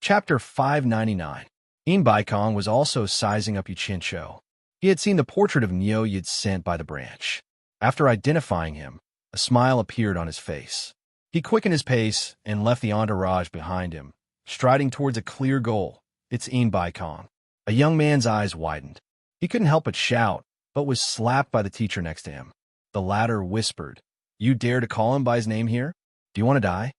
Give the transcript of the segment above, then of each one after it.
Chapter 599. Baikong was also sizing up Yuchincho. He had seen the portrait of Neo Yid sent by the branch. After identifying him, a smile appeared on his face. He quickened his pace and left the entourage behind him, striding towards a clear goal. It's Baikong. A young man's eyes widened. He couldn't help but shout, but was slapped by the teacher next to him. The latter whispered, "You dare to call him by his name here? Do you want to die?"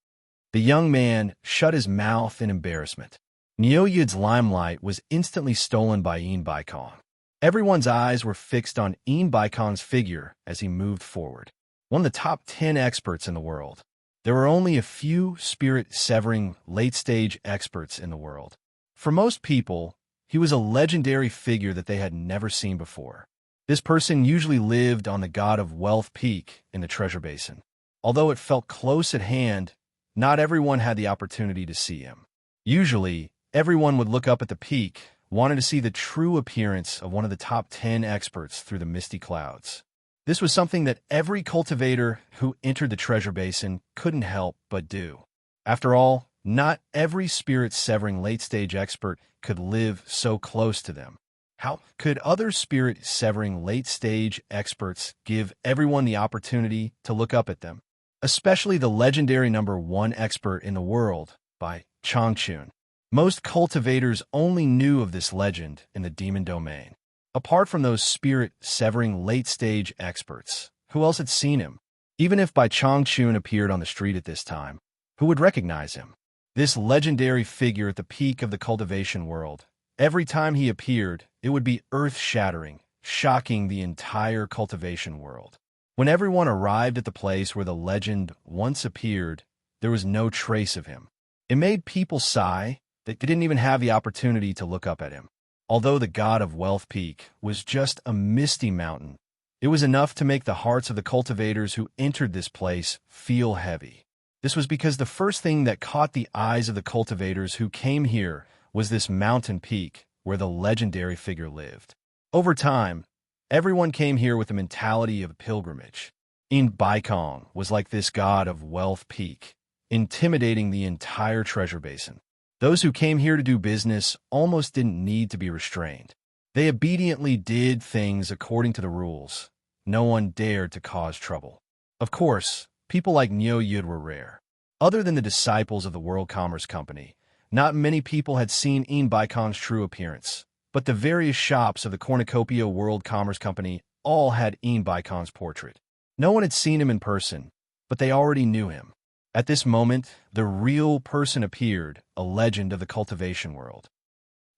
The young man shut his mouth in embarrassment. Neo Yid's limelight was instantly stolen by Baikong. Everyone's eyes were fixed on Baikong's figure as he moved forward. One of the top 10 experts in the world. There were only a few spirit-severing late-stage experts in the world. For most people, he was a legendary figure that they had never seen before. This person usually lived on the God of Wealth Peak in the Treasure Basin. Although it felt close at hand, not everyone had the opportunity to see him. Usually, everyone would look up at the peak, wanting to see the true appearance of one of the top 10 experts through the misty clouds. This was something that every cultivator who entered the Treasure Basin couldn't help but do. After all, not every spirit-severing late-stage expert could live so close to them. How could other spirit-severing late-stage experts give everyone the opportunity to look up at them? Especially the legendary #1 expert in the world, by Changchun. Most cultivators only knew of this legend in the demon domain. Apart from those spirit-severing late-stage experts, who else had seen him? Even if Bai Changchun appeared on the street at this time, who would recognize him? This legendary figure at the peak of the cultivation world, every time he appeared, it would be earth-shattering, shocking the entire cultivation world. When everyone arrived at the place where the legend once appeared, there was no trace of him. It made people sigh that they didn't even have the opportunity to look up at him. Although the God of Wealth Peak was just a misty mountain, it was enough to make the hearts of the cultivators who entered this place feel heavy. This was because the first thing that caught the eyes of the cultivators who came here was this mountain peak where the legendary figure lived. Over time, everyone came here with the mentality of a pilgrimage. Baikong was like this God of Wealth Peak, intimidating the entire treasure basin. Those who came here to do business almost didn't need to be restrained. They obediently did things according to the rules. No one dared to cause trouble. Of course, people like Neo Yid were rare. Other than the disciples of the World Commerce Company, not many people had seen Baikong's true appearance. But the various shops of the Cornucopia World Commerce Company all had Baikong's portrait. No one had seen him in person, but they already knew him. At this moment, the real person appeared, a legend of the cultivation world.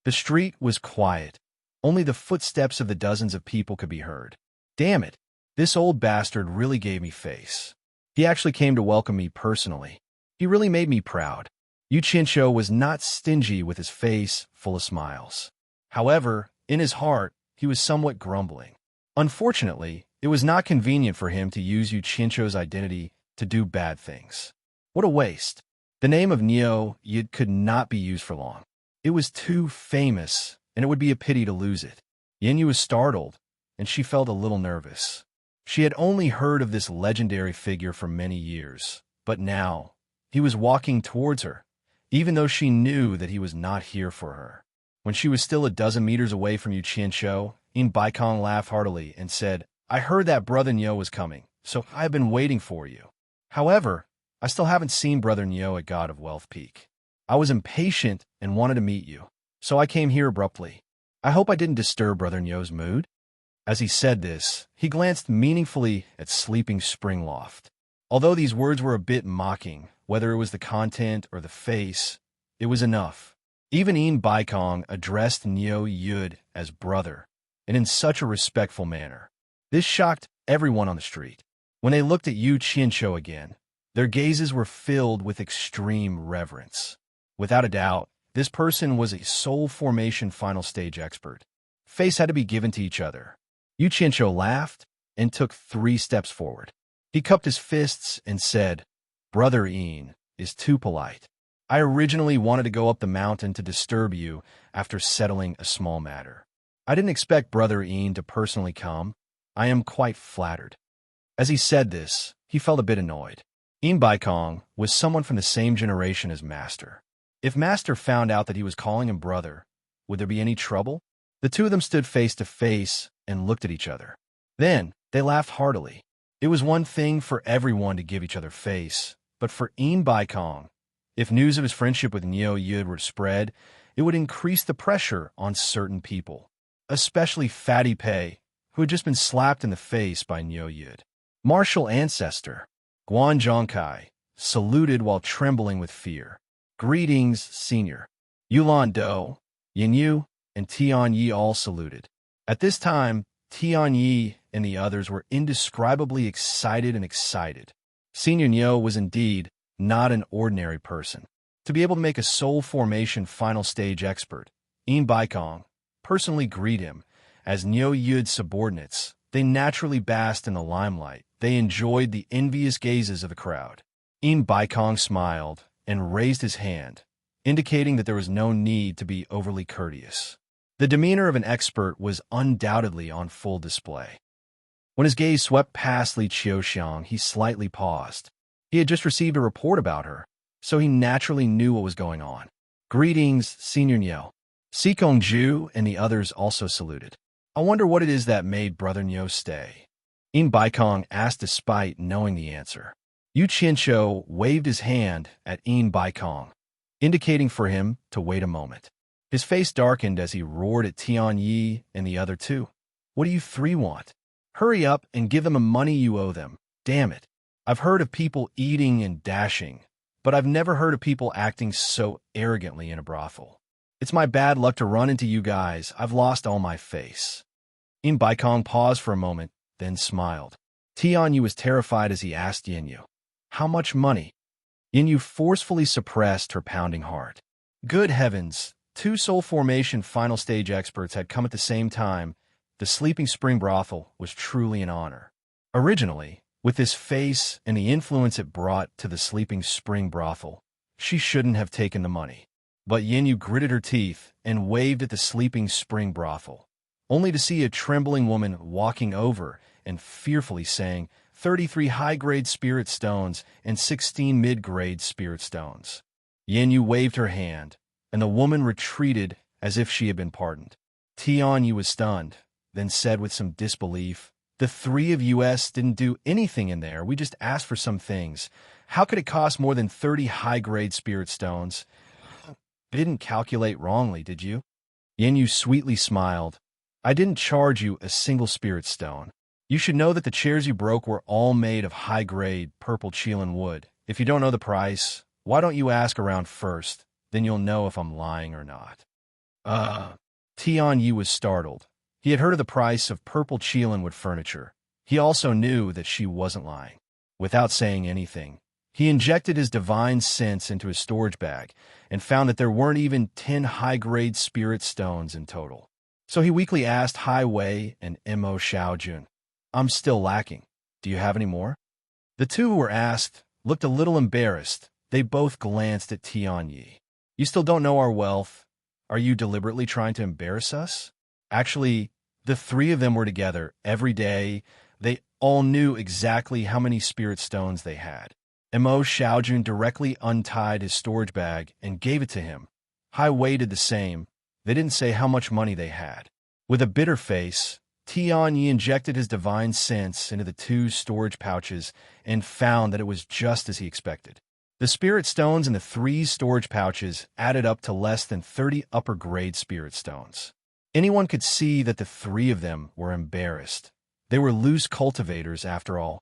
The street was quiet. Only the footsteps of the dozens of people could be heard. Damn it, this old bastard really gave me face. He actually came to welcome me personally. He really made me proud. Yuchincho was not stingy with his face full of smiles. However, in his heart, he was somewhat grumbling. Unfortunately, it was not convenient for him to use Yuchincho's identity to do bad things. What a waste. The name of Neo Yid could not be used for long. It was too famous, and it would be a pity to lose it. Yinyu was startled, and she felt a little nervous. She had only heard of this legendary figure for many years, but now, he was walking towards her, even though she knew that he was not here for her. When she was still a dozen meters away from Yuchincho, Baikong laughed heartily and said, "I heard that Brother Neo was coming, so I have been waiting for you. However, I still haven't seen Brother Neo at God of Wealth Peak. I was impatient and wanted to meet you, so I came here abruptly. I hope I didn't disturb Brother Neo's mood." As he said this, he glanced meaningfully at Sleeping Springloft. Although these words were a bit mocking, whether it was the content or the face, it was enough. Even Baikong addressed Neo Yid as brother, and in such a respectful manner. This shocked everyone on the street. When they looked at Yuchincho again, their gazes were filled with extreme reverence. Without a doubt, this person was a soul formation final stage expert. Face had to be given to each other. Yuchincho laughed and took 3 steps forward. He cupped his fists and said, "Brother is too polite. I originally wanted to go up the mountain to disturb you after settling a small matter. I didn't expect Brother to personally come. I am quite flattered." As he said this, he felt a bit annoyed. Baikong was someone from the same generation as Master. If Master found out that he was calling him brother, would there be any trouble? The two of them stood face to face and looked at each other. Then they laughed heartily. It was one thing for everyone to give each other face, but for Baikong, if news of his friendship with Neo Yud were to spread, it would increase the pressure on certain people, especially Fatty Pei, who had just been slapped in the face by Neo Yud. Martial ancestor, Guan Zhongkai, saluted while trembling with fear. Greetings, senior. Yulan Do, Yin Yu, and Tian Yi all saluted. At this time, Tian Yi and the others were indescribably excited. Senior Neo was indeed not an ordinary person. To be able to make a soul formation final stage expert, Baikong personally greeted him. As Neo Yud's subordinates, they naturally basked in the limelight. They enjoyed the envious gazes of the crowd. Baikong smiled and raised his hand, indicating that there was no need to be overly courteous. The demeanor of an expert was undoubtedly on full display. When his gaze swept past Li Qiuxiang, he slightly paused. He had just received a report about her, so he naturally knew what was going on. Greetings, Senior Neo. Si Kongju and the others also saluted. I wonder what it is that made Brother Neo stay. Baikong asked despite knowing the answer. Yu Qianqiu waved his hand at Baikong, indicating for him to wait a moment. His face darkened as he roared at Tian Yi and the other two. What do you three want? Hurry up and give them the money you owe them. Damn it. I've heard of people eating and dashing, but I've never heard of people acting so arrogantly in a brothel. It's my bad luck to run into you guys. I've lost all my face. Baikong paused for a moment, then smiled. Tian Yi was terrified as he asked Yin Yu, how much money? Yin Yu forcefully suppressed her pounding heart. Good heavens, two soul formation final stage experts had come at the same time. The Sleeping Spring Brothel was truly an honor. Originally, with this face and the influence it brought to the Sleeping Spring Brothel, she shouldn't have taken the money. But Yin Yu gritted her teeth and waved at the Sleeping Spring Brothel, only to see a trembling woman walking over and fearfully saying, 33 high-grade spirit stones and 16 mid-grade spirit stones. Yin Yu waved her hand, and the woman retreated as if she had been pardoned. Tian Yi was stunned, then said with some disbelief, the three of us didn't do anything in there. We just asked for some things. How could it cost more than 30 high-grade spirit stones? You didn't calculate wrongly, did you? Yin Yu sweetly smiled. I didn't charge you a single spirit stone. You should know that the chairs you broke were all made of high-grade purple Qilin wood. If you don't know the price, why don't you ask around first? Then you'll know if I'm lying or not. Tian Yi was startled. He had heard of the price of purple Qilin wood furniture. He also knew that she wasn't lying. Without saying anything, he injected his divine sense into his storage bag and found that there weren't even 10 high-grade spirit stones in total. So he weakly asked Hai Wei and Mo Xiaojun, I'm still lacking. Do you have any more? The two who were asked looked a little embarrassed. They both glanced at Tian Yi. You still don't know our wealth? Are you deliberately trying to embarrass us? Actually, the three of them were together every day. They all knew exactly how many spirit stones they had. Mo Xiaojun directly untied his storage bag and gave it to him. Hai Wei did the same. They didn't say how much money they had. With a bitter face, Tian Yi injected his divine sense into the two storage pouches and found that it was just as he expected. The spirit stones in the three storage pouches added up to less than 30 upper-grade spirit stones. Anyone could see that the three of them were embarrassed. They were loose cultivators, after all.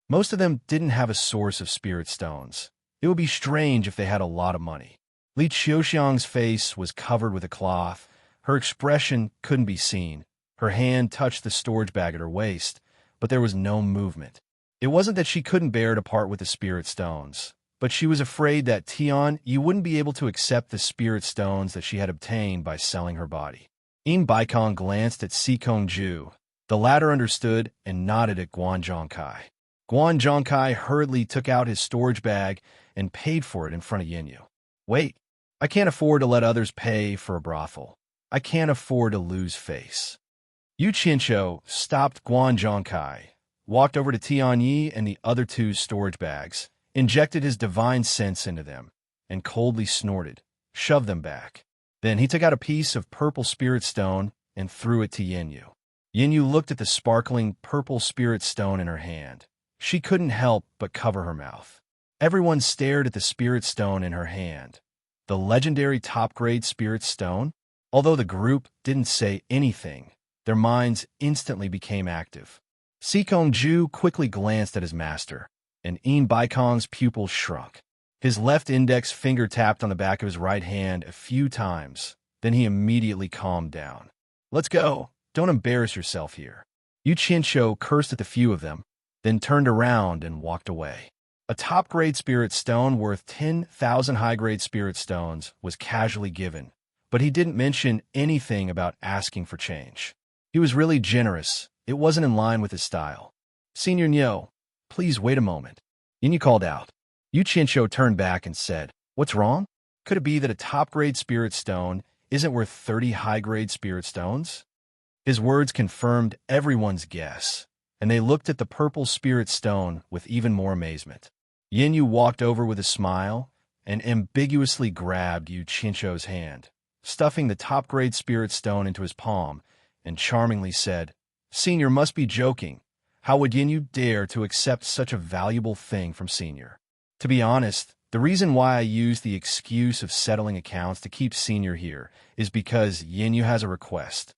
Most of them didn't have a source of spirit stones. It would be strange if they had a lot of money. Li Qiuxiang's face was covered with a cloth. Her expression couldn't be seen. Her hand touched the storage bag at her waist, but there was no movement. It wasn't that she couldn't bear to part with the spirit stones, but she was afraid that Tian Yi wouldn't be able to accept the spirit stones that she had obtained by selling her body. Baikong glanced at Si Kongju. The latter understood and nodded at Guan Zhongkai. Guan Zhongkai hurriedly took out his storage bag and paid for it in front of Yin Yu. Wait, I can't afford to let others pay for a brothel. I can't afford to lose face. Yu Qianqiu stopped Guan Zhongkai, walked over to Tian Yi and the other two's storage bags, injected his divine sense into them. and coldly snorted, "Shove them back." Then he took out a piece of purple spirit stone and threw it to Yinyu. Yinyu looked at the sparkling purple spirit stone in her hand. She couldn't help but cover her mouth. Everyone stared at the spirit stone in her hand. The legendary top-grade spirit stone? Although the group didn't say anything, their minds instantly became active. Sikong-ju quickly glanced at his master, and In Baikong's pupils shrunk. His left index finger tapped on the back of his right hand a few times. Then he immediately calmed down. "Let's go. Don't embarrass yourself here." Yu Qinsho cursed at the few of them, then turned around and walked away. A top-grade spirit stone worth 10,000 high-grade spirit stones was casually given, but he didn't mention anything about asking for change. He was really generous. It wasn't in line with his style. "Senior Nyo, please wait a moment." Yinyu called out. Yu Qinsho turned back and said, "What's wrong? Could it be that a top-grade spirit stone isn't worth 30 high-grade spirit stones?" His words confirmed everyone's guess, and they looked at the purple spirit stone with even more amazement. Yinyu walked over with a smile and ambiguously grabbed Yu Qinsho's hand, stuffing the top-grade spirit stone into his palm, and charmingly said, "Senior must be joking. How would Yinyu dare to accept such a valuable thing from Senior? To be honest, the reason why I use the excuse of settling accounts to keep Senior here is because Yinyu has a request."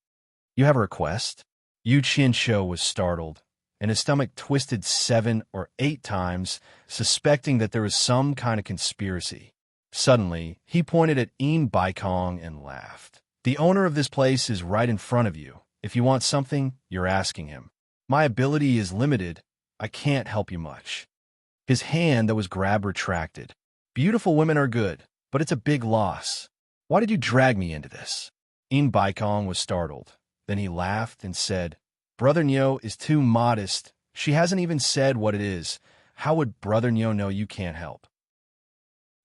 "You have a request?" Yu Qinsho was startled, and his stomach twisted 7 or 8 times, suspecting that there was some kind of conspiracy. Suddenly, he pointed at In Baikong and laughed. "The owner of this place is right in front of you. If you want something, you're asking him. My ability is limited. I can't help you much." His hand that was grabbed retracted. "Beautiful women are good, but it's a big loss. Why did you drag me into this?" In Baikong was startled. Then he laughed and said, "Brother Nyo is too modest. She hasn't even said what it is. How would Brother Nyo know you can't help?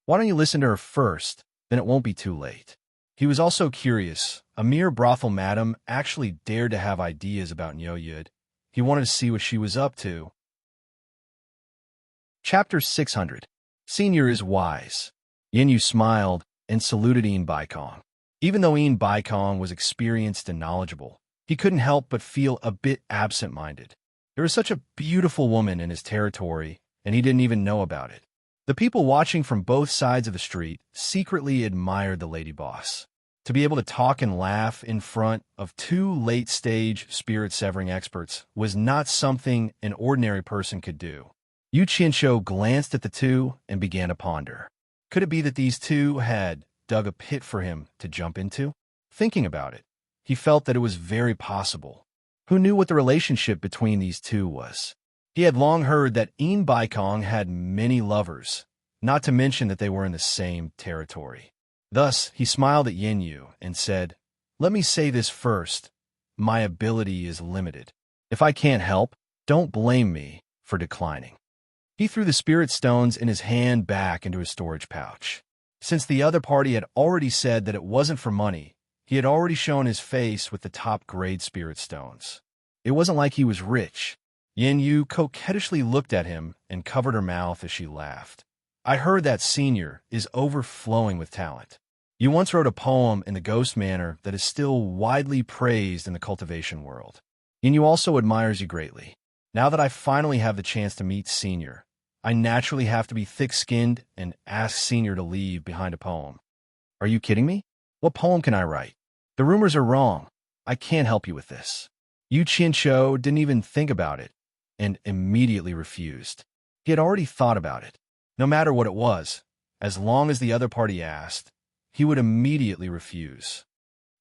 Why don't you listen to her first? Then it won't be too late." He was also curious. A mere brothel madam actually dared to have ideas about Nyo Yud. He wanted to see what she was up to. Chapter 600. Senior is wise. Yinyu smiled and saluted In Baikong. Even though In Baikong was experienced and knowledgeable, he couldn't help but feel a bit absent-minded. There was such a beautiful woman in his territory, and he didn't even know about it. The people watching from both sides of the street secretly admired the lady boss. To be able to talk and laugh in front of 2 late-stage spirit-severing experts was not something an ordinary person could do. Yu Qinsho glanced at the two and began to ponder. Could it be that these two had dug a pit for him to jump into? Thinking about it, he felt that it was very possible. Who knew what the relationship between these two was? He had long heard that In Baikong had many lovers, not to mention that they were in the same territory. Thus, he smiled at Yinyu and said, "Let me say this first. My ability is limited. If I can't help, don't blame me for declining." He threw the spirit stones in his hand back into his storage pouch. Since the other party had already said that it wasn't for money, he had already shown his face with the top-grade spirit stones. It wasn't like he was rich. Yinyu coquettishly looked at him and covered her mouth as she laughed. "I heard that Senior is overflowing with talent. You once wrote a poem in the ghost manner that is still widely praised in the cultivation world. Yinyu also admires you greatly. Now that I finally have the chance to meet Senior, I naturally have to be thick-skinned and ask Senior to leave behind a poem." "Are you kidding me? What poem can I write? The rumors are wrong. I can't help you with this." Yu Qinsho didn't even think about it and immediately refused. He had already thought about it. No matter what it was, as long as the other party asked, he would immediately refuse.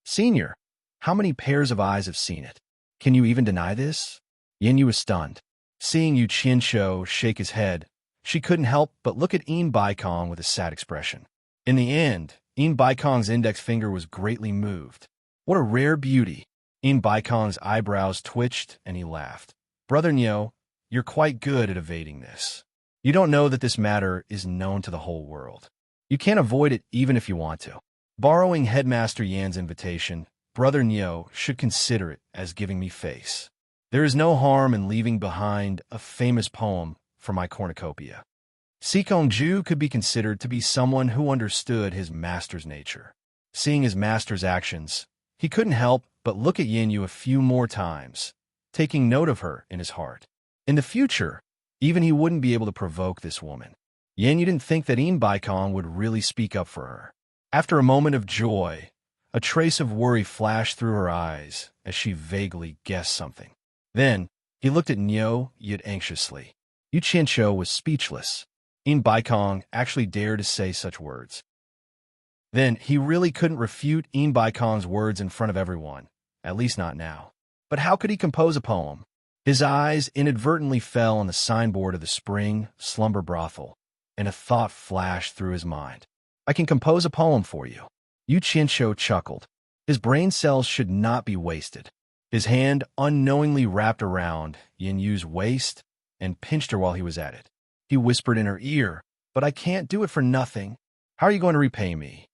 "Senior, how many pairs of eyes have seen it? Can you even deny this?" Yinyu was stunned. Seeing Yu Qinsho shake his head, she couldn't help but look at In Baikong with a sad expression. In the end, In Baikong's index finger was greatly moved. "What a rare beauty." In Baikong's eyebrows twitched and he laughed. "Brother Nyo, you're quite good at evading this. You don't know that this matter is known to the whole world. You can't avoid it even if you want to. Borrowing Headmaster Yan's invitation, Brother Nyo should consider it as giving me face. There is no harm in leaving behind a famous poem for my cornucopia." Ju could be considered to be someone who understood his master's nature. Seeing his master's actions, he couldn't help but look at Yu a few more times, taking note of her in his heart. In the future, even he wouldn't be able to provoke this woman. Yu didn't think that Baikong would really speak up for her. After a moment of joy, a trace of worry flashed through her eyes as she vaguely guessed something. Then, he looked at Nyo Yud anxiously. Yu Qianqiu was speechless. Baikong actually dared to say such words. Then, he really couldn't refute Baikong's words in front of everyone, at least not now. But how could he compose a poem? His eyes inadvertently fell on the signboard of the Spring Slumber Brothel, and a thought flashed through his mind. I can compose a poem for you. Yu Qianqiu chuckled. His brain cells should not be wasted. His hand unknowingly wrapped around Yin Yu's waist and pinched her while he was at it. He whispered in her ear, "But I can't do it for nothing. How are you going to repay me?"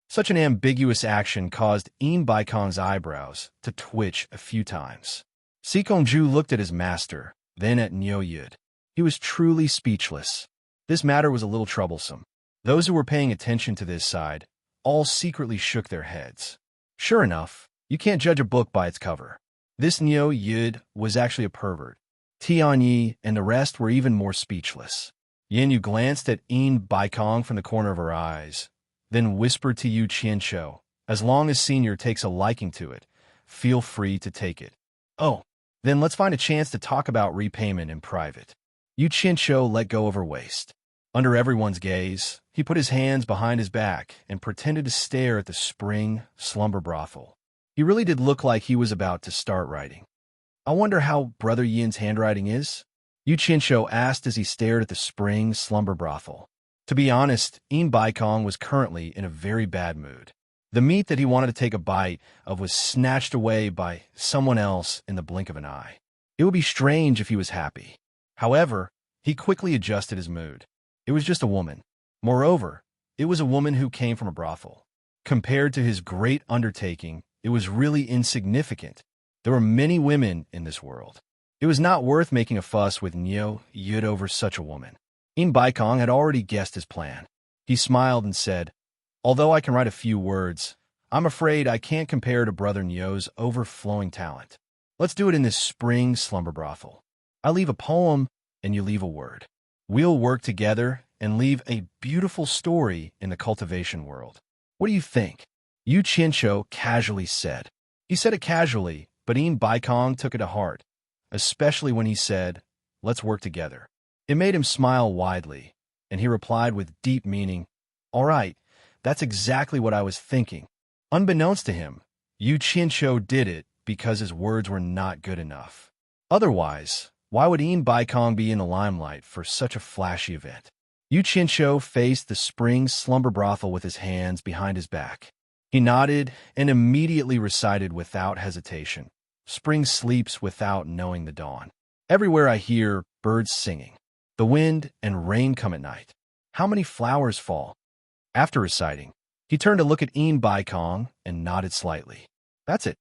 Such an ambiguous action caused Baikong's eyebrows to twitch a few times. Ju looked at his master, then at Nyo Yud. He was truly speechless. This matter was a little troublesome. Those who were paying attention to this side all secretly shook their heads. Sure enough, you can't judge a book by its cover. This Nyo Yud was actually a pervert. Tianyi and the rest were even more speechless. Yu glanced at Baikong from the corner of her eyes, then whispered to Yu Qianqiu, "As long as Senior takes a liking to it, feel free to take it. Oh, then let's find a chance to talk about repayment in private." Yu Qianqiu let go of her waist. Under everyone's gaze, he put his hands behind his back and pretended to stare at the Spring Slumber Brothel. He really did look like he was about to start writing. "I wonder how Brother Yin's handwriting is?" Yu Qianqiu asked as he stared at the Spring Slumber Brothel. To be honest, Baikong was currently in a very bad mood. The meat that he wanted to take a bite of was snatched away by someone else in the blink of an eye. It would be strange if he was happy. However, he quickly adjusted his mood. It was just a woman. Moreover, it was a woman who came from a brothel. Compared to his great undertaking, it was really insignificant. There were many women in this world. It was not worth making a fuss with Nyo Yud over such a woman. Baikong had already guessed his plan. He smiled and said, "Although I can write a few words, I'm afraid I can't compare to Brother Nyo's overflowing talent. Let's do it in this Spring Slumber Brothel. I leave a poem and you leave a word. We'll work together and leave a beautiful story in the cultivation world. What do you think?" Yu Qianqiu casually said. He said it casually, but Baikong took it to heart, especially when he said, "Let's work together." It made him smile widely, and he replied with deep meaning, "All right, that's exactly what I was thinking." Unbeknownst to him, Yu Qianqiu did it because his words were not good enough. Otherwise, why would Baikong be in the limelight for such a flashy event? Yu Qianqiu faced the Spring Slumber Brothel with his hands behind his back. He nodded and immediately recited without hesitation, "Spring sleeps without knowing the dawn. Everywhere I hear birds singing. The wind and rain come at night. How many flowers fall?" After reciting, he turned to look at Baikong and nodded slightly. "That's it."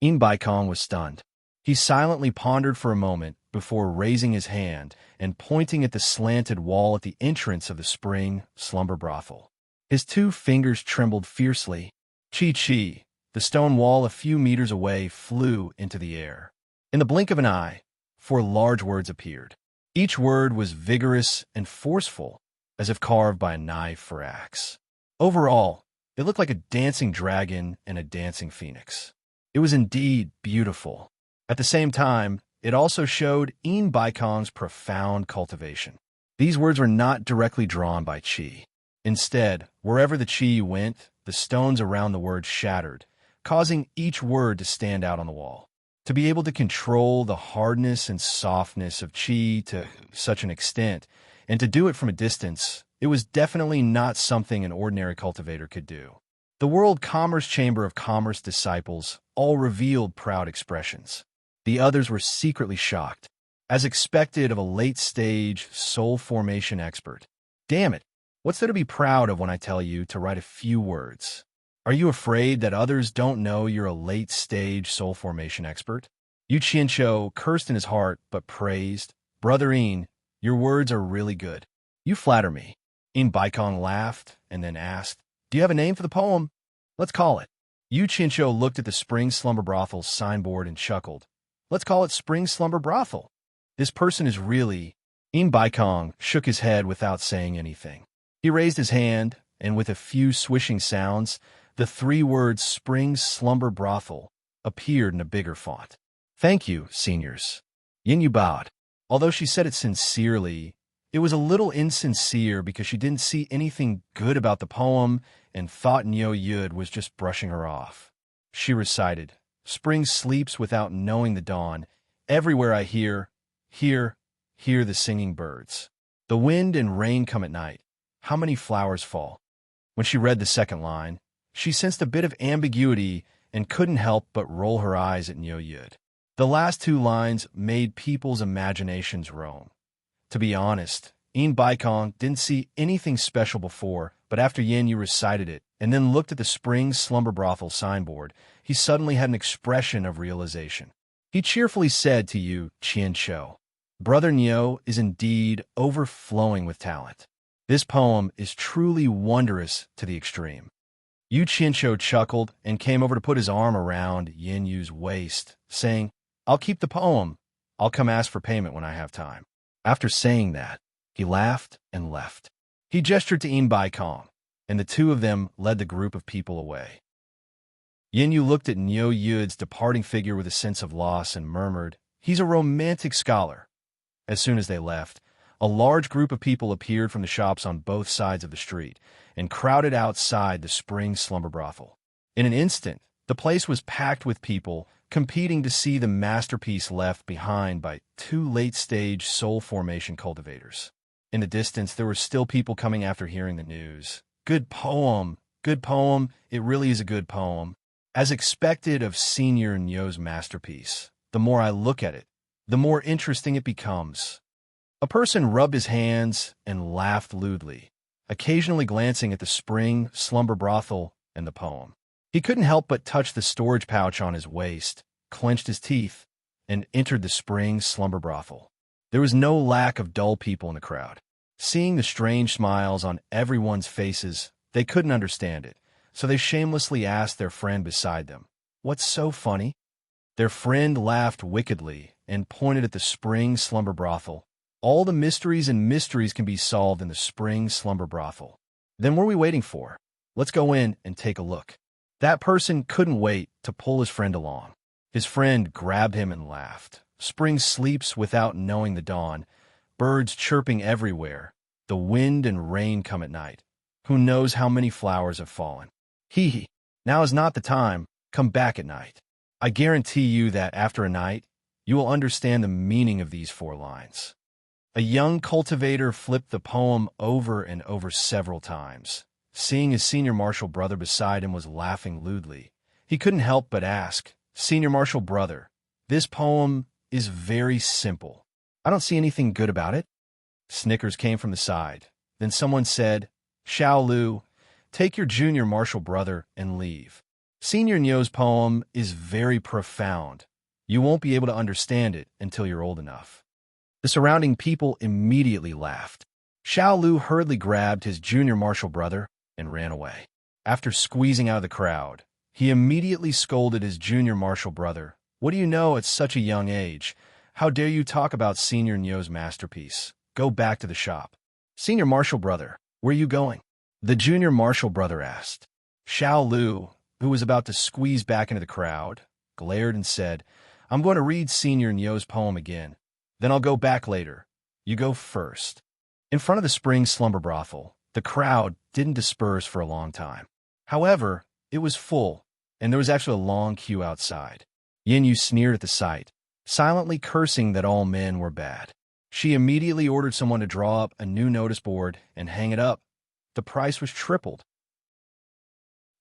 Baikong was stunned. He silently pondered for a moment before raising his hand and pointing at the slanted wall at the entrance of the Spring Slumber Brothel. His 2 fingers trembled fiercely. Chi, the stone wall a few meters away, flew into the air. In the blink of an eye, 4 large words appeared. Each word was vigorous and forceful, as if carved by a knife or axe. Overall, it looked like a dancing dragon and a dancing phoenix. It was indeed beautiful. At the same time, it also showed Baikong's profound cultivation. These words were not directly drawn by Qi. Instead, wherever the Qi went, the stones around the word shattered, causing each word to stand out on the wall. To be able to control the hardness and softness of Qi to such an extent, and to do it from a distance, it was definitely not something an ordinary cultivator could do. The World Commerce Chamber of Commerce disciples all revealed proud expressions. The others were secretly shocked, as expected of a late-stage soul formation expert. Damn it, what's there to be proud of when I tell you to write a few words? Are you afraid that others don't know you're a late-stage soul formation expert? Yu Qianqiu cursed in his heart, but praised, "Brother Yin, your words are really good. You flatter me. Baikong laughed and then asked, do you have a name for the poem? Let's call it. Yu Chincho looked at the Spring Slumber Brothel's signboard and chuckled. Let's call it Spring Slumber Brothel. This person is really... Baikong shook his head without saying anything. He raised his hand, and with a few swishing sounds, the 3 words Spring Slumber Brothel appeared in a bigger font. Thank you, seniors. Yin Yu bowed. Although she said it sincerely, it was a little insincere because she didn't see anything good about the poem and thought Nyo Yud was just brushing her off. She recited, Spring sleeps without knowing the dawn. Everywhere I hear the singing birds. The wind and rain come at night. How many flowers fall? When she read the second line, she sensed a bit of ambiguity and couldn't help but roll her eyes at Nyo Yud. The last 2 lines made people's imaginations roam. To be honest, Baikong didn't see anything special before, but after Yin Yu recited it and then looked at the Spring Slumber Brothel signboard, he suddenly had an expression of realization. He cheerfully said to Yu Qianqiu, Brother Nyo is indeed overflowing with talent. This poem is truly wondrous to the extreme. Yu Qianqiu chuckled and came over to put his arm around Yin Yu's waist, saying, I'll keep the poem. I'll come ask for payment when I have time. After saying that, he laughed and left. He gestured to Baikong, and the 2 of them led the group of people away. Yin Yu looked at Nyo Yud's departing figure with a sense of loss and murmured, He's a romantic scholar. As soon as they left, a large group of people appeared from the shops on both sides of the street and crowded outside the Spring Slumber Brothel. In an instant, the place was packed with people competing to see the masterpiece left behind by 2 late-stage soul formation cultivators. In the distance, there were still people coming after hearing the news. Good poem. It really is a good poem. As expected of Senior Nyo's masterpiece, the more I look at it, the more interesting it becomes. A person rubbed his hands and laughed lewdly, occasionally glancing at the Spring Slumber Brothel and the poem. He couldn't help but touch the storage pouch on his waist, clenched his teeth, and entered the Spring Slumber Brothel. There was no lack of dull people in the crowd. Seeing the strange smiles on everyone's faces, they couldn't understand it, so they shamelessly asked their friend beside them, What's so funny? Their friend laughed wickedly and pointed at the Spring Slumber Brothel. All the mysteries can be solved in the Spring Slumber Brothel. Then what are we waiting for? Let's go in and take a look. That person couldn't wait to pull his friend along. His friend grabbed him and laughed. Spring sleeps without knowing the dawn. Birds chirping everywhere. The wind and rain come at night. Who knows how many flowers have fallen? Hee. Now is not the time. Come back at night. I guarantee you that after a night, you will understand the meaning of these 4 lines. A young cultivator flipped the poem over and over several times. Seeing his senior marshal brother beside him was laughing lewdly, he couldn't help but ask, Senior marshal brother, this poem is very simple. I don't see anything good about it. Snickers came from the side. Then someone said, Xiao Lu, take your junior marshal brother and leave. Senior Nyo's poem is very profound. You won't be able to understand it until you're old enough. The surrounding people immediately laughed. Xiao Lu hurriedly grabbed his junior marshal brother and ran away. After squeezing out of the crowd, he immediately scolded his junior marshal brother. What do you know at such a young age? How dare you talk about Senior Nyo's masterpiece? Go back to the shop. Senior marshal brother, where are you going? The junior marshal brother asked. Xiao Lu, who was about to squeeze back into the crowd, glared and said, I'm going to read Senior Nyo's poem again. Then I'll go back later. You go first. In front of the Spring Slumber Brothel, the crowd didn't disperse for a long time. However, it was full, and there was actually a long queue outside. Yin Yu sneered at the sight, silently cursing that all men were bad. She immediately ordered someone to draw up a new notice board and hang it up. The price was tripled.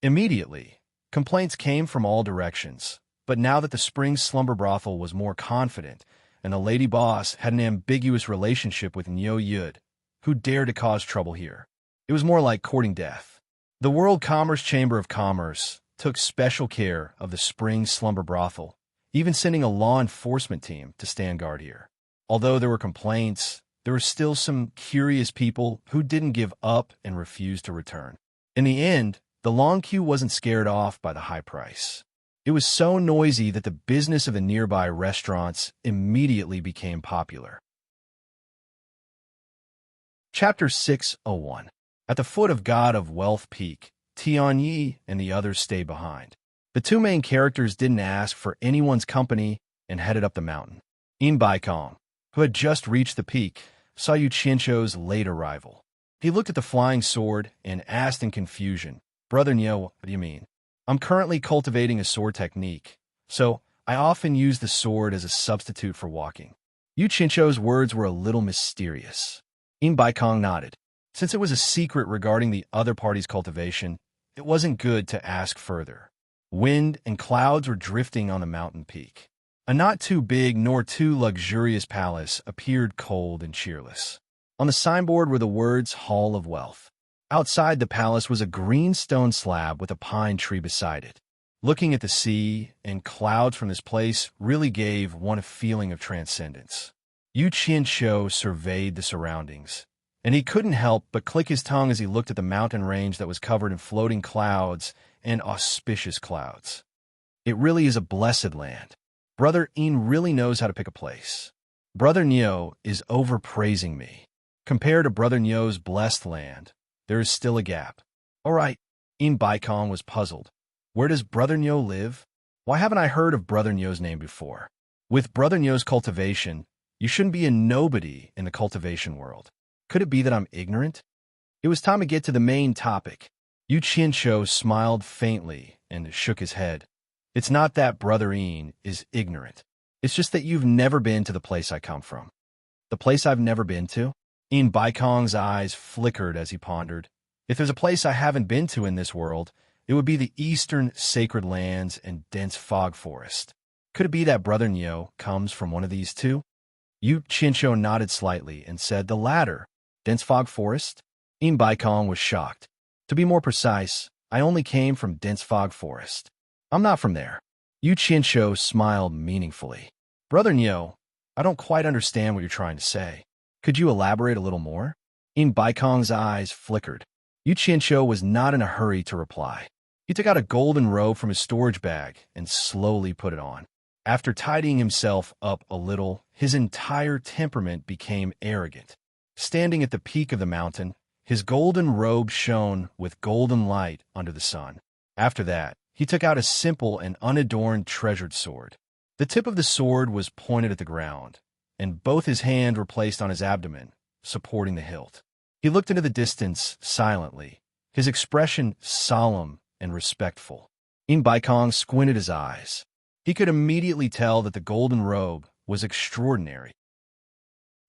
Immediately, complaints came from all directions, but now that the Spring Slumber Brothel was more confident, and the lady boss had an ambiguous relationship with Nyo Yud, who dared to cause trouble here. It was more like courting death. The World Commerce Chamber of Commerce took special care of the Spring Slumber Brothel, even sending a law enforcement team to stand guard here. Although there were complaints, there were still some curious people who didn't give up and refused to return. In the end, the long queue wasn't scared off by the high price. It was so noisy that the business of the nearby restaurants immediately became popular. Chapter 601. At the foot of God of Wealth Peak, Tianyi and the others stayed behind. The two main characters didn't ask for anyone's company and headed up the mountain. Immerse, who had just reached the peak, saw Yu Qianzhou's late arrival. He looked at the flying sword and asked in confusion, "Brother Niu, what do you mean?" "I'm currently cultivating a sword technique, so I often use the sword as a substitute for walking." Yu Qianzhou's words were a little mysterious. Immerse nodded. Since it was a secret regarding the other party's cultivation, it wasn't good to ask further. Wind and clouds were drifting on the mountain peak. A not too big nor too luxurious palace appeared cold and cheerless. On the signboard were the words Hall of Wealth. Outside the palace was a green stone slab with a pine tree beside it. Looking at the sea and clouds from this place really gave one a feeling of transcendence. Yu Qianzhou surveyed the surroundings, and he couldn't help but click his tongue as he looked at the mountain range that was covered in floating clouds and auspicious clouds. It really is a blessed land. Brother Een really knows how to pick a place. Brother Niu is overpraising me. Compared to Brother Niu's blessed land, there is still a gap. All right, Immerse was puzzled. Where does Brother Niu live? Why haven't I heard of Brother Niu's name before? With Brother Niu's cultivation, you shouldn't be a nobody in the cultivation world. Could it be that I'm ignorant? It was time to get to the main topic. Yu Qianzhou smiled faintly and shook his head. It's not that Brother Een is ignorant. It's just that you've never been to the place I come from. The place I've never been to? Immerse's eyes flickered as he pondered. If there's a place I haven't been to in this world, it would be the eastern sacred lands and dense fog forest. Could it be that Brother Niu comes from one of these two? Yu Qianzhou nodded slightly and said the latter. Dense fog forest? Immerse was shocked. To be more precise, I only came from dense fog forest. I'm not from there. Yu Qianzhou smiled meaningfully. Brother Niu, I don't quite understand what you're trying to say. Could you elaborate a little more? Immerse's eyes flickered. Yu Qianzhou was not in a hurry to reply. He took out a golden robe from his storage bag and slowly put it on. After tidying himself up a little, his entire temperament became arrogant. Standing at the peak of the mountain, his golden robe shone with golden light under the sun. After that, he took out a simple and unadorned treasured sword. The tip of the sword was pointed at the ground, and both his hands were placed on his abdomen, supporting the hilt. He looked into the distance silently, his expression solemn and respectful. Immerse squinted his eyes. He could immediately tell that the golden robe was extraordinary.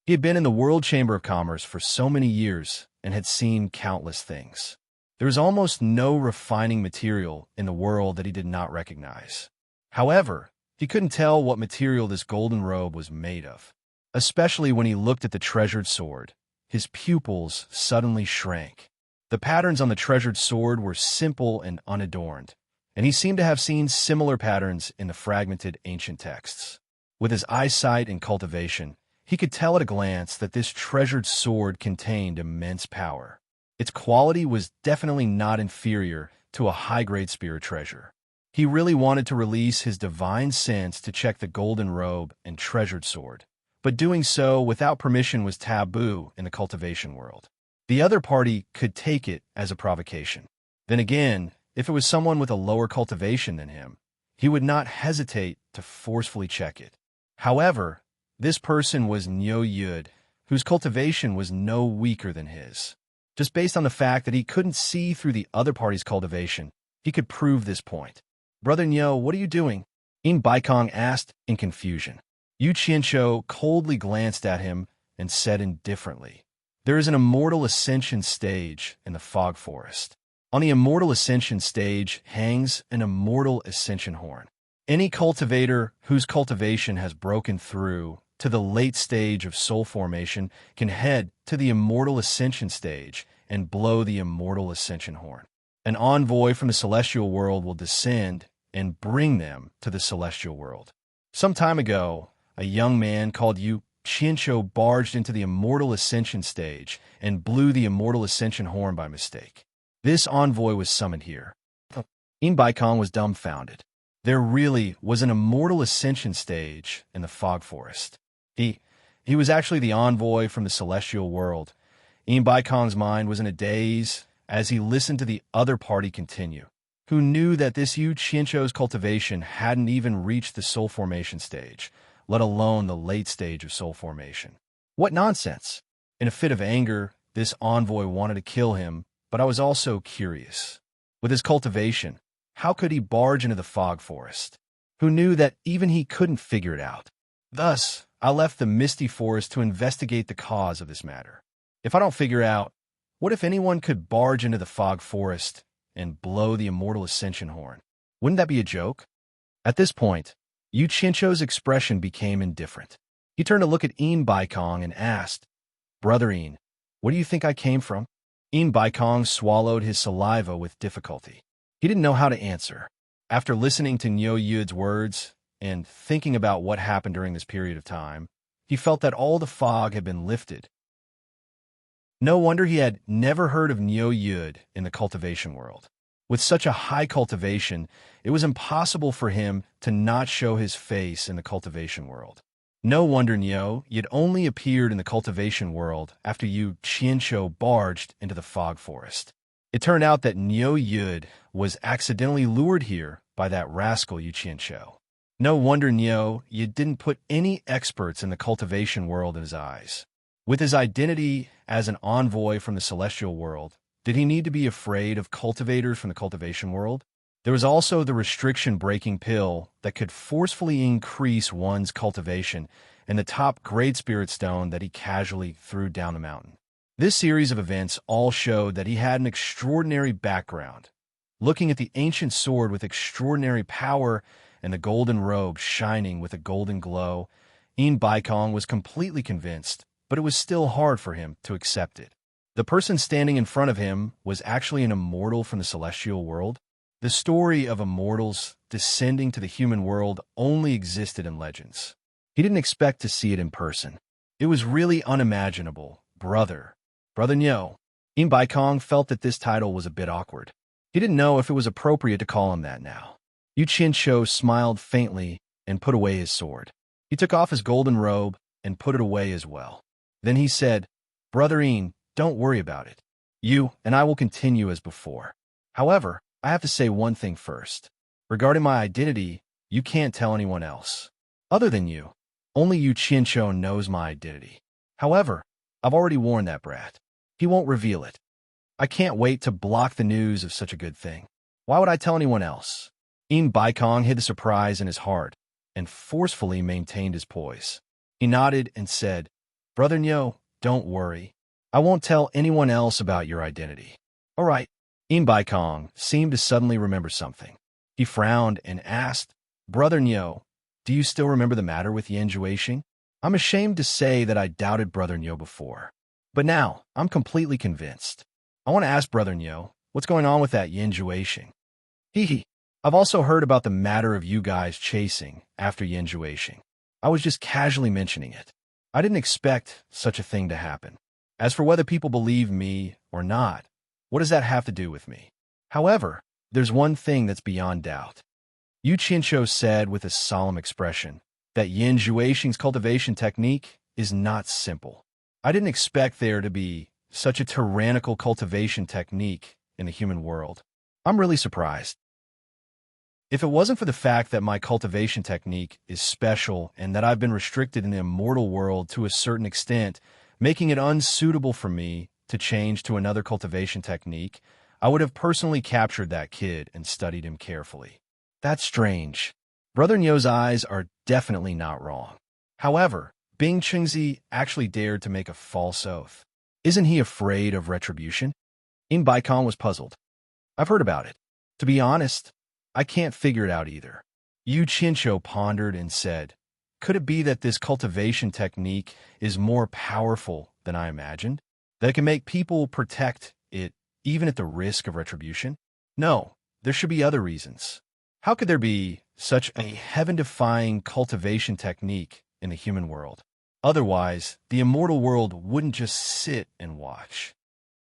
He had been in the World Chamber of Commerce for so many years and had seen countless things. There was almost no refining material in the world that he did not recognize. However, he couldn't tell what material this golden robe was made of. Especially when he looked at the treasured sword, his pupils suddenly shrank. The patterns on the treasured sword were simple and unadorned, and he seemed to have seen similar patterns in the fragmented ancient texts. With his eyesight and cultivation, he could tell at a glance that this treasured sword contained immense power. Its quality was definitely not inferior to a high-grade spirit treasure. He really wanted to release his divine sense to check the golden robe and treasured sword, but doing so without permission was taboo in the cultivation world. The other party could take it as a provocation. Then again, if it was someone with a lower cultivation than him, he would not hesitate to forcefully check it. However, this person was Niu Yud, whose cultivation was no weaker than his. Just based on the fact that he couldn't see through the other party's cultivation, he could prove this point. Brother Niu, what are you doing? Immerse asked in confusion. Yu Qianzhou coldly glanced at him and said indifferently, There is an immortal ascension stage in the fog forest. On the immortal ascension stage hangs an immortal ascension horn. Any cultivator whose cultivation has broken through to the late stage of soul formation can head to the immortal ascension stage and blow the immortal ascension horn. An envoy from the celestial world will descend and bring them to the celestial world. Some time ago, a young man called Yu Qianqiu barged into the Immortal Ascension stage and blew the Immortal Ascension horn by mistake. This envoy was summoned here. Baikong was dumbfounded. There really was an Immortal Ascension stage in the Fog Forest. He was actually the envoy from the celestial world. Baikong's mind was in a daze as he listened to the other party continue, who knew that this Yu Qianqiu's cultivation hadn't even reached the soul formation stage, let alone the late stage of soul formation. What nonsense! In a fit of anger, this envoy wanted to kill him, but I was also curious. With his cultivation, how could he barge into the fog forest? Who knew that even he couldn't figure it out? Thus, I left the misty forest to investigate the cause of this matter. If I don't figure out, what if anyone could barge into the fog forest and blow the Immortal Ascension horn? Wouldn't that be a joke? At this point, Yu Qianqiu's expression became indifferent. He turned to look at Baikong and asked, "Brother Yin, what do you think I came from?" Baikong swallowed his saliva with difficulty. He didn't know how to answer. After listening to Niu Yud's words and thinking about what happened during this period of time, he felt that all the fog had been lifted. No wonder he had never heard of Niu Yud in the cultivation world. With such a high cultivation, it was impossible for him to not show his face in the cultivation world. No wonder Niu Yud only appeared in the cultivation world after Yu Qianqiu barged into the fog forest. It turned out that Niu Yud was accidentally lured here by that rascal Yu Qianqiu. No wonder Niu Yud didn't put any experts in the cultivation world in his eyes. With his identity as an envoy from the celestial world, did he need to be afraid of cultivators from the cultivation world? There was also the restriction-breaking pill that could forcefully increase one's cultivation and the top Great Spirit Stone that he casually threw down the mountain. This series of events all showed that he had an extraordinary background. Looking at the ancient sword with extraordinary power and the golden robe shining with a golden glow, Baikong was completely convinced, but it was still hard for him to accept it. The person standing in front of him was actually an immortal from the celestial world. The story of immortals descending to the human world only existed in legends. He didn't expect to see it in person. It was really unimaginable. Brother Niu. Baikong felt that this title was a bit awkward. He didn't know if it was appropriate to call him that now. Yu Qianqiu smiled faintly and put away his sword. He took off his golden robe and put it away as well. Then he said, "Brother Yin, don't worry about it. You and I will continue as before. However, I have to say one thing first. Regarding my identity, you can't tell anyone else. Other than you, only Yu Qianqiu knows my identity. However, I've already warned that brat. He won't reveal it. I can't wait to block the news of such a good thing. Why would I tell anyone else?" Baikong hid the surprise in his heart and forcefully maintained his poise. He nodded and said, "Brother Niu, don't worry. I won't tell anyone else about your identity." "All right." Baikong seemed to suddenly remember something. He frowned and asked, "Brother Niu, do you still remember the matter with Yan Juixing? I'm ashamed to say that I doubted Brother Niu before, but now I'm completely convinced. I want to ask Brother Niu, what's going on with that Yan Juixing?" Hee. "I've also heard about the matter of you guys chasing after Yan Juixing. I was just casually mentioning it. I didn't expect such a thing to happen. As for whether people believe me or not, what does that have to do with me? However, there's one thing that's beyond doubt." Yu Qianqiu said with a solemn expression that Yan Juixing's cultivation technique is not simple. I didn't expect there to be such a tyrannical cultivation technique in the human world. I'm really surprised. If it wasn't for the fact that my cultivation technique is special and that I've been restricted in the immortal world to a certain extent, making it unsuitable for me to change to another cultivation technique, I would have personally captured that kid and studied him carefully. That's strange. Brother Niu's eyes are definitely not wrong. However, Bing Qingzi actually dared to make a false oath. Isn't he afraid of retribution? Baikong was puzzled. I've heard about it. To be honest, I can't figure it out either. Yu Qianqiu pondered and said, "Could it be that this cultivation technique is more powerful than I imagined? That it can make people protect it even at the risk of retribution? No, there should be other reasons. How could there be such a heaven-defying cultivation technique in the human world? Otherwise, the immortal world wouldn't just sit and watch.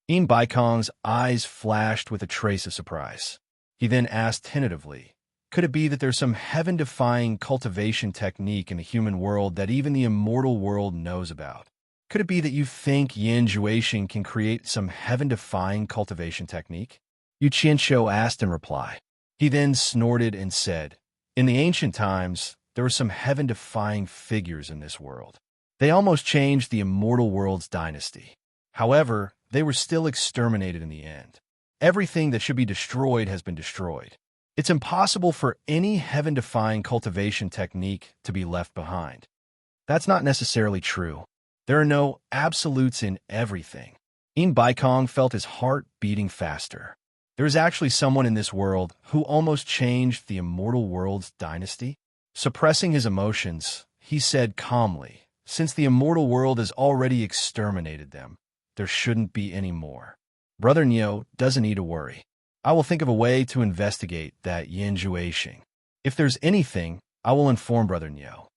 Baikong's eyes flashed with a trace of surprise. He then asked tentatively, could it be that there's some heaven-defying cultivation technique in the human world that even the immortal world knows about? Could it be that you think Yin Jueixing can create some heaven-defying cultivation technique? Yu Qianshou asked in reply. He then snorted and said, in the ancient times, there were some heaven-defying figures in this world. They almost changed the immortal world's dynasty. However, they were still exterminated in the end. Everything that should be destroyed has been destroyed. It's impossible for any heaven-defying cultivation technique to be left behind. That's not necessarily true. There are no absolutes in everything. Baikong felt his heart beating faster. There is actually someone in this world who almost changed the immortal world's dynasty. Suppressing his emotions, he said calmly, since the immortal world has already exterminated them, there shouldn't be any more. Brother Niu doesn't need to worry. I will think of a way to investigate that Yin Jueixing. If there's anything, I will inform Brother Niu.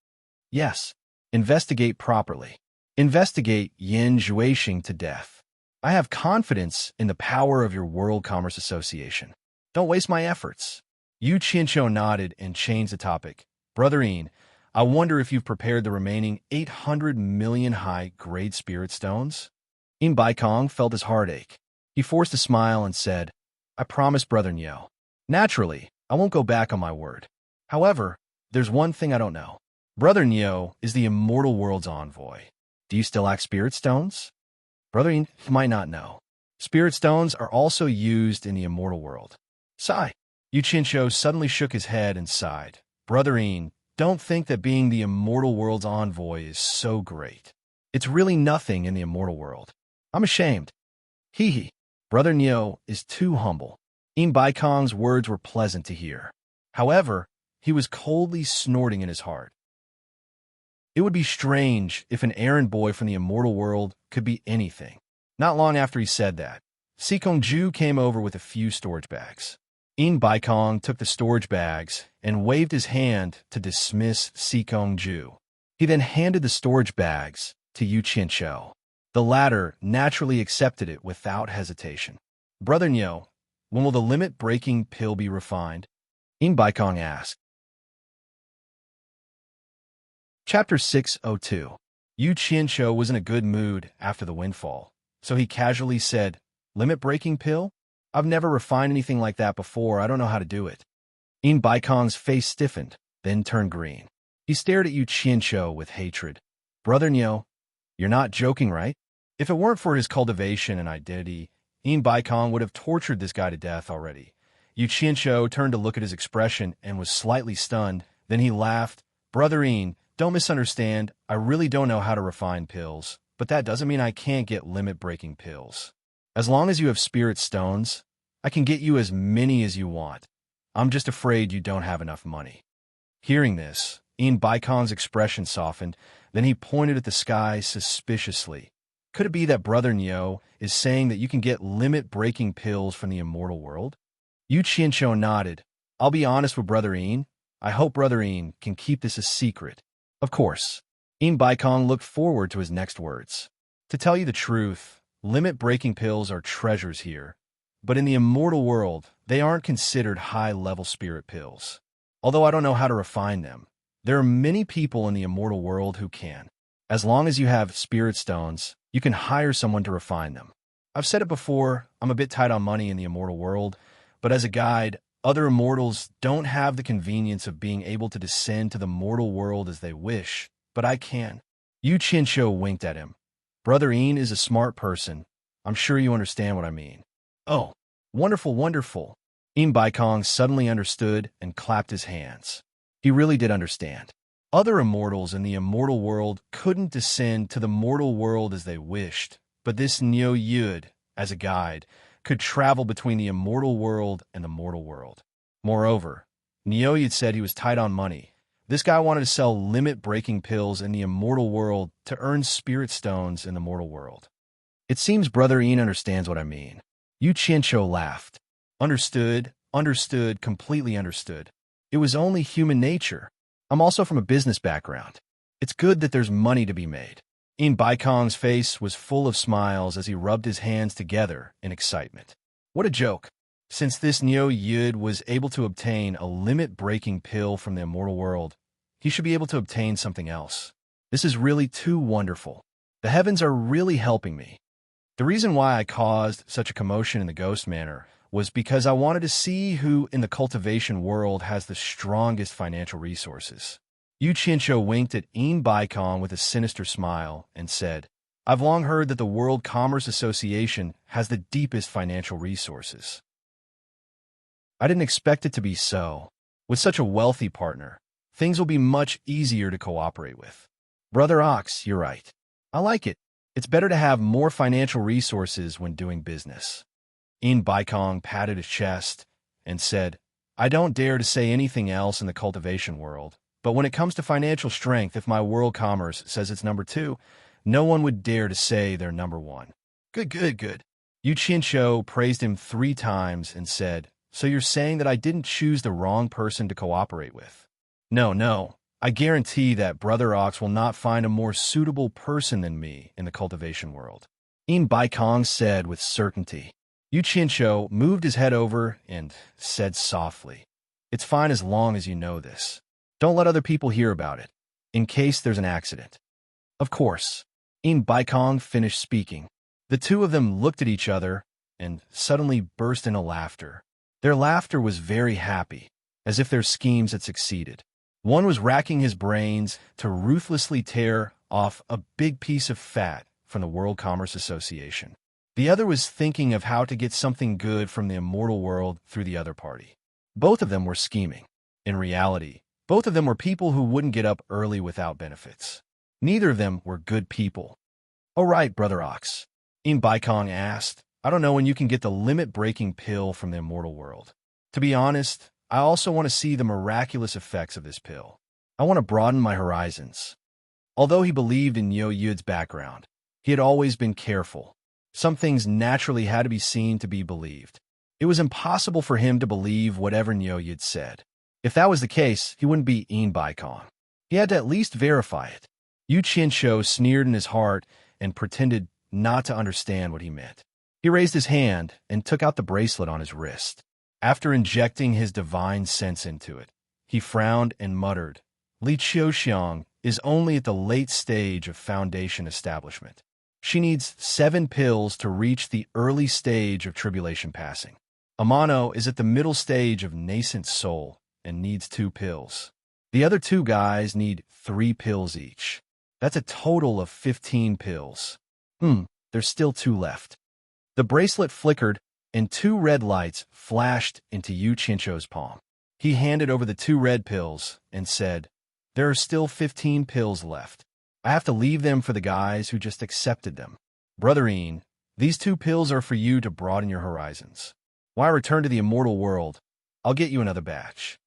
Yes, investigate properly. Investigate Yin Jueixing to death. I have confidence in the power of your World Commerce Association. Don't waste my efforts. Yu Qianshou nodded and changed the topic. Brother Yin, I wonder if you've prepared the remaining 800 million high-grade spirit stones? Baikong felt his heart ache. He forced a smile and said, I promise, Brother Niu. Naturally, I won't go back on my word. However, there's one thing I don't know. Brother Niu is the immortal world's envoy. Do you still lack spirit stones? Brother Yin might not know. Spirit stones are also used in the immortal world. Sigh. Yu Qianshou suddenly shook his head and sighed. Brother Yin, don't think that being the immortal world's envoy is so great. It's really nothing in the immortal world. I'm ashamed. Hee hee. Brother Niu is too humble. Baikong's words were pleasant to hear. However, he was coldly snorting in his heart. It would be strange if an errand boy from the immortal world could be anything. Not long after he said that, Sikongju came over with a few storage bags. Baikong took the storage bags and waved his hand to dismiss Sikongju. He then handed the storage bags to Yu Qianshou. The latter naturally accepted it without hesitation. Brother Niu, when will the limit-breaking pill be refined? Baikong asked. Chapter 602. Yu Qianshou was in a good mood after the windfall, so he casually said, limit-breaking pill? I've never refined anything like that before. I don't know how to do it. Baikong's face stiffened, then turned green. He stared at Yu Qianshou with hatred. Brother Niu, you're not joking, right? If it weren't for his cultivation and identity, Baikong would have tortured this guy to death already. Yu Qianshou turned to look at his expression and was slightly stunned. Then he laughed. Brother Yin, don't misunderstand. I really don't know how to refine pills, but that doesn't mean I can't get limit-breaking pills. As long as you have spirit stones, I can get you as many as you want. I'm just afraid you don't have enough money. Hearing this, Baikong's expression softened. Then he pointed at the sky suspiciously. Could it be that Brother Niu is saying that you can get limit-breaking pills from the immortal world? Yu Qianshou nodded. I'll be honest with Brother Yin. I hope Brother Yin can keep this a secret. Of course. Baikong looked forward to his next words. To tell you the truth, limit-breaking pills are treasures here. But in the immortal world, they aren't considered high-level spirit pills. Although I don't know how to refine them, there are many people in the immortal world who can. As long as you have spirit stones, you can hire someone to refine them. I've said it before, I'm a bit tight on money in the immortal world, but as a guide, other immortals don't have the convenience of being able to descend to the mortal world as they wish, but I can. Yu Qianshou winked at him. Brother Yin is a smart person. I'm sure you understand what I mean. Oh, wonderful, wonderful. Baikong suddenly understood and clapped his hands. He really did understand. Other immortals in the immortal world couldn't descend to the mortal world as they wished, but this Niu Yud, as a guide, could travel between the immortal world and the mortal world. Moreover, Niu Yud said he was tight on money. This guy wanted to sell limit-breaking pills in the immortal world to earn spirit stones in the mortal world. It seems Brother Yin understands what I mean. Yu Qianshou laughed. Understood, understood, completely understood. It was only human nature. I'm also from a business background. It's good that there's money to be made. In Baikong's face was full of smiles as he rubbed his hands together in excitement. What a joke. Since this Neo Yud was able to obtain a limit-breaking pill from the immortal world, he should be able to obtain something else. This is really too wonderful. The heavens are really helping me. The reason why I caused such a commotion in the Ghost Manor was because I wanted to see who in the cultivation world has the strongest financial resources. Yu Qinsho winked at In Baikong with a sinister smile and said, I've long heard that the World Commerce Association has the deepest financial resources. I didn't expect it to be so. With such a wealthy partner, things will be much easier to cooperate with. Brother Ox, you're right. I like it. It's better to have more financial resources when doing business. In Baikong patted his chest and said, I don't dare to say anything else in the cultivation world, but when it comes to financial strength, if my world commerce says it's number 2, no one would dare to say they're number 1. Good. Yu Qinsho praised him 3 times and said, so you're saying that I didn't choose the wrong person to cooperate with? No. I guarantee that Brother Ox will not find a more suitable person than me in the cultivation world. In Baikong said with certainty. Yu Qinsho moved his head over and said softly, it's fine as long as you know this. Don't let other people hear about it, in case there's an accident. Of course. In Baikong finished speaking. The two of them looked at each other and suddenly burst into laughter. Their laughter was very happy, as if their schemes had succeeded. One was racking his brains to ruthlessly tear off a big piece of fat from the World Commerce Association. The other was thinking of how to get something good from the immortal world through the other party. Both of them were scheming. In reality, both of them were people who wouldn't get up early without benefits. Neither of them were good people. All right, Brother Ox. In Baikong asked, I don't know when you can get the limit-breaking pill from the immortal world. To be honest, I also want to see the miraculous effects of this pill. I want to broaden my horizons. Although he believed in Neo Yud's background, he had always been careful. Some things naturally had to be seen to be believed. It was impossible for him to believe whatever Neo Yud said. If that was the case, he wouldn't be In Baikong. He had to at least verify it. Yu Qinsho sneered in his heart and pretended not to understand what he meant. He raised his hand and took out the bracelet on his wrist. After injecting his divine sense into it, he frowned and muttered, Li Qiuxiang is only at the late stage of foundation establishment. She needs 7 pills to reach the early stage of tribulation passing. Amano is at the middle stage of nascent soul and needs 2 pills. The other 2 guys need 3 pills each. That's a total of 15 pills. There's still 2 left. The bracelet flickered, and 2 red lights flashed into Yu Qinsho's palm. He handed over the 2 red pills and said, there are still 15 pills left. I have to leave them for the guys who just accepted them. Brother Ian, these 2 pills are for you to broaden your horizons. When I return to the immortal world, I'll get you another batch.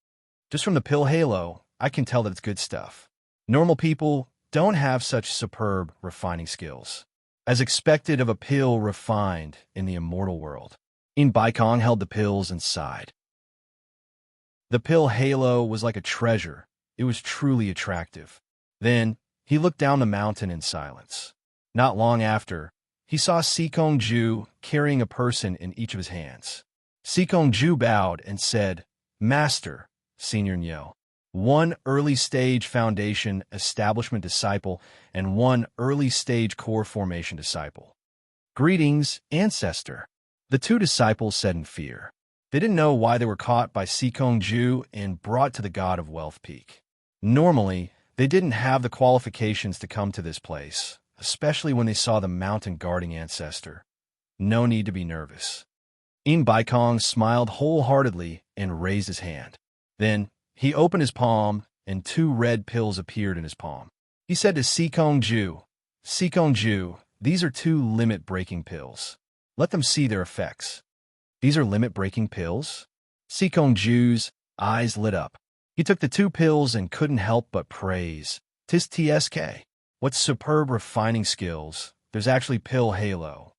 Just from the pill halo, I can tell that it's good stuff. Normal people don't have such superb refining skills. As expected of a pill refined in the immortal world. In Baikong held the pills and sighed. The pill halo was like a treasure. It was truly attractive. Then, he looked down the mountain in silence. Not long after, he saw Sikong Ju carrying a person in each of his hands. Sikong Ju bowed and said, Master, Senior Nyo, 1 early-stage foundation establishment disciple and 1 early-stage core formation disciple. Greetings, Ancestor. The 2 disciples said in fear. They didn't know why they were caught by Sikong Ju and brought to the god of Wealth Peak. Normally, they didn't have the qualifications to come to this place, especially when they saw the mountain guarding Ancestor. No need to be nervous. In Baikong smiled wholeheartedly and raised his hand. Then, he opened his palm, and 2 red pills appeared in his palm. He said to Sikong Ju, these are 2 limit-breaking pills. Let them see their effects. These are limit-breaking pills? Sikong Ju's eyes lit up. He took the 2 pills and couldn't help but praise. Tis TSK. What superb refining skills. There's actually pill halo.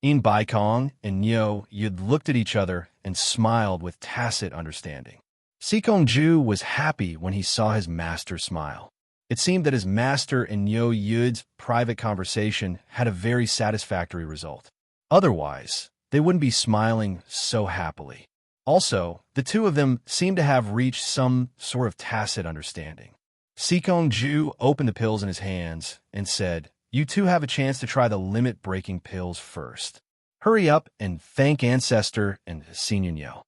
In Baikong and Nyo Yud looked at each other and smiled with tacit understanding. Sikong Ju was happy when he saw his master smile. It seemed that his master and Niu Yud's private conversation had a very satisfactory result. Otherwise, they wouldn't be smiling so happily. Also, the two of them seemed to have reached some sort of tacit understanding. Sikong Ju opened the pills in his hands and said, "You two have a chance to try the limit-breaking pills first. Hurry up and thank Ancestor and Senior Niu."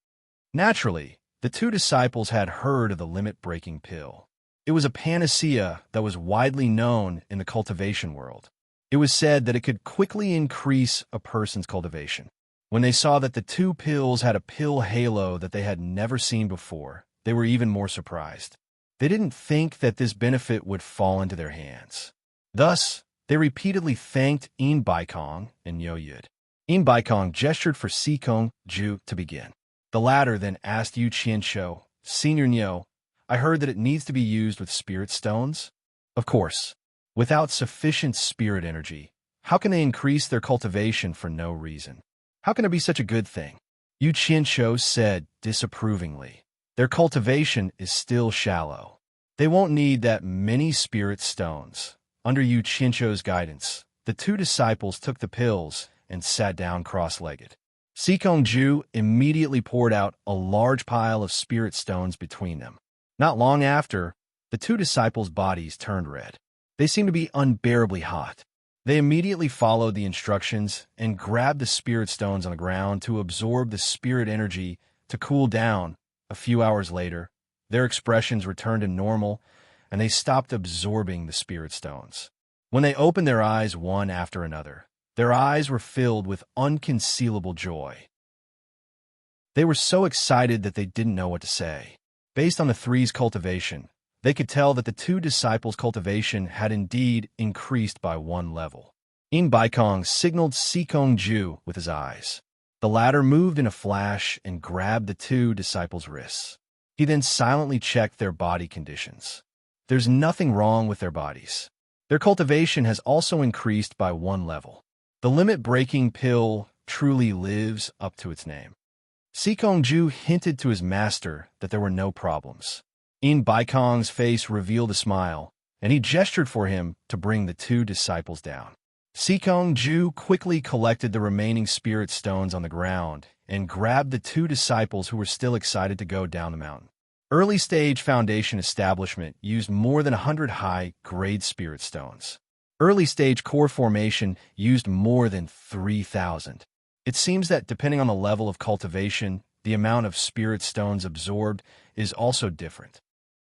Naturally, the two disciples had heard of the limit-breaking pill. It was a panacea that was widely known in the cultivation world. It was said that it could quickly increase a person's cultivation. When they saw that the two pills had a pill halo that they had never seen before, they were even more surprised. They didn't think that this benefit would fall into their hands. Thus, they repeatedly thanked In Baikong and Niu Yud. In Baikong gestured for Sikong Ju to begin. The latter then asked Yu Qianshou, "Senior Niu, I heard that it needs to be used with spirit stones?" Of course. Without sufficient spirit energy, how can they increase their cultivation for no reason? How can it be such a good thing? Yu Qianshou said disapprovingly. Their cultivation is still shallow. They won't need that many spirit stones. Under Yu Qianshou's guidance, the two disciples took the pills and sat down cross-legged. Sikong Ju immediately poured out a large pile of spirit stones between them. Not long after, the two disciples' bodies turned red. They seemed to be unbearably hot. They immediately followed the instructions and grabbed the spirit stones on the ground to absorb the spirit energy to cool down. A few hours later, their expressions returned to normal, and they stopped absorbing the spirit stones. When they opened their eyes one after another, their eyes were filled with unconcealable joy. They were so excited that they didn't know what to say. Based on the three's cultivation, they could tell that the two disciples' cultivation had indeed increased by one level. In Baikong signaled Sikong Ju with his eyes. The latter moved in a flash and grabbed the two disciples' wrists. He then silently checked their body conditions. There's nothing wrong with their bodies. Their cultivation has also increased by one level. The limit-breaking pill truly lives up to its name. Sikong Ju hinted to his master that there were no problems. In Baikong's face revealed a smile, and he gestured for him to bring the two disciples down. Sikong Ju quickly collected the remaining spirit stones on the ground and grabbed the two disciples who were still excited to go down the mountain. Early-stage foundation establishment used more than 100 high-grade spirit stones. Early-stage core formation used more than 3,000. It seems that depending on the level of cultivation, the amount of spirit stones absorbed is also different.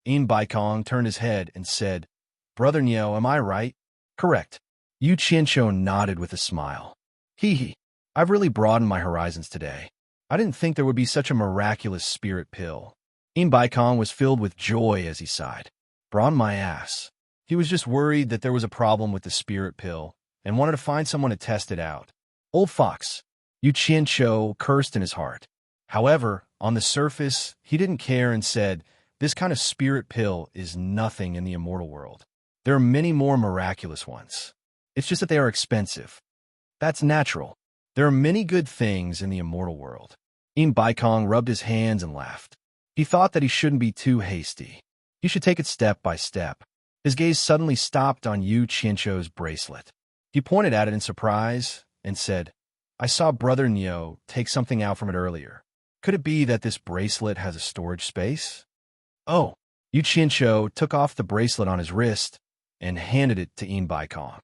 In Baikong turned his head and said, "Brother Niu, am I right?" "Correct." Yu Qianshou nodded with a smile. Hee. I've really broadened my horizons today. I didn't think there would be such a miraculous spirit pill. In Baikong was filled with joy as he sighed. Brawn my ass. He was just worried that there was a problem with the spirit pill and wanted to find someone to test it out. Old fox. Yu Qianshou cursed in his heart. However, on the surface, he didn't care and said, "This kind of spirit pill is nothing in the immortal world. There are many more miraculous ones. It's just that they are expensive. That's natural. There are many good things in the immortal world." In Baikong rubbed his hands and laughed. He thought that he shouldn't be too hasty. He should take it step by step. His gaze suddenly stopped on Yu Qianshou's bracelet. He pointed at it in surprise and said, "I saw Brother Niu take something out from it earlier. Could it be that this bracelet has a storage space?" "Oh." Yu Qianshou took off the bracelet on his wrist and handed it to In Baikong.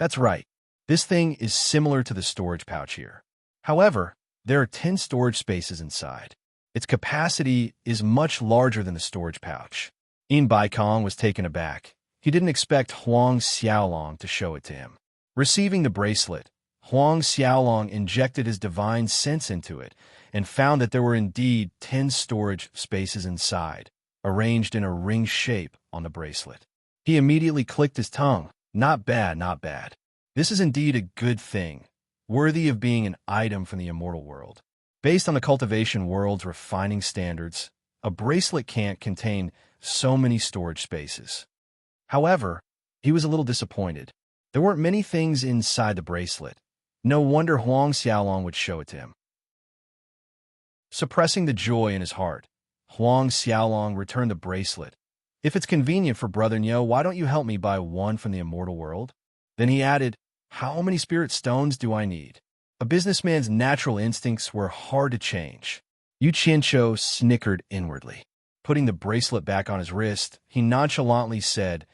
"That's right. This thing is similar to the storage pouch here. However, there are 10 storage spaces inside. Its capacity is much larger than the storage pouch." In Baikong was taken aback. He didn't expect Huang Xiaolong to show it to him. Receiving the bracelet, Huang Xiaolong injected his divine sense into it and found that there were indeed 10 storage spaces inside, arranged in a ring shape on the bracelet. He immediately clicked his tongue. Not bad, not bad. This is indeed a good thing, worthy of being an item from the immortal world. Based on the cultivation world's refining standards, a bracelet can't contain so many storage spaces. However, he was a little disappointed. There weren't many things inside the bracelet. No wonder Huang Xiaolong would show it to him. Suppressing the joy in his heart, Huang Xiaolong returned the bracelet, If it's convenient for Brother Nyo, why don't you help me buy one from the immortal world? Then he added, how many spirit stones do I need? A businessman's natural instincts were hard to change. Yu Qianqiu snickered inwardly. Putting the bracelet back on his wrist, he nonchalantly said,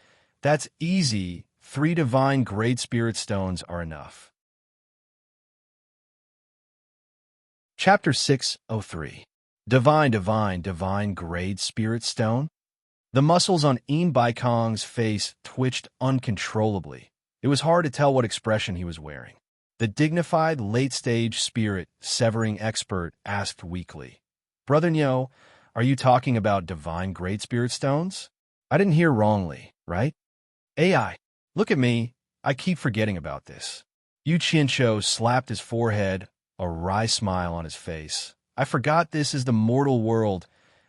that's easy. 3 divine grade spirit stones are enough. Chapter 603. Divine grade spirit stone? The muscles on Baikong's face twitched uncontrollably. It was hard to tell what expression he was wearing. The dignified, late-stage spirit-severing expert asked weakly, Brother Nyo, are you talking about divine grade spirit stones? I didn't hear wrongly, right? AI, look at me. I keep forgetting about this. Yu Qianqiu slapped his forehead, a wry smile on his face. I forgot this is the mortal world,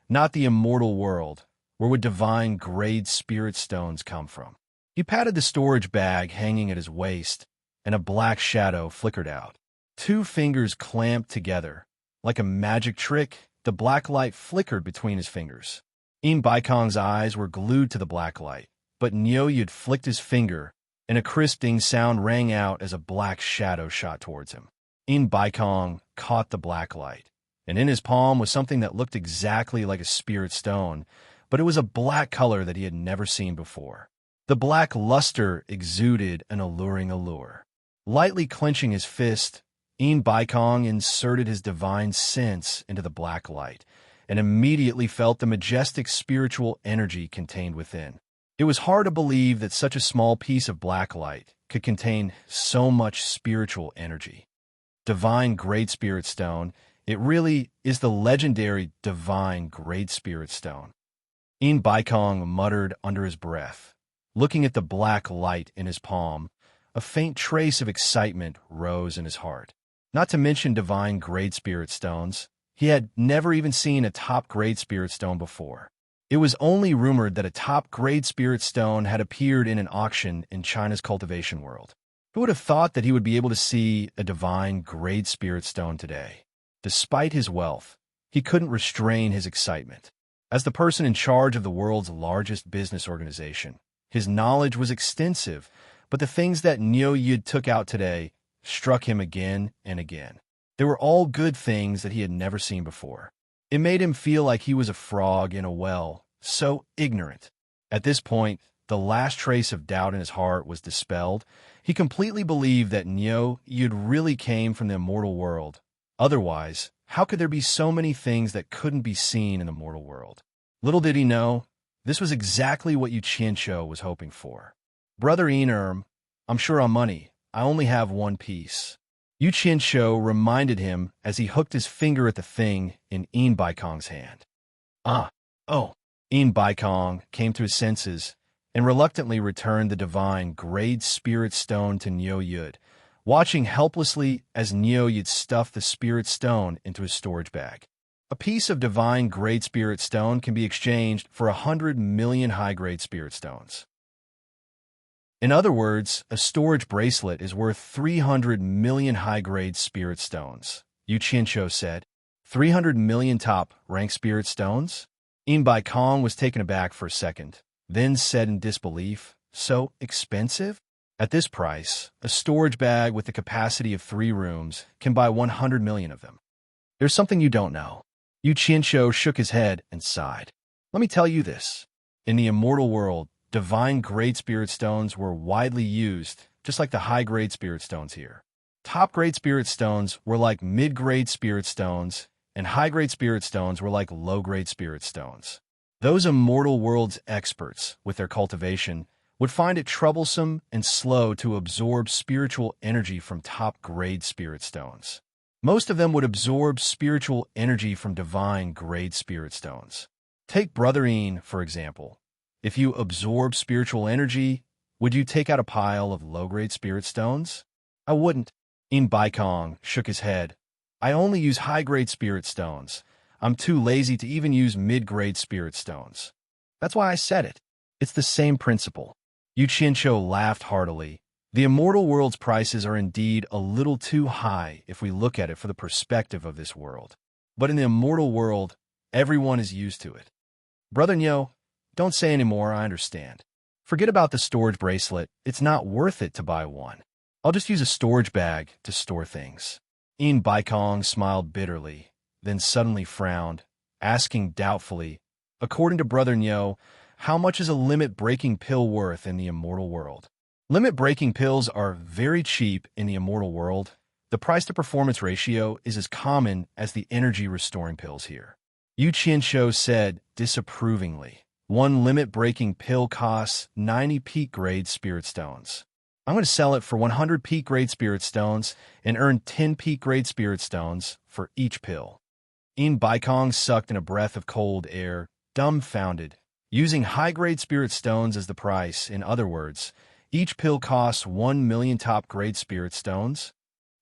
not the immortal world. Where would divine grade spirit stones come from? He patted the storage bag hanging at his waist, and a black shadow flickered out. 2 fingers clamped together. Like a magic trick, the black light flickered between his fingers. Baikong's eyes were glued to the black light, but Nyo Yud flicked his finger, and a crisp ding sound rang out as a black shadow shot towards him. Baikong caught the black light, and in his palm was something that looked exactly like a spirit stone, but it was a black color that he had never seen before. The black luster exuded an alluring allure. Lightly clenching his fist, Baikong inserted his divine sense into the black light, and immediately felt the majestic spiritual energy contained within. It was hard to believe that such a small piece of black light could contain so much spiritual energy. Divine Great Spirit Stone, it really is the legendary Divine Great Spirit Stone. Baikong muttered under his breath. Looking at the black light in his palm, a faint trace of excitement rose in his heart. Not to mention divine Great Spirit Stones, he had never even seen a top Great Spirit Stone before. It was only rumored that a top Great Spirit Stone had appeared in an auction in China's cultivation world. Who would have thought that he would be able to see a divine Great Spirit Stone today? Despite his wealth, he couldn't restrain his excitement. As the person in charge of the world's largest business organization, his knowledge was extensive, but the things that Nyo Yud took out today struck him again and again. They were all good things that he had never seen before. It made him feel like he was a frog in a well, so ignorant. At this point, the last trace of doubt in his heart was dispelled. He completely believed that Nyo Yud really came from the immortal world. Otherwise, how could there be so many things that couldn't be seen in the mortal world? Little did he know, this was exactly what Yu Qianqiu was hoping for. Brother Enrich, I'm sure on money. I only have 1 piece. Yu Qianqiu reminded him as he hooked his finger at the thing in Baikong's hand. Baikong came to his senses and reluctantly returned the divine Great Spirit Stone to Nyo Yud, watching helplessly as Nyo Yud stuffed the spirit stone into his storage bag. A piece of divine Great Spirit Stone can be exchanged for 100 million high-grade spirit stones. In other words, a storage bracelet is worth 300 million high-grade spirit stones. Yu Qianqiu said, 300 million top-ranked spirit stones? Baikong was taken aback for a second, then said in disbelief, so expensive? At this price, a storage bag with the capacity of 3 rooms can buy 100 million of them. There's something you don't know. Yu Qianqiu shook his head and sighed. Let me tell you this. In the immortal world, divine Great Spirit Stones were widely used, just like the high-grade spirit stones here. Top-grade spirit stones were like mid-grade spirit stones, and high-grade spirit stones were like low-grade spirit stones. Those immortal world's experts, with their cultivation, would find it troublesome and slow to absorb spiritual energy from top-grade spirit stones. Most of them would absorb spiritual energy from divine grade spirit stones. Take Brother En, for example. If you absorb spiritual energy, would you take out a pile of low-grade spirit stones? I wouldn't. Baikong shook his head. I only use high-grade spirit stones. I'm too lazy to even use mid-grade spirit stones. That's why I said it. It's the same principle. Yu Qianqiu laughed heartily. The immortal world's prices are indeed a little too high if we look at it for the perspective of this world. But in the immortal world, everyone is used to it. Brother Nyo, Don't say anymore, I understand. Forget about the storage bracelet, it's not worth it to buy one. I'll just use a storage bag to store things. Baikong smiled bitterly, then suddenly frowned, asking doubtfully, according to Brother Nyo, how much is a limit-breaking pill worth in the immortal world? Limit-breaking pills are very cheap in the immortal world. The price-to-performance ratio is as common as the energy-restoring pills here. Yu Qianshou said disapprovingly, one limit-breaking pill costs 90 peak-grade spirit stones. I'm going to sell it for 100 peak-grade spirit stones and earn 10 peak-grade spirit stones for each pill. Baikong sucked in a breath of cold air, dumbfounded. Using high-grade spirit stones as the price, in other words, each pill costs 1 million top-grade spirit stones?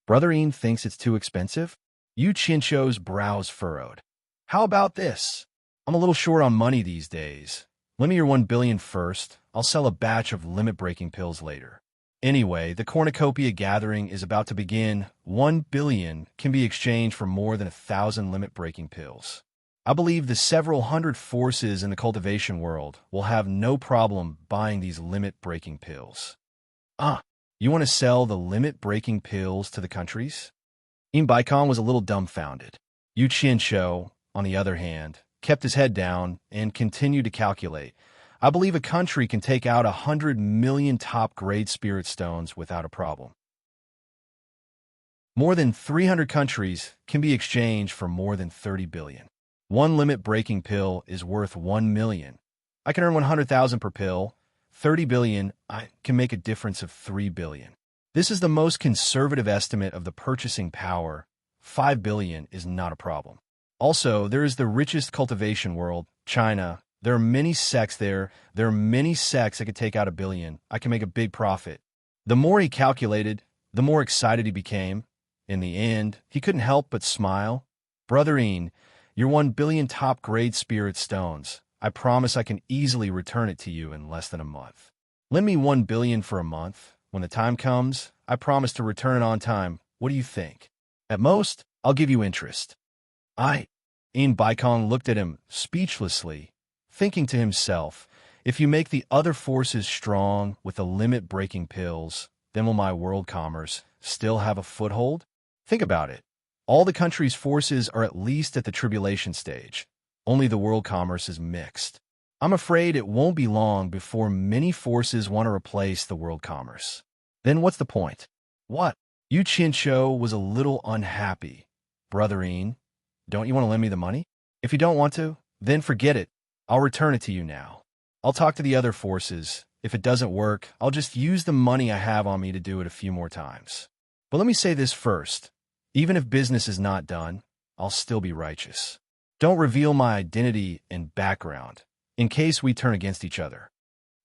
Brother Ian thinks it's too expensive? Yu Qianshou's brows furrowed. How about this? I'm a little short on money these days. Lend me your 1 billion first. I'll sell a batch of limit-breaking pills later. Anyway, the cornucopia gathering is about to begin. 1 billion can be exchanged for more than 1,000 limit-breaking pills. I believe the several hundred forces in the cultivation world will have no problem buying these limit-breaking pills. You want to sell the limit-breaking pills to the countries? Baikong was a little dumbfounded. Yu Qianshou, on the other hand, kept his head down and continued to calculate. I believe a country can take out 100 million top-grade spirit stones without a problem. More than 300 countries can be exchanged for more than 30 billion. One limit-breaking pill is worth 1 million. I can earn 100,000 per pill. 30 billion, I can make a difference of 3 billion. This is the most conservative estimate of the purchasing power. 5 billion is not a problem. Also, there is the richest cultivation world, China. There are many sects there. There are many sects that could take out 1 billion. I can make a big profit. The more he calculated, the more excited he became. In the end, he couldn't help but smile. Brother Ian, your 1 billion top-grade spirit stones. I promise I can easily return it to you in less than a month. Lend me 1 billion for a month. When the time comes, I promise to return it on time. What do you think? At most, I'll give you interest. Baikong looked at him speechlessly, thinking to himself, if you make the other forces strong with the limit-breaking pills, then will my world commerce still have a foothold? Think about it. All the country's forces are at least at the tribulation stage. Only the world commerce is mixed. I'm afraid it won't be long before many forces want to replace the world commerce. Then what's the point? What? Yu Qianshou was a little unhappy. Brother Ian, don't you want to lend me the money? If you don't want to, then forget it. I'll return it to you now. I'll talk to the other forces. If it doesn't work, I'll just use the money I have on me to do it a few more times. But let me say this first. Even if business is not done, I'll still be righteous. Don't reveal my identity and background, in case we turn against each other.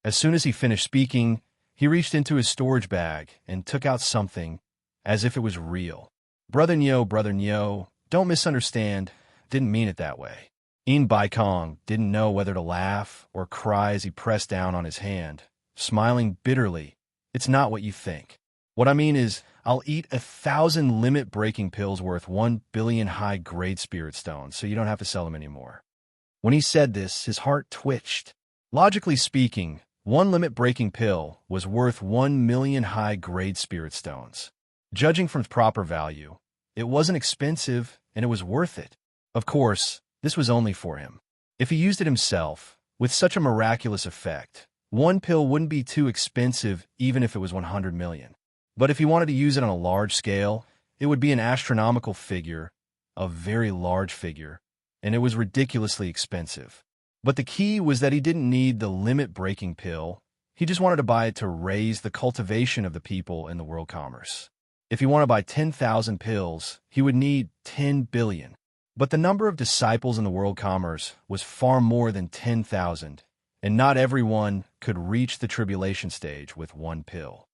As soon as he finished speaking, he reached into his storage bag and took out something as if it was real. Brother Nyo, don't misunderstand. Didn't mean it that way. Baikong didn't know whether to laugh or cry as he pressed down on his hand, smiling bitterly. It's not what you think. What I mean is, I'll eat 1,000 limit-breaking pills worth 1 billion high-grade spirit stones, so you don't have to sell them anymore. When he said this, his heart twitched. Logically speaking, one limit-breaking pill was worth 1 million high-grade spirit stones. Judging from its proper value, it wasn't expensive and it was worth it. Of course, this was only for him. If he used it himself, with such a miraculous effect, one pill wouldn't be too expensive even if it was 100 million. But if he wanted to use it on a large scale, it would be an astronomical figure, a very large figure, and it was ridiculously expensive. But the key was that he didn't need the limit-breaking pill. He just wanted to buy it to raise the cultivation of the people in the world commerce. If he wanted to buy 10,000 pills, he would need 10 billion. But the number of disciples in the world commerce was far more than 10,000, and not everyone could reach the tribulation stage with one pill.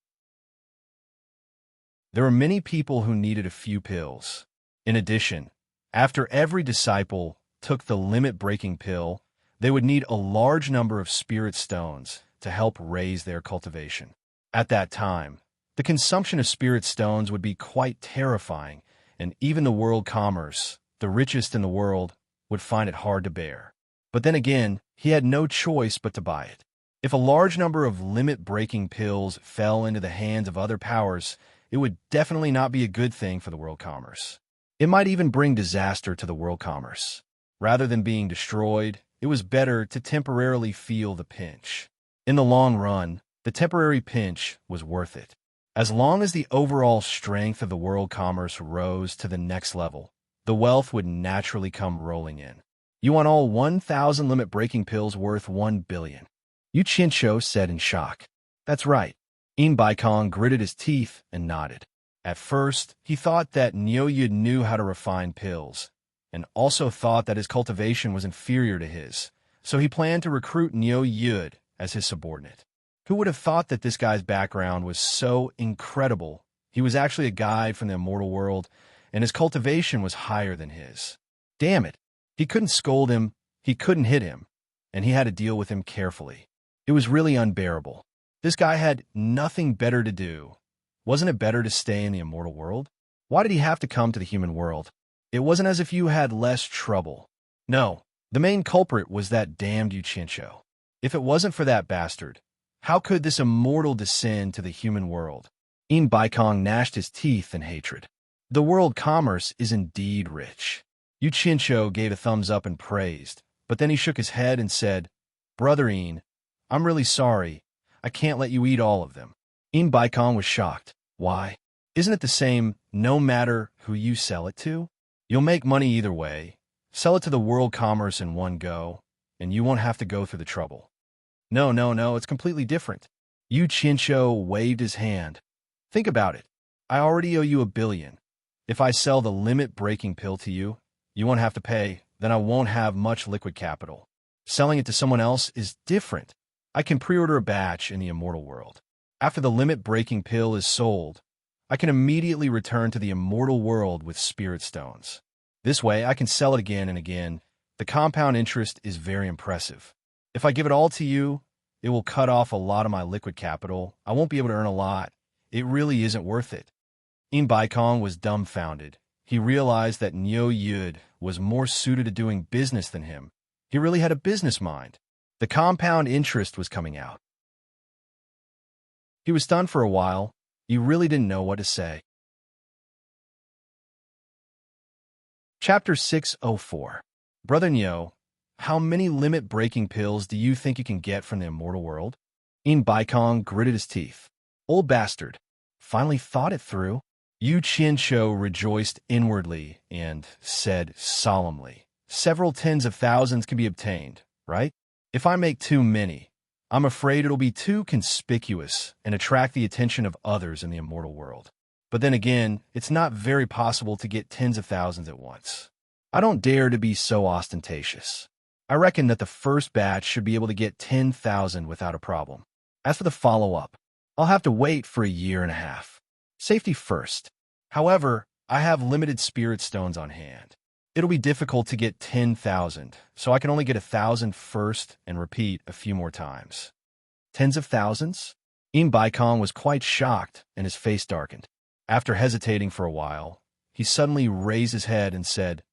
There were many people who needed a few pills. In addition, after every disciple took the limit-breaking pill, they would need a large number of spirit stones to help raise their cultivation. At that time, the consumption of spirit stones would be quite terrifying, and even the world commerce, the richest in the world, would find it hard to bear. But then again, he had no choice but to buy it. If a large number of limit-breaking pills fell into the hands of other powers, it would definitely not be a good thing for the world commerce. It might even bring disaster to the world commerce. Rather than being destroyed, it was better to temporarily feel the pinch. In the long run, the temporary pinch was worth it. As long as the overall strength of the world commerce rose to the next level, the wealth would naturally come rolling in. You want all 1,000 limit-breaking pills worth 1 billion. Yu Qinshu said in shock. That's right. Baikong gritted his teeth and nodded. At first, he thought that Niu Yud knew how to refine pills, and also thought that his cultivation was inferior to his, so he planned to recruit Niu Yud as his subordinate. Who would have thought that this guy's background was so incredible? He was actually a guide from the immortal world, and his cultivation was higher than his. Damn it. He couldn't scold him, he couldn't hit him, and he had to deal with him carefully. It was really unbearable. This guy had nothing better to do. Wasn't it better to stay in the immortal world? Why did he have to come to the human world? It wasn't as if you had less trouble. No, the main culprit was that damned Yu Qinshu. If it wasn't for that bastard, how could this immortal descend to the human world? Baikong gnashed his teeth in hatred. The world commerce is indeed rich. Yu Qinshu gave a thumbs up and praised, but then he shook his head and said, Brother Yin, I'm really sorry. I can't let you eat all of them. Baikong was shocked. Why? Isn't it the same no matter who you sell it to? You'll make money either way. Sell it to the world commerce in one go, and you won't have to go through the trouble. No, it's completely different. Yu Qinshu waved his hand. Think about it. I already owe you 1 billion. If I sell the limit-breaking pill to you, you won't have to pay, then I won't have much liquid capital. Selling it to someone else is different. I can pre-order a batch in the immortal world. After the limit-breaking pill is sold, I can immediately return to the immortal world with spirit stones. This way, I can sell it again and again. The compound interest is very impressive. If I give it all to you, it will cut off a lot of my liquid capital. I won't be able to earn a lot. It really isn't worth it. Baikong was dumbfounded. He realized that Niu Yud was more suited to doing business than him. He really had a business mind. The compound interest was coming out. He was stunned for a while. He really didn't know what to say. Chapter 604. Brother Niu, how many limit-breaking pills do you think you can get from the immortal world? Baikong gritted his teeth. Old bastard. Finally thought it through. Yu Qinshu rejoiced inwardly and said solemnly, Several tens of thousands can be obtained, right? If I make too many, I'm afraid it'll be too conspicuous and attract the attention of others in the immortal world. But then again, it's not very possible to get tens of thousands at once. I don't dare to be so ostentatious. I reckon that the first batch should be able to get 10,000 without a problem. As for the follow-up, I'll have to wait for 1.5 years. Safety first. However, I have limited spirit stones on hand. It'll be difficult to get 10,000, so I can only get 1,000 first and repeat a few more times. Tens of thousands? Baikong was quite shocked and his face darkened. After hesitating for a while, he suddenly raised his head and said,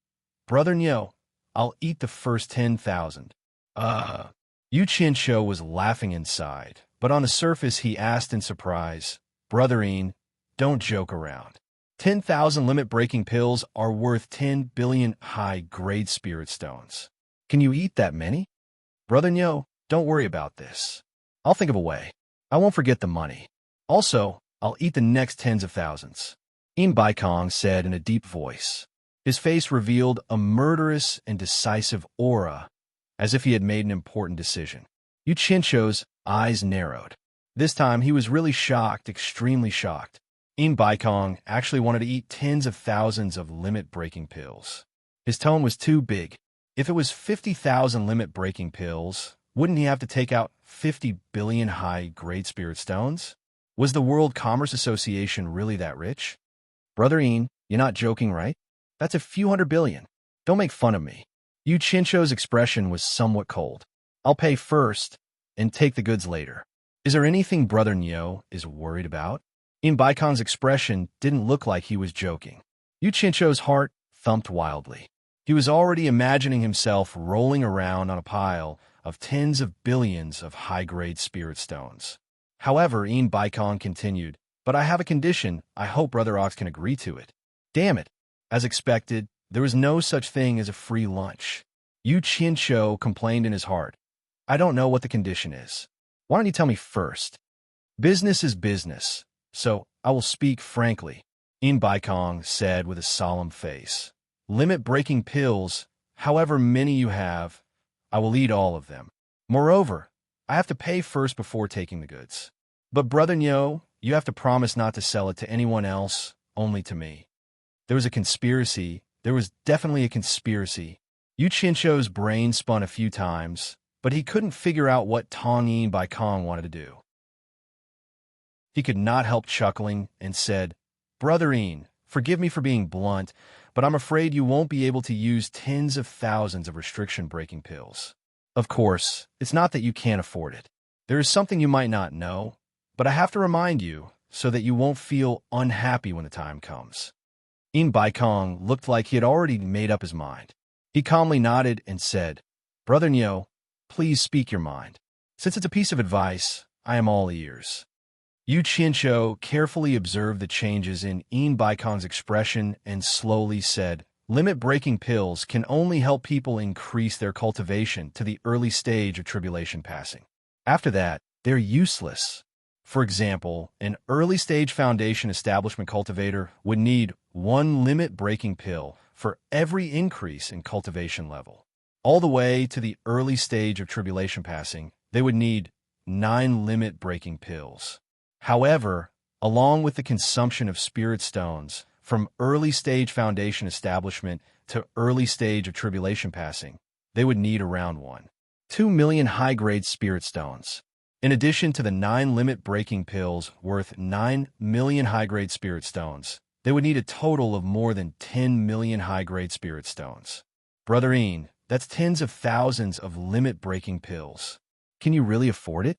Brother Niu, I'll eat the first 10,000. Yu Qinshu was laughing inside, but on the surface he asked in surprise, Brother Yin, don't joke around. 10,000 limit-breaking pills are worth 10 billion high-grade spirit stones. Can you eat that many? Brother Niu, don't worry about this. I'll think of a way. I won't forget the money. Also, I'll eat the next tens of thousands. Baikong said in a deep voice. His face revealed a murderous and decisive aura, as if he had made an important decision. Yu Qinshu's eyes narrowed. This time he was really shocked, extremely shocked. Baikong actually wanted to eat tens of thousands of limit-breaking pills. His tone was too big. If it was 50,000 limit-breaking pills, wouldn't he have to take out 50 billion high-grade spirit stones? Was the World Commerce Association really that rich? Brother Yin, you're not joking, right? That's a few hundred billion. Don't make fun of me. Yu Qinshu's expression was somewhat cold. I'll pay first and take the goods later. Is there anything Brother Niu is worried about? Baikong's expression didn't look like he was joking. Yu Qinshu's heart thumped wildly. He was already imagining himself rolling around on a pile of tens of billions of high-grade spirit stones. However, Ian Baikong continued, "But I have a condition. I hope Brother Ox can agree to it." Damn it. As expected, there was no such thing as a free lunch. Yu Qianqiu complained in his heart. "I don't know what the condition is. Why don't you tell me first?" "Business is business, so I will speak frankly," Ian Baikong said with a solemn face. "Limit breaking pills, however many you have, I will eat all of them. Moreover, I have to pay first before taking the goods. But Brother Nyo, you have to promise not to sell it to anyone else, only to me." There was a conspiracy. There was definitely a conspiracy. Yu Qianqiu's brain spun a few times, but he couldn't figure out what Tong Yin Baikong wanted to do. He could not help chuckling and said, "Brother Yin, forgive me for being blunt, but I'm afraid you won't be able to use tens of thousands of restriction-breaking pills. Of course, it's not that you can't afford it. There is something you might not know, but I have to remind you so that you won't feel unhappy when the time comes." Yin Baikong looked like he had already made up his mind. He calmly nodded and said, "Brother Nyo, please speak your mind. Since it's a piece of advice, I am all ears." Yu Qianqiu carefully observed the changes in Yin Baikong's expression and slowly said, "Limit-breaking pills can only help people increase their cultivation to the early stage of tribulation passing. After that, they're useless. For example, an early-stage foundation establishment cultivator would need one limit-breaking pill for every increase in cultivation level. All the way to the early stage of tribulation passing, they would need 9 limit-breaking pills. However, along with the consumption of spirit stones, from early-stage foundation establishment to early stage of tribulation passing, they would need around 1.2 million high-grade spirit stones. In addition to the 9 limit-breaking pills worth 9 million high-grade spirit stones, they would need a total of more than 10 million high-grade spirit stones. Brother Ian, that's tens of thousands of limit-breaking pills. Can you really afford it?"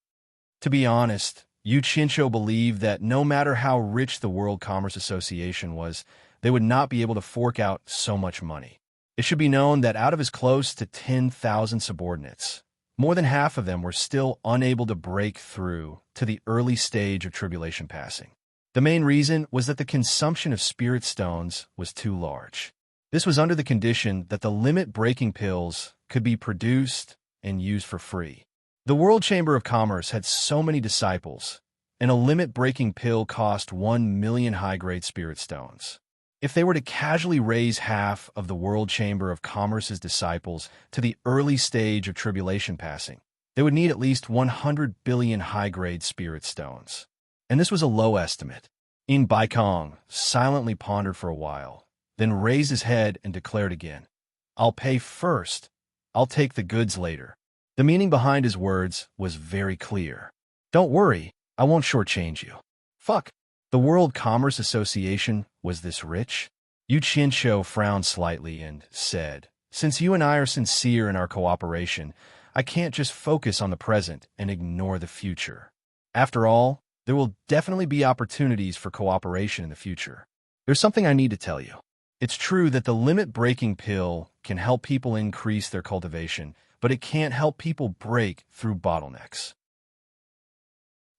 To be honest, Yu Qianqiu believed that no matter how rich the World Commerce Association was, they would not be able to fork out so much money. It should be known that out of his close to 10,000 subordinates, more than half of them were still unable to break through to the early stage of tribulation passing. The main reason was that the consumption of spirit stones was too large. This was under the condition that the limit-breaking pills could be produced and used for free. The World Chamber of Commerce had so many disciples, and a limit-breaking pill cost 1 million high-grade spirit stones. If they were to casually raise half of the World Chamber of Commerce's disciples to the early stage of tribulation passing, they would need at least 100 billion high-grade spirit stones. And this was a low estimate. Yin Baikong silently pondered for a while, then raised his head and declared again, "I'll pay first. I'll take the goods later." The meaning behind his words was very clear. "Don't worry, I won't shortchange you." Fuck. The World Commerce Association was this rich? Yu Qianqiu frowned slightly and said, "Since you and I are sincere in our cooperation, I can't just focus on the present and ignore the future. After all, there will definitely be opportunities for cooperation in the future. There's something I need to tell you. It's true that the limit-breaking pill can help people increase their cultivation, but it can't help people break through bottlenecks.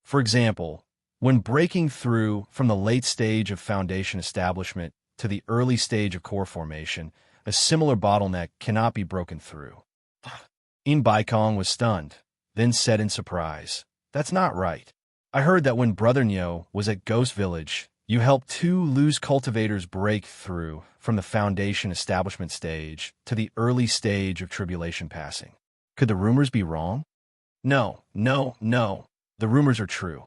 For example, when breaking through from the late stage of foundation establishment to the early stage of core formation, a similar bottleneck cannot be broken through." Yin Baikong was stunned, then said in surprise, "That's not right. I heard that when Brother Nyo was at Ghost Village, you helped 2 loose cultivators break through from the foundation establishment stage to the early stage of tribulation passing. Could the rumors be wrong?" No. The rumors are true."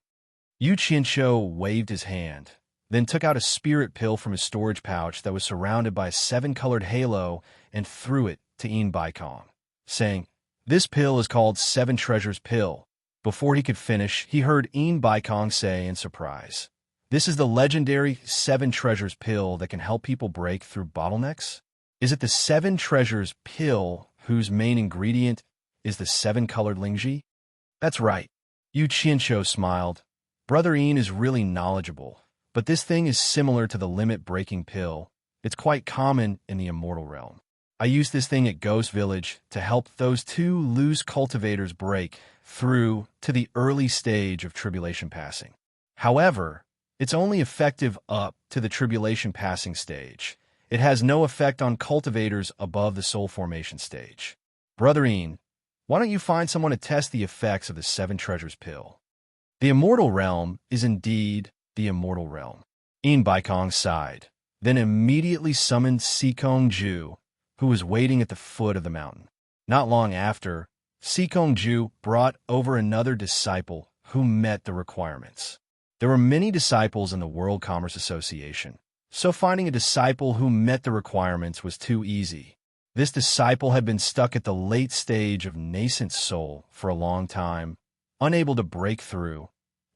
Yu Qianqiu waved his hand, then took out a spirit pill from his storage pouch that was surrounded by a 7-colored halo and threw it to Yin Baikong, saying, "This pill is called 7 Treasures Pill." Before he could finish, he heard Yin Baikong say in surprise, "This is the legendary 7 Treasures Pill that can help people break through bottlenecks? Is it the 7 Treasures Pill whose main ingredient is the 7-colored Lingji?" "That's right." Yu Qianqiu smiled. "Brother Yin is really knowledgeable, but this thing is similar to the limit-breaking pill. It's quite common in the immortal realm. I used this thing at Ghost Village to help those two loose cultivators break through to the early stage of tribulation passing. However, it's only effective up to the tribulation passing stage. It has no effect on cultivators above the soul formation stage. Brother Ian, why don't you find someone to test the effects of the Seven Treasures pill? The immortal realm is indeed the immortal realm. Ian Baikong sighed, then immediately summoned Sikong Ju, who was waiting at the foot of the mountain. Not long after, Sikong Ju brought over another disciple who met the requirements. There were many disciples in the World Commerce Association, so finding a disciple who met the requirements was too easy. This disciple had been stuck at the late stage of nascent soul for a long time, unable to break through,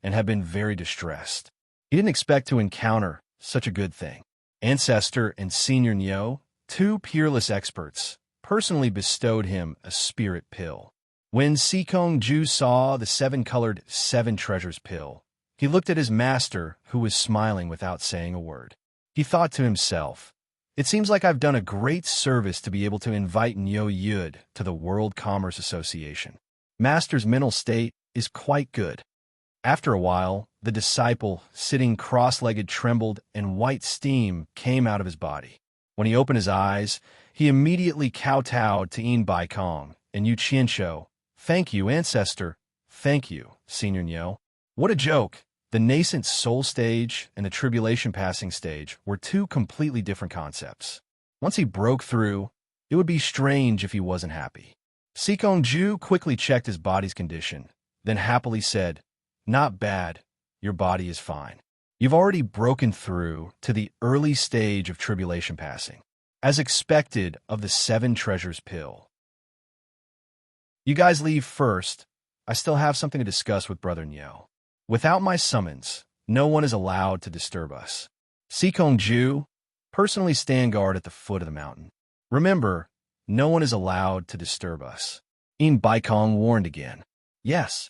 and had been very distressed. He didn't expect to encounter such a good thing. Ancestor and Senior Nyo, two peerless experts, personally bestowed him a spirit pill. When Sikong Ju saw the seven-colored Seven Treasures pill, he looked at his master, who was smiling without saying a word. He thought to himself, "It seems like I've done a great service to be able to invite Nyo Yud to the World Commerce Association. Master's mental state is quite good." After a while, the disciple, sitting cross-legged, trembled, and white steam came out of his body. When he opened his eyes, he immediately kowtowed to Ian Baikong and Yu Qianshou. "Thank you, Ancestor. Thank you, Senior Nyo." What a joke! The nascent soul stage and the tribulation passing stage were two completely different concepts. Once he broke through, it would be strange if he wasn't happy. Sikong Ju quickly checked his body's condition, then happily said, "Not bad. Your body is fine. You've already broken through to the early stage of tribulation passing, as expected of the Seven Treasures pill. You guys leave first. I still have something to discuss with Brother Nyo. Without my summons, no one is allowed to disturb us. Sikong Ju, personally stand guard at the foot of the mountain. Remember, no one is allowed to disturb us." Ian Baikong warned again. "Yes."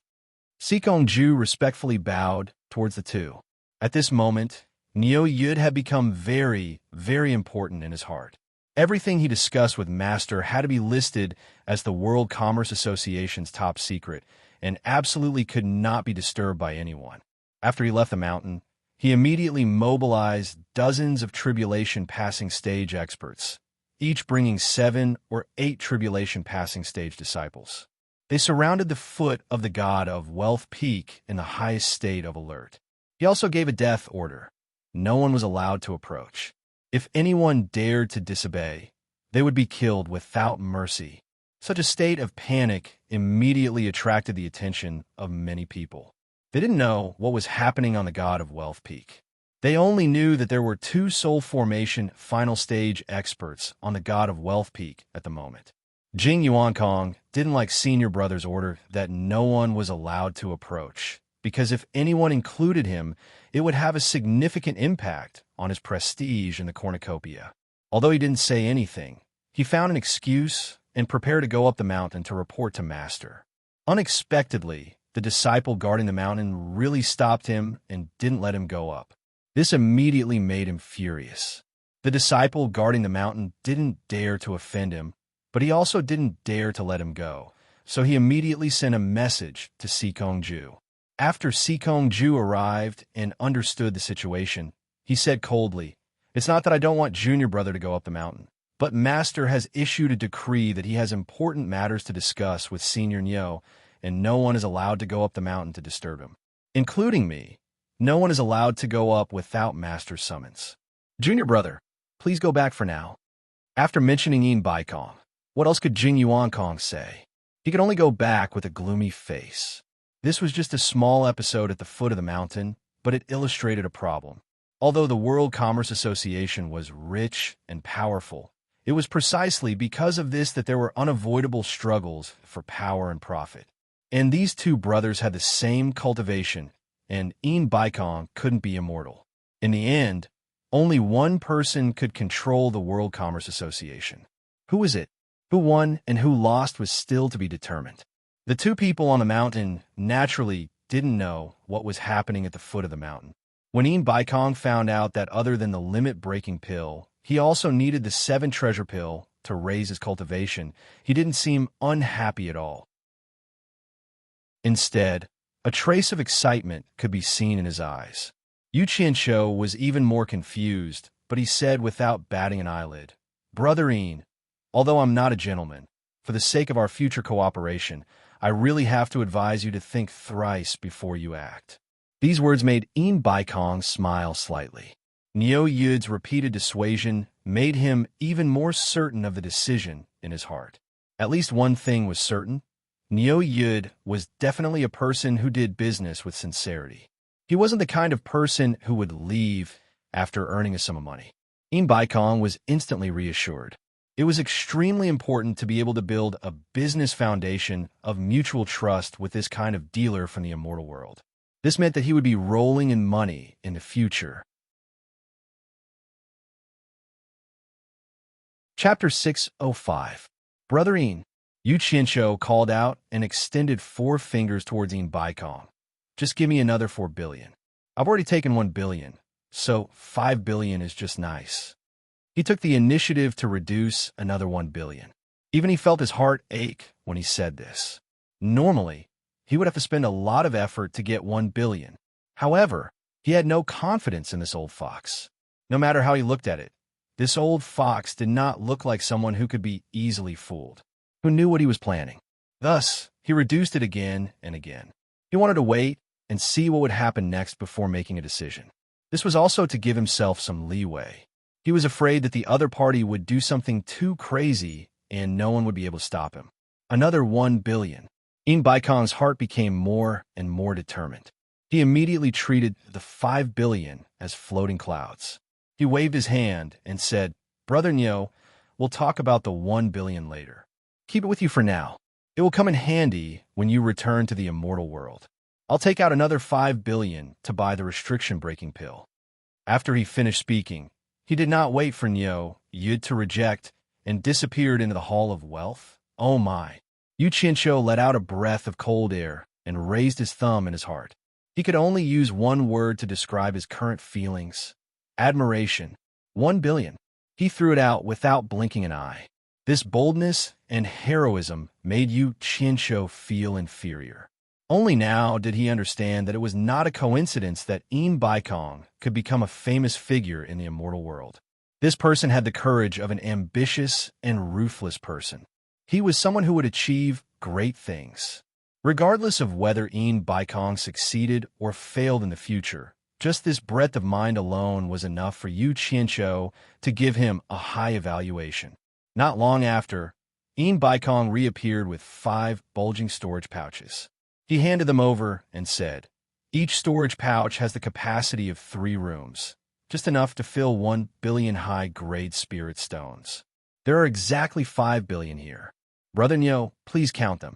Sikong Ju respectfully bowed towards the two. At this moment, Nyo Yud had become very, very important in his heart. Everything he discussed with Master had to be listed as the World Commerce Association's top secret, and absolutely could not be disturbed by anyone. After he left the mountain, he immediately mobilized dozens of tribulation passing stage experts, each bringing 7 or 8 tribulation passing stage disciples. They surrounded the foot of the god of Wealth Peak in the highest state of alert. He also gave a death order. No one was allowed to approach. If anyone dared to disobey, they would be killed without mercy. Such a state of panic immediately attracted the attention of many people. They didn't know what was happening on the god of Wealth Peak. They only knew that there were 2 soul formation final stage experts on the god of Wealth Peak at the moment. Jing Yuankong didn't like Senior Brother's order that no one was allowed to approach, because if anyone included him, it would have a significant impact on his prestige in the cornucopia. Although he didn't say anything, he found an excuse and prepared to go up the mountain to report to Master. Unexpectedly, the disciple guarding the mountain really stopped him and didn't let him go up. This immediately made him furious. The disciple guarding the mountain didn't dare to offend him, but he also didn't dare to let him go, so he immediately sent a message to Sikong Ju. After Sikong Ju arrived and understood the situation, he said coldly, "It's not that I don't want Junior Brother to go up the mountain, but Master has issued a decree that he has important matters to discuss with Senior Nyo, and no one is allowed to go up the mountain to disturb him. Including me, no one is allowed to go up without Master's summons. Junior Brother, please go back for now." After mentioning Ian Baikong, what else could Jing Yuankong say? He could only go back with a gloomy face. This was just a small episode at the foot of the mountain, but it illustrated a problem. Although the World Commerce Association was rich and powerful, it was precisely because of this that there were unavoidable struggles for power and profit. And these two brothers had the same cultivation, and Ian Baikong couldn't be immortal. In the end, only one person could control the World Commerce Association. Who was it? Who won and who lost was still to be determined. The two people on the mountain naturally didn't know what was happening at the foot of the mountain. When Ian Baikong found out that other than the limit-breaking pill, he also needed the 7 treasure pill to raise his cultivation, he didn't seem unhappy at all. Instead, a trace of excitement could be seen in his eyes. Yu Qianshou was even more confused, but he said without batting an eyelid, "Brother Yin, although I'm not a gentleman, for the sake of our future cooperation, I really have to advise you to think thrice before you act." These words made Yin Baikong smile slightly. Niu Yud's repeated dissuasion made him even more certain of the decision in his heart. At least one thing was certain. Niu Yud was definitely a person who did business with sincerity. He wasn't the kind of person who would leave after earning a sum of money. Yin Baikong was instantly reassured. It was extremely important to be able to build a business foundation of mutual trust with this kind of dealer from the immortal world. This meant that he would be rolling in money in the future. Chapter 605. Brother Yin. Yu Qianshou called out and extended 4 fingers towards Yin Baikong. "Just give me another 4 billion. I've already taken 1 billion, so 5 billion is just nice." He took the initiative to reduce another 1 billion. Even he felt his heart ache when he said this. Normally, he would have to spend a lot of effort to get 1 billion. However, he had no confidence in this old fox. No matter how he looked at it, this old fox did not look like someone who could be easily fooled, who knew what he was planning. Thus, he reduced it again and again. He wanted to wait and see what would happen next before making a decision. This was also to give himself some leeway. He was afraid that the other party would do something too crazy and no one would be able to stop him. Another 1 billion. Yin Baikong's heart became more and more determined. He immediately treated the 5 billion as floating clouds. He waved his hand and said, "Brother Niu, we'll talk about the 1 billion later. Keep it with you for now. It will come in handy when you return to the immortal world. I'll take out another 5 billion to buy the restriction-breaking pill." After he finished speaking, he did not wait for Niu Yud to reject and disappeared into the Hall of Wealth. Oh my! Yu Qianshou let out a breath of cold air and raised his thumb in his heart. He could only use one word to describe his current feelings. Admiration. 1 billion. He threw it out without blinking an eye. This boldness and heroism made Yu Qianshou feel inferior. Only now did he understand that it was not a coincidence that Yin Baikong could become a famous figure in the immortal world. This person had the courage of an ambitious and ruthless person. He was someone who would achieve great things. Regardless of whether Yin Baikong succeeded or failed in the future, just this breadth of mind alone was enough for Yu Qianshou to give him a high evaluation. Not long after, Yin Baikong reappeared with 5 bulging storage pouches. He handed them over and said, "Each storage pouch has the capacity of 3 rooms, just enough to fill 1 billion high-grade spirit stones. There are exactly 5 billion here. Brother Niu, please count them."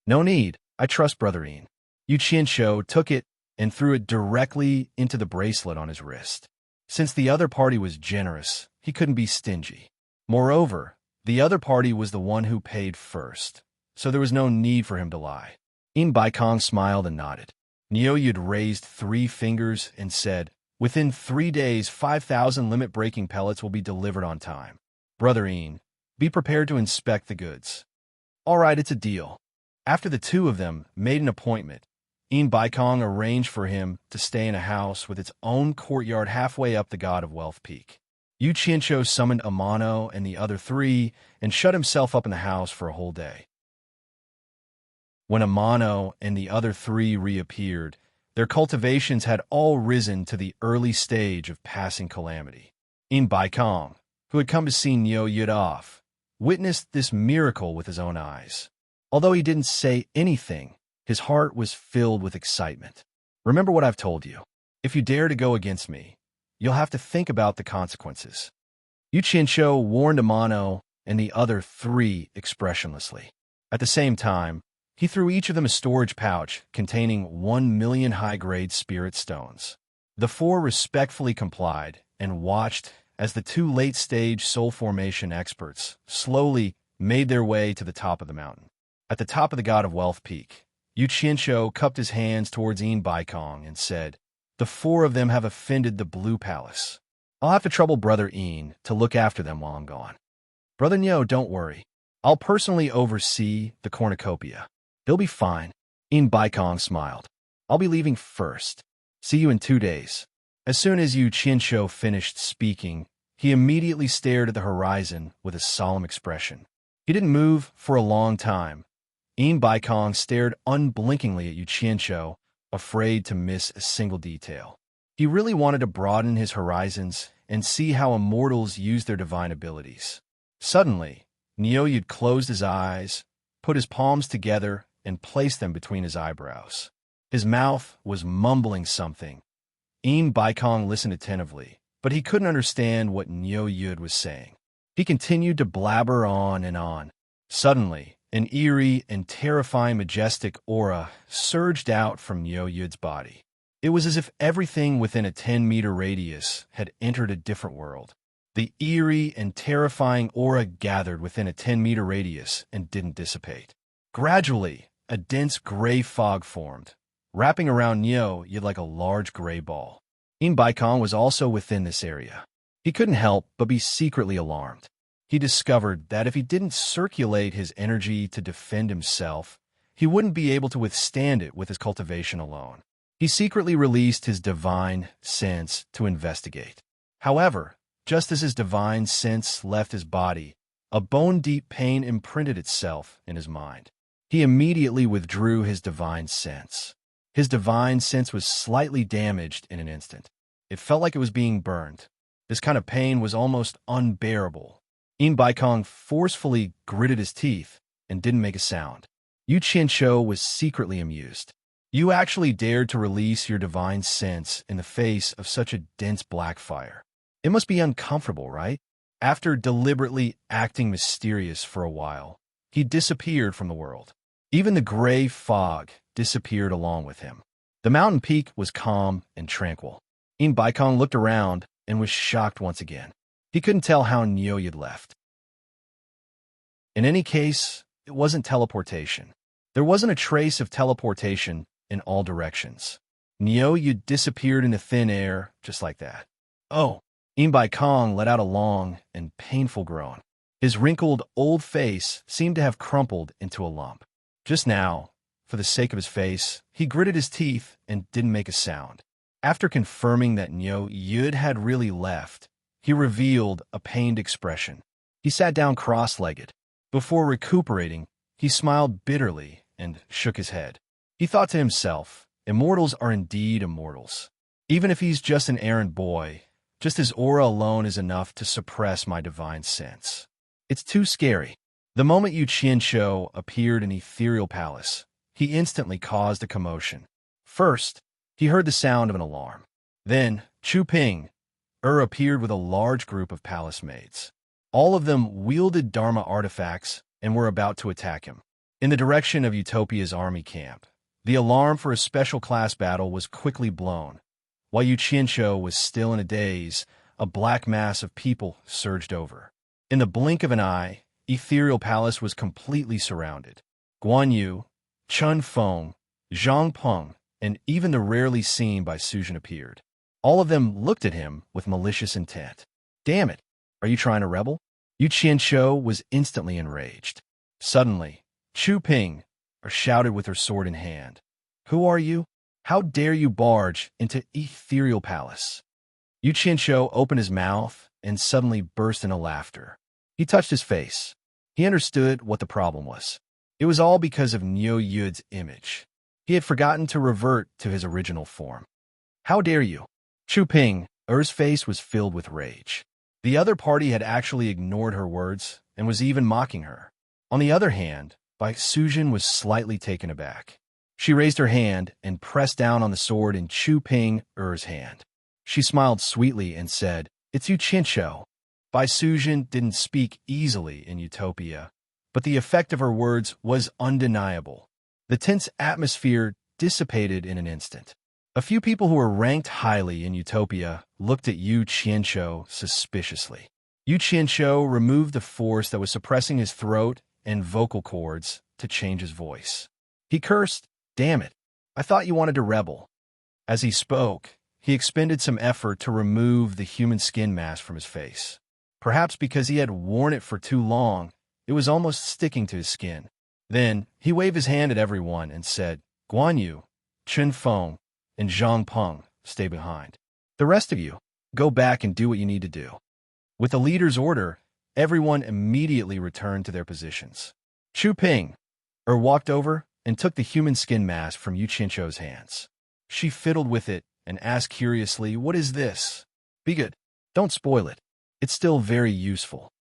"No need. I trust Brother Yin." Yu Qianshou took it and threw it directly into the bracelet on his wrist. Since the other party was generous, he couldn't be stingy. Moreover, the other party was the one who paid first, so there was no need for him to lie. Yin Baikong smiled and nodded. Niu Yud raised 3 fingers and said, "Within 3 days, 5,000 limit-breaking pellets will be delivered on time. Brother Yin, be prepared to inspect the goods." "All right, it's a deal." After the 2 of them made an appointment, Yin Baikong arranged for him to stay in a house with its own courtyard halfway up the God of Wealth Peak. Yu Qianshou summoned Amano and the other 3 and shut himself up in the house for a whole day. When Amano and the other 3 reappeared, their cultivations had all risen to the early stage of passing calamity. Yin Baikong, who had come to see Niu Yud off, witnessed this miracle with his own eyes. Although he didn't say anything, his heart was filled with excitement. "Remember what I've told you. If you dare to go against me, you'll have to think about the consequences." Yu Qianshou warned Amano and the other 3 expressionlessly. At the same time, he threw each of them a storage pouch containing 1 million high-grade spirit stones. The 4 respectfully complied and watched as the 2 late-stage soul formation experts slowly made their way to the top of the mountain. At the top of the God of Wealth Peak, Yu Qianshou cupped his hands towards Yin Baikong and said, "The 4 of them have offended the Blue Palace. I'll have to trouble Brother Yin to look after them while I'm gone." Brother Nyo, don't worry. I'll personally oversee the cornucopia. He'll be fine. Baikong smiled. I'll be leaving first. See you in 2 days. As soon as Yu Qianshou finished speaking, he immediately stared at the horizon with a solemn expression. He didn't move for a long time. Baikong stared unblinkingly at Yu Qianshou, afraid to miss a single detail. He really wanted to broaden his horizons and see how immortals use their divine abilities. Suddenly, Nyoyud closed his eyes, put his palms together, and placed them between his eyebrows. His mouth was mumbling something. Baikong listened attentively, but he couldn't understand what Nyoyud was saying. He continued to blabber on and on. Suddenly, an eerie and terrifying majestic aura surged out from Nyoyud's body. It was as if everything within a 10-meter radius had entered a different world. The eerie and terrifying aura gathered within a 10-meter radius and didn't dissipate. Gradually, a dense gray fog formed, wrapping around Nyoyud like a large gray ball. Baikong was also within this area. He couldn't help but be secretly alarmed. He discovered that if he didn't circulate his energy to defend himself, he wouldn't be able to withstand it with his cultivation alone. He secretly released his divine sense to investigate. However, just as his divine sense left his body, a bone-deep pain imprinted itself in his mind. He immediately withdrew his divine sense. His divine sense was slightly damaged in an instant. It felt like it was being burned. This kind of pain was almost unbearable. Baikong forcefully gritted his teeth and didn't make a sound. Yu Qianshou was secretly amused. You actually dared to release your divine sense in the face of such a dense black fire. It must be uncomfortable, right? After deliberately acting mysterious for a while, he disappeared from the world. Even the gray fog disappeared along with him. The mountain peak was calm and tranquil. Baikong looked around and was shocked once again. He couldn't tell how Nyoyud left. In any case, it wasn't teleportation. There wasn't a trace of teleportation in all directions. Nyoyud disappeared into thin air just like that. Oh, Baikong let out a long and painful groan. His wrinkled old face seemed to have crumpled into a lump. Just now, for the sake of his face, he gritted his teeth and didn't make a sound. After confirming that Nyoyud had really left, he revealed a pained expression. He sat down cross-legged. Before recuperating, he smiled bitterly and shook his head. He thought to himself, immortals are indeed immortals. Even if he's just an errand boy, just his aura alone is enough to suppress my divine sense. It's too scary. The moment Yu Qianshou appeared in Ethereal Palace, he instantly caused a commotion. First, he heard the sound of an alarm. Then, Chu Ping appeared with a large group of palace maids. All of them wielded Dharma artifacts and were about to attack him. In the direction of Utopia's army camp, the alarm for a special class battle was quickly blown. While Yu Qianshou was still in a daze, a black mass of people surged over. In the blink of an eye, Ethereal Palace was completely surrounded. Guan Yu, Chun Feng, Zhang Peng, and even the rarely seen Bai Sujin appeared. All of them looked at him with malicious intent. Damn it, are you trying to rebel? Yu Qianshou was instantly enraged. Suddenly, Chu Ping shouted with her sword in hand. Who are you? How dare you barge into Ethereal Palace? Yu Qianshou opened his mouth and suddenly burst into laughter. He touched his face. He understood what the problem was. It was all because of Nyoyud's image. He had forgotten to revert to his original form. How dare you? Chu Ping's face was filled with rage. The other party had actually ignored her words and was even mocking her. On the other hand, Bai Sujin was slightly taken aback. She raised her hand and pressed down on the sword in Chu Ping's hand. She smiled sweetly and said, It's Yu Qianshou. Bai Sujin didn't speak easily in Utopia, but the effect of her words was undeniable. The tense atmosphere dissipated in an instant. A few people who were ranked highly in Utopia looked at Yu Qianshou suspiciously. Yu Qianshou removed the force that was suppressing his throat and vocal cords to change his voice. He cursed, Damn it, I thought you wanted to rebel. As he spoke, he expended some effort to remove the human skin mask from his face. Perhaps because he had worn it for too long, it was almost sticking to his skin. Then, he waved his hand at everyone and said, Guan Yu, Chen Feng, and Zhang Peng, stay behind. The rest of you, go back and do what you need to do. With the leader's order, everyone immediately returned to their positions. Chu Ping walked over and took the human skin mask from Yu Qianqiu's hands. She fiddled with it and asked curiously, What is this? Be good. Don't spoil it. It's still very useful.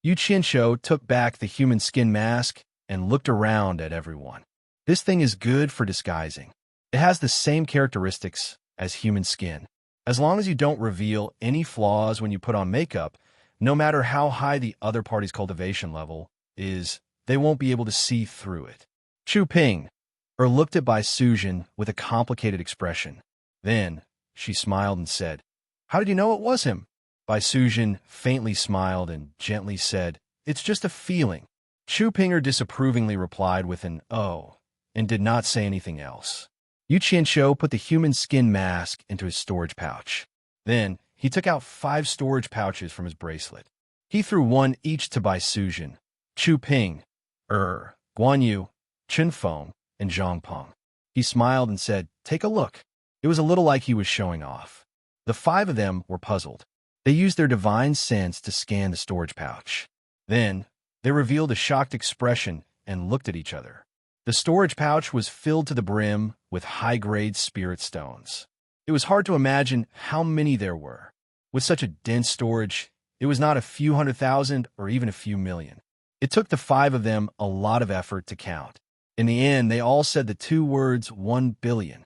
Yu Qianqiu took back the human skin mask and looked around at everyone. This thing is good for disguising. It has the same characteristics as human skin. As long as you don't reveal any flaws when you put on makeup, no matter how high the other party's cultivation level is, they won't be able to see through it. Chu Ping looked at Bai Sujin with a complicated expression. Then, she smiled and said, How did you know it was him? Bai Sujin faintly smiled and gently said, It's just a feeling. Chu Pinger disapprovingly replied with an "oh," and did not say anything else. Yu Qianqiu put the human skin mask into his storage pouch. Then, he took out 5 storage pouches from his bracelet. He threw one each to Bai Sujin, Chu Ping, Guan Yu, Chen Feng, and Zhang Peng. He smiled and said, Take a look. It was a little like he was showing off. The 5 of them were puzzled. They used their divine sense to scan the storage pouch. Then, they revealed a shocked expression and looked at each other. The storage pouch was filled to the brim with high-grade spirit stones. It was hard to imagine how many there were. With such a dense storage, it was not a few 100,000 or even a few million. It took the 5 of them a lot of effort to count. In the end, they all said the 2 words 1 billion.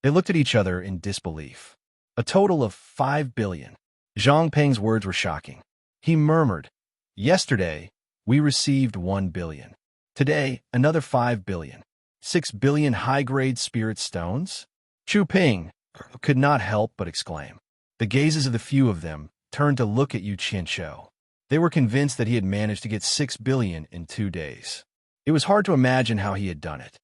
They looked at each other in disbelief. A total of 5 billion. Zhang Peng's words were shocking. He murmured, Yesterday, we received 1 billion. Today, another 5 billion. 6 billion high-grade spirit stones? Chu Ping could not help but exclaim. The gazes of the few of them turned to look at Yu Qianqiu. They were convinced that he had managed to get 6 billion in 2 days. It was hard to imagine how he had done it.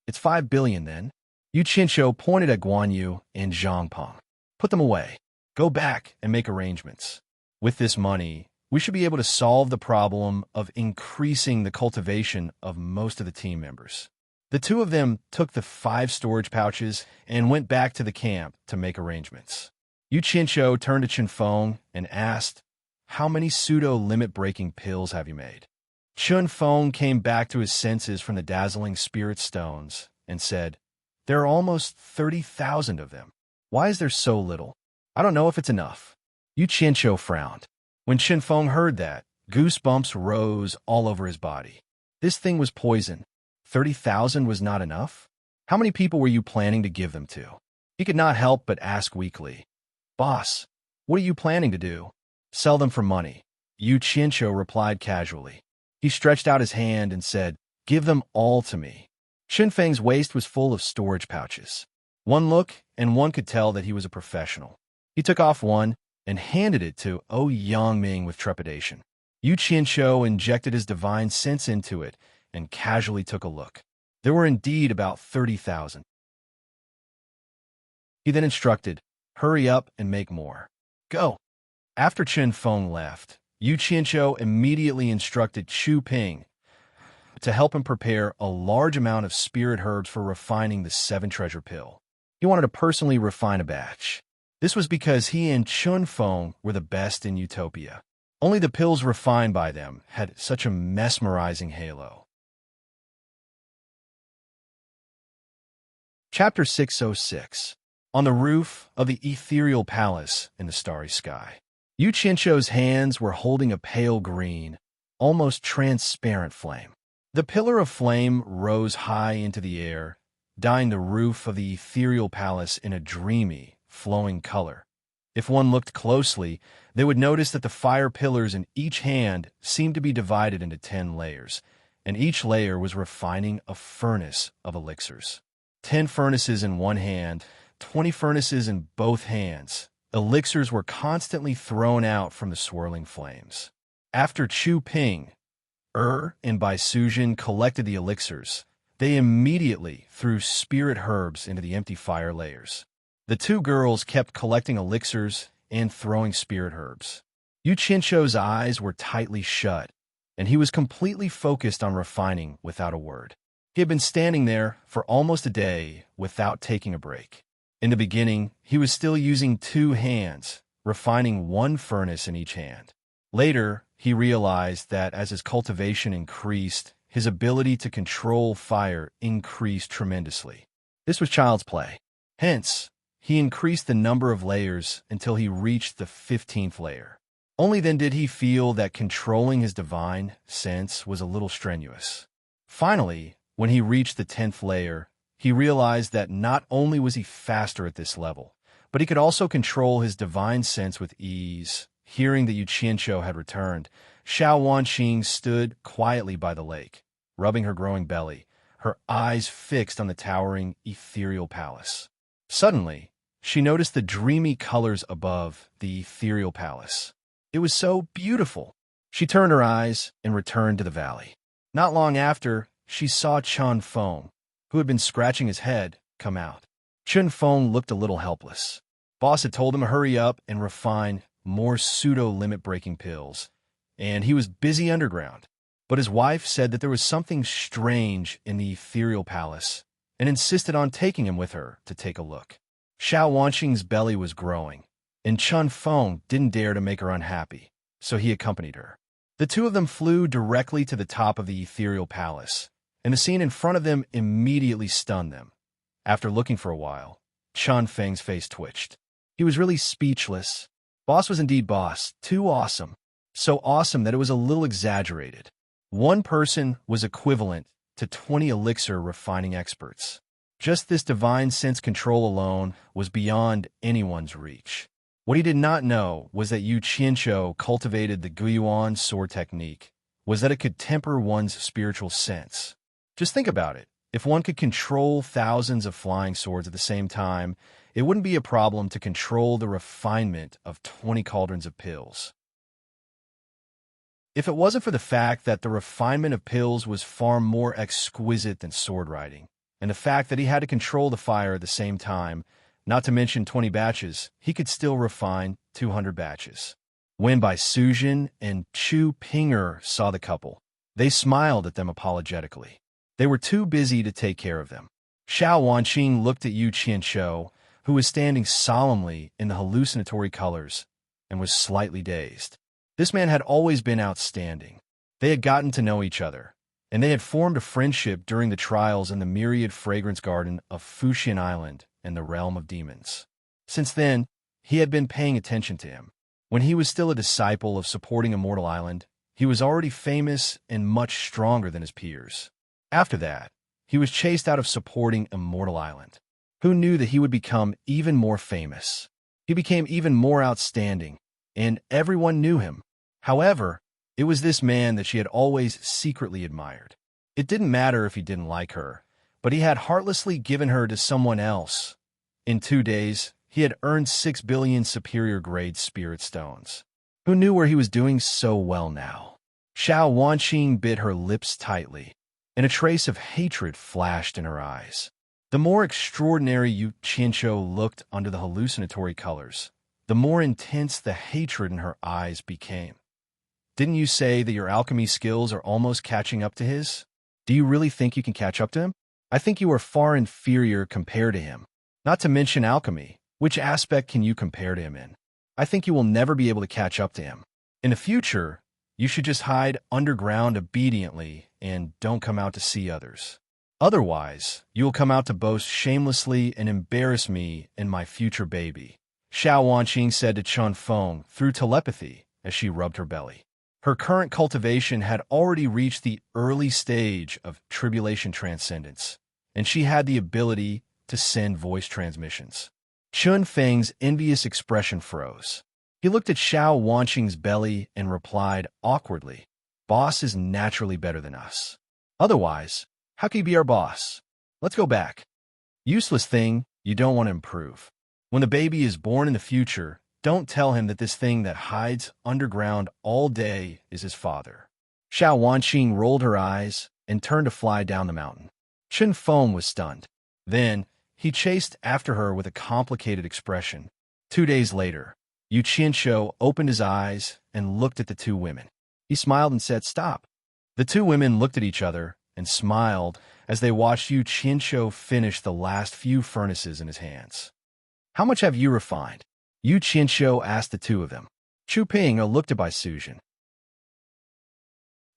It's 5 billion, then? Yu Qianqiu pointed at Guan Yu and Zhang Peng. Put them away. Go back and make arrangements. With this money, we should be able to solve the problem of increasing the cultivation of most of the team members. The 2 of them took the 5 storage pouches and went back to the camp to make arrangements. Yu Qianqiu turned to Chen Feng and asked, How many pseudo-limit-breaking pills have you made? Chen Feng came back to his senses from the dazzling spirit stones and said, There are almost 30,000 of them. Why is there so little? I don't know if it's enough. Yu Qianqiu frowned. When Chen Feng heard that, goosebumps rose all over his body. This thing was poison. 30,000 was not enough? How many people were you planning to give them to? He could not help but ask weakly. Boss, what are you planning to do? Sell them for money. Yu Qianqiu replied casually. He stretched out his hand and said, Give them all to me. Chen Feng's waist was full of storage pouches. One look, and one could tell that he was a professional. He took off one and handed it to Yangming with trepidation. Yu Qianqiu injected his divine sense into it and casually took a look. There were indeed about 30,000. He then instructed, Hurry up and make more. Go. After Chen Feng left, Yu Qianqiu immediately instructed Chu Ping to help him prepare a large amount of spirit herbs for refining the 7 treasure pill. He wanted to personally refine a batch. This was because he and Chen Feng were the best in Utopia. Only the pills refined by them had such a mesmerizing halo. Chapter 606. On the roof of the ethereal palace in the starry sky. Yu Qianqiu's hands were holding a pale green, almost transparent flame. The pillar of flame rose high into the air, dyeing the roof of the ethereal palace in a dreamy, flowing color. If one looked closely, they would notice that the fire pillars in each hand seemed to be divided into 10 layers, and each layer was refining a furnace of elixirs. 10 furnaces in one hand, 20 furnaces in both hands. Elixirs were constantly thrown out from the swirling flames. After Chu Ping, and Bai Sujin collected the elixirs, they immediately threw spirit herbs into the empty fire layers. The 2 girls kept collecting elixirs and throwing spirit herbs. Yu Qianshou's eyes were tightly shut, and he was completely focused on refining without a word. He had been standing there for almost a day without taking a break. In the beginning, he was still using 2 hands, refining 1 furnace in each hand. Later, he realized that as his cultivation increased, his ability to control fire increased tremendously. This was child's play. Hence, he increased the number of layers until he reached the 15th layer. Only then did he feel that controlling his divine sense was a little strenuous. Finally, when he reached the 10th layer, he realized that not only was he faster at this level, but he could also control his divine sense with ease. Hearing that Yu Qianshou had returned, Xiao Wanqing stood quietly by the lake, rubbing her growing belly, her eyes fixed on the towering, ethereal palace. Suddenly, she noticed the dreamy colors above the ethereal palace. It was so beautiful. She turned her eyes and returned to the valley. Not long after, she saw Chun Feng, who had been scratching his head, come out. Chun Feng looked a little helpless. Boss had told him to hurry up and refine more pseudo-limit-breaking pills, and he was busy underground. But his wife said that there was something strange in the ethereal palace and insisted on taking him with her to take a look. Xiao Wanqing's belly was growing, and Chun Feng didn't dare to make her unhappy, so he accompanied her. The 2 of them flew directly to the top of the ethereal palace, and the scene in front of them immediately stunned them. After looking for a while, Chun Feng's face twitched. He was really speechless. Boss was indeed boss, too awesome. So awesome that it was a little exaggerated. 1 person was equivalent to 20 elixir refining experts. Just this divine sense control alone was beyond anyone's reach. What he did not know was that Yu Qianshou cultivated the Guiyuan sword technique, was that it could temper one's spiritual sense. Just think about it. If one could control thousands of flying swords at the same time, it wouldn't be a problem to control the refinement of 20 cauldrons of pills. If it wasn't for the fact that the refinement of pills was far more exquisite than sword riding, and the fact that he had to control the fire at the same time, not to mention 20 batches, he could still refine 200 batches. When Bai Sujin and Chu Ping'er saw the couple, they smiled at them apologetically. They were too busy to take care of them. Xiao Wanqing looked at Yu Qianshou, who was standing solemnly in the hallucinatory colors, and was slightly dazed. This man had always been outstanding. They had gotten to know each other, and they had formed a friendship during the trials in the myriad fragrance garden of Fuxian Island and the realm of demons. Since then, he had been paying attention to him. When he was still a disciple of supporting Immortal Island, he was already famous and much stronger than his peers. After that, he was chased out of supporting Immortal Island. Who knew that he would become even more famous? He became even more outstanding, and everyone knew him. However, it was this man that she had always secretly admired. It didn't matter if he didn't like her, but he had heartlessly given her to someone else. In 2 days, he had earned 6 billion superior-grade spirit stones. Who knew where he was doing so well now? Xiao Wanqing bit her lips tightly, and a trace of hatred flashed in her eyes. The more extraordinary Yu Qianshou looked under the hallucinatory colors, the more intense the hatred in her eyes became. Didn't you say that your alchemy skills are almost catching up to his? Do you really think you can catch up to him? I think you are far inferior compared to him. Not to mention alchemy. Which aspect can you compare to him in? I think you will never be able to catch up to him. In the future, you should just hide underground obediently and don't come out to see others. Otherwise, you will come out to boast shamelessly and embarrass me and my future baby, Xiao Wanqing said to Chun Feng through telepathy as she rubbed her belly. Her current cultivation had already reached the early stage of tribulation transcendence, and she had the ability to send voice transmissions. Chun Feng's envious expression froze. He looked at Xiao Wanqing's belly and replied awkwardly, "Boss is naturally better than us. Otherwise, how can he be our boss? Let's go back. Useless thing, you don't want to improve. When the baby is born in the future, don't tell him that this thing that hides underground all day is his father." Xiao Wanqing rolled her eyes and turned to fly down the mountain. Chun Feng was stunned. Then, he chased after her with a complicated expression. 2 days later, Yu Qianshou opened his eyes and looked at the two women. He smiled and said, "Stop." The two women looked at each other and smiled as they watched Yu Qianshou finish the last few furnaces in his hands. "How much have you refined?" Yu Qianshou asked the two of them. Chu Ping looked at Bai Sujin.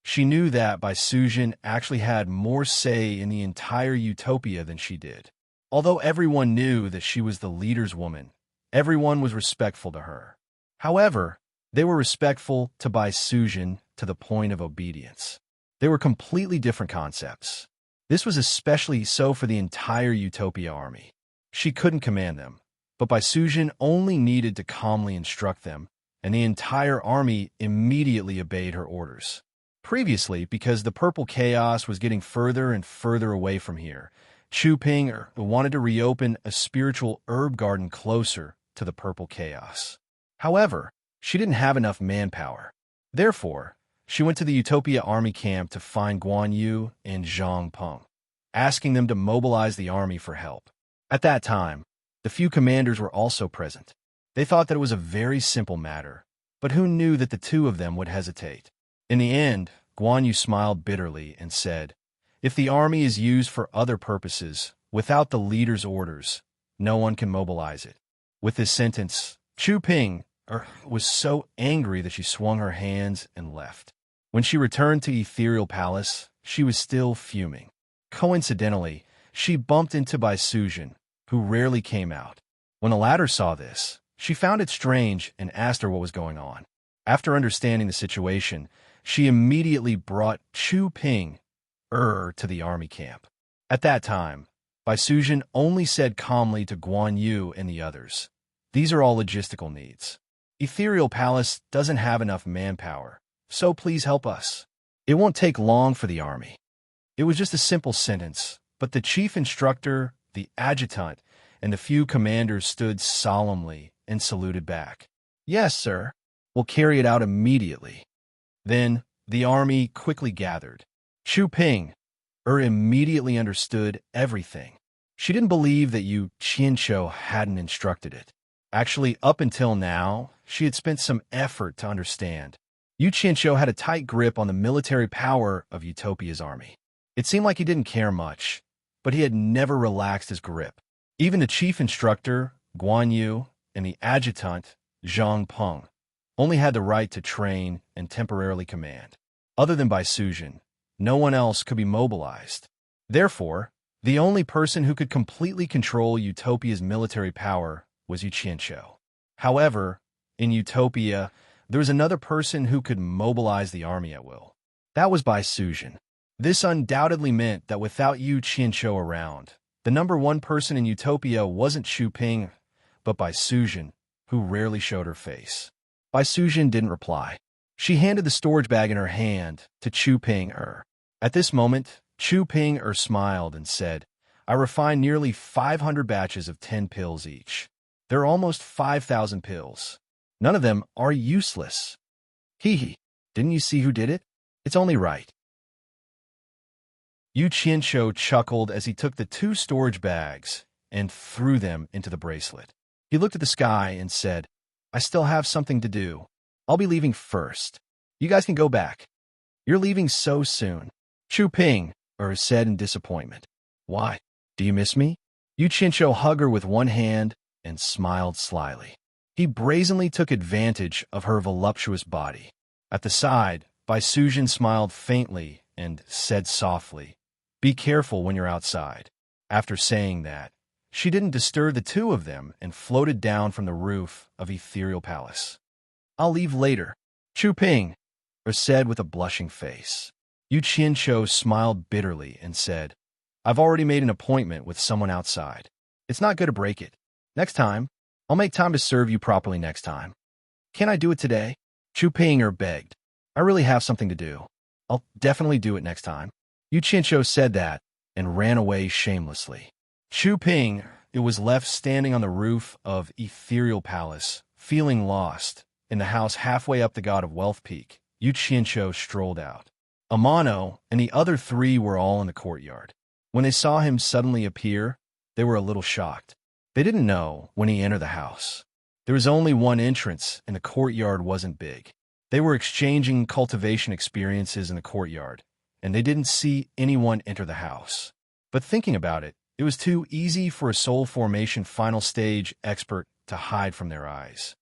She knew that Bai Sujin actually had more say in the entire utopia than she did. Although everyone knew that she was the leader's woman, everyone was respectful to her. However, they were respectful to Bai Sujin to the point of obedience. They were completely different concepts. This was especially so for the entire Utopia army. She couldn't command them, but Bai Sujin only needed to calmly instruct them, and the entire army immediately obeyed her orders. Previously, because the purple chaos was getting further and further away from here, Chu Ping wanted to reopen a spiritual herb garden closer to the purple chaos. However, she didn't have enough manpower. Therefore, she went to the Utopia army camp to find Guan Yu and Zhang Peng, asking them to mobilize the army for help. At that time, the few commanders were also present. They thought that it was a very simple matter, but who knew that the two of them would hesitate? In the end, Guan Yu smiled bitterly and said, "If the army is used for other purposes, without the leader's orders, no one can mobilize it." With this sentence, Chu Ping was so angry that she swung her hands and left. When she returned to Ethereal Palace, she was still fuming. Coincidentally, she bumped into Bai Sujin, who rarely came out. When the latter saw this, she found it strange and asked her what was going on. After understanding the situation, she immediately brought Chu Ping to the army camp. At that time, Bai Sujin only said calmly to Guan Yu and the others, "These are all logistical needs. Ethereal Palace doesn't have enough manpower, so please help us. It won't take long for the army." It was just a simple sentence, but the chief instructor, the adjutant, and the few commanders stood solemnly and saluted back. "Yes, sir. We'll carry it out immediately." Then, the army quickly gathered. Chu Ping immediately understood everything. She didn't believe that Yu Qianshou hadn't instructed it. Actually, up until now, she had spent some effort to understand. Yu Qianshou had a tight grip on the military power of Utopia's army. It seemed like he didn't care much, but he had never relaxed his grip. Even the chief instructor, Guan Yu, and the adjutant, Zhang Peng, only had the right to train and temporarily command. Other than Bai Sujin, no one else could be mobilized. Therefore, the only person who could completely control Utopia's military power was Yu Qianshou. However, in Utopia, there was another person who could mobilize the army at will. That was Bai Sujin. This undoubtedly meant that without Yu Qianshou around, the number one person in Utopia wasn't Chu Ping, but Bai Sujin, who rarely showed her face. Bai Sujin didn't reply. She handed the storage bag in her hand to Chu Ping. At this moment, Chu Ping smiled and said, "I refined nearly 500 batches of 10 pills each. There are almost 5,000 pills. None of them are useless. Hee. Didn't you see who did it? It's only right." Yu Qianshou chuckled as he took the 2 storage bags and threw them into the bracelet. He looked at the sky and said, "I still have something to do. I'll be leaving first. You guys can go back." "You're leaving so soon," Chu Ping said in disappointment. "Why? Do you miss me?" Yu Qianshou hugged her with one hand and smiled slyly. He brazenly took advantage of her voluptuous body. At the side, Bai Sujin smiled faintly and said softly, "Be careful when you're outside." After saying that, she didn't disturb the two of them and floated down from the roof of Ethereal Palace. "I'll leave later," Chu Ping said with a blushing face. Yu Qianshou smiled bitterly and said, "I've already made an appointment with someone outside. It's not good to break it. Next time, I'll make time to serve you properly next time." "Can I do it today?" Chu Ping begged. "I really have something to do. I'll definitely do it next time." Yu Qianshou said that and ran away shamelessly. Chu Ping was left standing on the roof of Ethereal Palace, feeling lost. In the house halfway up the God of Wealth Peak, Yu Qianshou strolled out. Amano and the other 3 were all in the courtyard. When they saw him suddenly appear, they were a little shocked. They didn't know when he entered the house. There was only one entrance, and the courtyard wasn't big. They were exchanging cultivation experiences in the courtyard, and they didn't see anyone enter the house. But thinking about it, it was too easy for a soul formation final stage expert to hide from their eyes.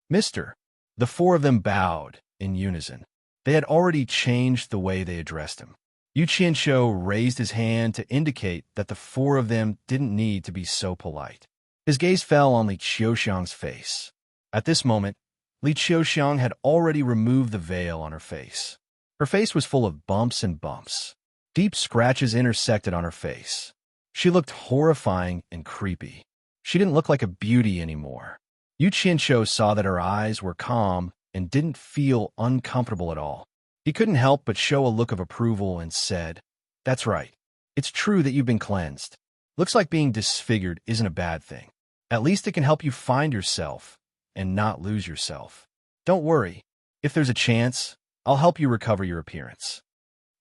Mister. The four of them bowed in unison. They had already changed the way they addressed him. Yu Qianshou raised his hand to indicate that the four of them didn't need to be so polite. His gaze fell on Li Qiuxiang's face. At this moment, Li Qiuxiang had already removed the veil on her face. Her face was full of bumps and bumps. Deep scratches intersected on her face. She looked horrifying and creepy. She didn't look like a beauty anymore. Yu Qianshou saw that her eyes were calm and didn't feel uncomfortable at all. He couldn't help but show a look of approval and said, "That's right. It's true that you've been cleansed. Looks like being disfigured isn't a bad thing. At least it can help you find yourself and not lose yourself. Don't worry. If there's a chance, I'll help you recover your appearance."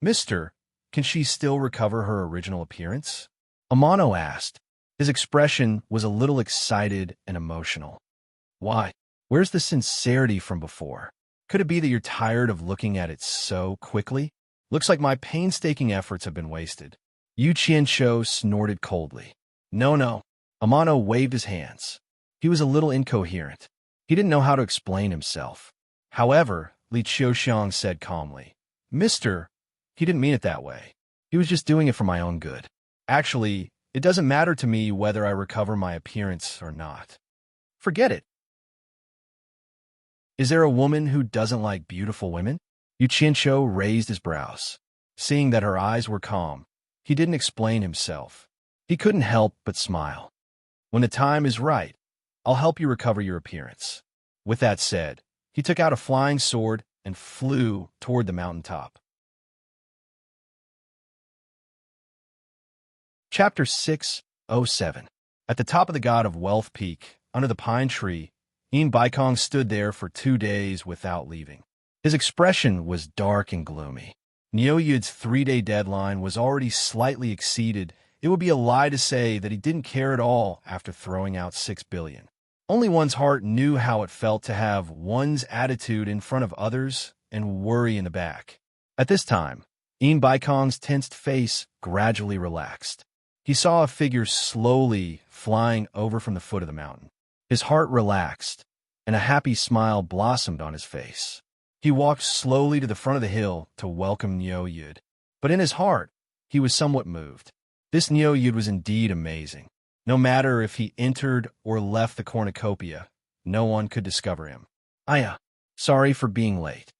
"Mister, can she still recover her original appearance?" Amano asked. His expression was a little excited and emotional. "Why? Where's the sincerity from before? Could it be that you're tired of looking at it so quickly? Looks like my painstaking efforts have been wasted." Yu Qianshou snorted coldly. No. Amano waved his hands. He was a little incoherent. He didn't know how to explain himself. However, Li Qiuxiang said calmly, "Mister, he didn't mean it that way. He was just doing it for my own good. Actually, it doesn't matter to me whether I recover my appearance or not. Forget it." "Is there a woman who doesn't like beautiful women?" Yu Qianshou raised his brows. Seeing that her eyes were calm, he didn't explain himself. He couldn't help but smile. "When the time is right, I'll help you recover your appearance." With that said, he took out a flying sword and flew toward the mountaintop. Chapter 607. At the top of the God of Wealth Peak, under the pine tree, Yin Baikong stood there for 2 days without leaving. His expression was dark and gloomy. Niu Yud's 3-day deadline was already slightly exceeded. It would be a lie to say that he didn't care at all after throwing out 6 billion. Only one's heart knew how it felt to have one's attitude in front of others and worry in the back. At this time, Yin Baikong's tensed face gradually relaxed. He saw a figure slowly flying over from the foot of the mountain. His heart relaxed, and a happy smile blossomed on his face. He walked slowly to the front of the hill to welcome Niu Yud. But in his heart, he was somewhat moved. This Niu Yud was indeed amazing. No matter if he entered or left the cornucopia, no one could discover him. "Aya, sorry for being late."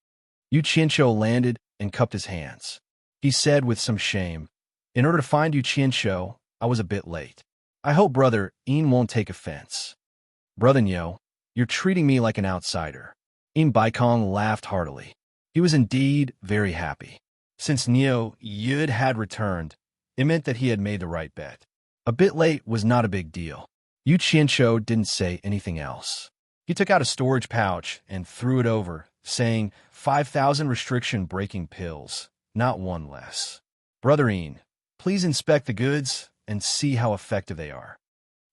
Yu Qianshou landed and cupped his hands. He said with some shame, "In order to find Yu Qianshou, I was a bit late. I hope Brother Yin won't take offense." "Brother Niu, you're treating me like an outsider." Yin Baikong laughed heartily. He was indeed very happy. Since Niu Yud had returned, it meant that he had made the right bet. A bit late was not a big deal. Yu Qianshou didn't say anything else. He took out a storage pouch and threw it over, saying 5,000 restriction-breaking pills, not one less. "Brother Yin, please inspect the goods and see how effective they are."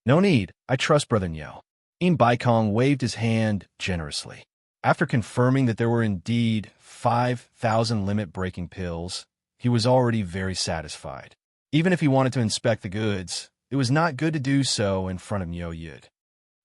"No need, I trust Brother Niu." Yin Baikong waved his hand generously. After confirming that there were indeed 5,000 limit-breaking pills, he was already very satisfied. Even if he wanted to inspect the goods, it was not good to do so in front of Niu Yud.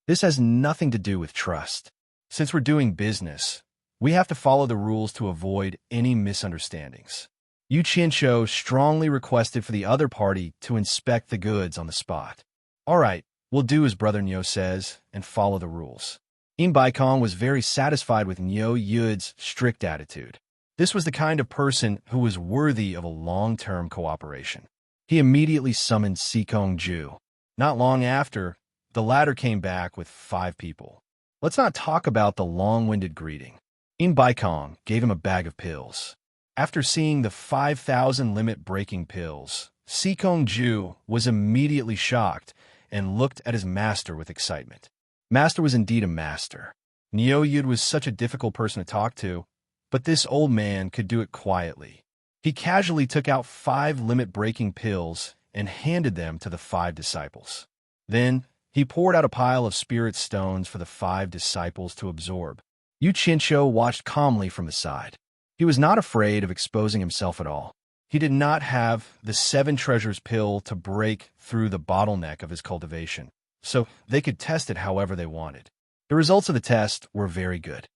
This has nothing to do with trust. Since we're doing business, we have to follow the rules to avoid any misunderstandings. Yu Qianshou strongly requested for the other party to inspect the goods on the spot. "All right, we'll do as Brother Niu says and follow the rules." Yin Baikong was very satisfied with Niu Yud's strict attitude. This was the kind of person who was worthy of a long-term cooperation. He immediately summoned Sikong Ju. Not long after, the latter came back with 5 people. Let's not talk about the long-winded greeting. Yin Baikong gave him a bag of pills. After seeing the 5,000 limit-breaking pills, Sikong Ju was immediately shocked and looked at his master with excitement. Master was indeed a master. Niu Yud was such a difficult person to talk to, but this old man could do it quietly. He casually took out 5 limit-breaking pills and handed them to the 5 disciples. Then, He poured out a pile of spirit stones for the 5 disciples to absorb. Yu Qinshu watched calmly from the side. He was not afraid of exposing himself at all. He did not have the 7 treasures pill to break through the bottleneck of his cultivation, so they could test it however they wanted. The results of the test were very good.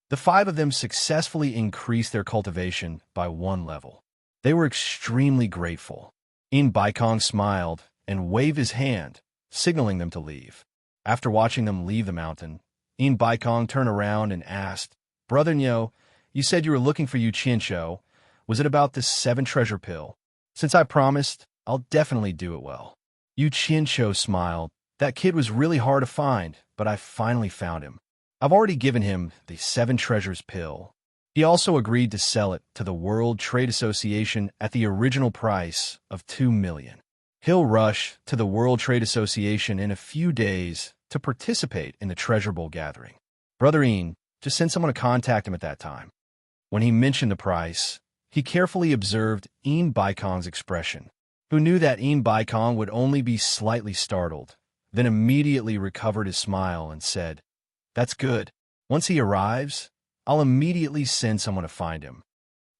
The 5 of them successfully increased their cultivation by 1 level. They were extremely grateful. Baikong smiled and waved his hand, signaling them to leave. After watching them leave the mountain, Baikong turned around and asked, "Brother Nyo, you said you were looking for Yu Qinshu. Was it about this 7 treasure pill? Since I promised, I'll definitely do it well." Yu Qinshu smiled. "That kid was really hard to find, but I finally found him. I've already given him the 7 treasures pill." He also agreed to sell it to the World Trade Association at the original price of 2 million. He'll rush to the World Trade Association in a few days to participate in the Treasure Bowl gathering. Brother Ian, just send someone to contact him at that time. When he mentioned the price, he carefully observed Baikong's expression, who knew that Baikong would only be slightly startled, then immediately recovered his smile and said, "That's good. Once he arrives, I'll immediately send someone to find him."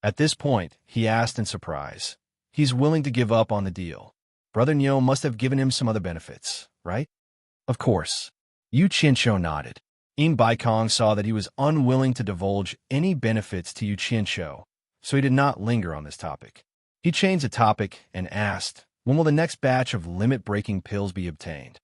At this point, he asked in surprise, "He's willing to give up on the deal. Brother Nyo must have given him some other benefits, right?" "Of course." Yu Qinshu nodded. Baikong saw that he was unwilling to divulge any benefits to Yu Qinshu, so he did not linger on this topic. He changed the topic and asked, "When will the next batch of limit-breaking pills be obtained?"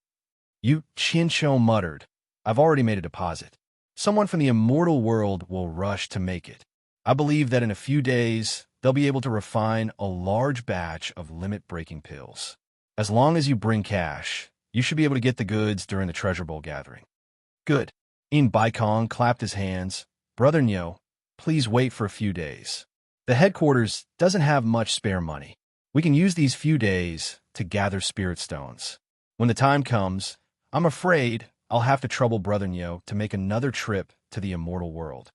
Yu Qinshu muttered, "I've already made a deposit. Someone from the immortal world will rush to make it. I believe that in a few days, they'll be able to refine a large batch of limit-breaking pills. As long as you bring cash, you should be able to get the goods during the Treasure Bowl gathering." "Good." Baikong clapped his hands. "Brother Nyo, please wait for a few days. The headquarters doesn't have much spare money. We can use these few days to gather spirit stones. When the time comes, I'm afraid I'll have to trouble Brother Nyo to make another trip to the immortal world.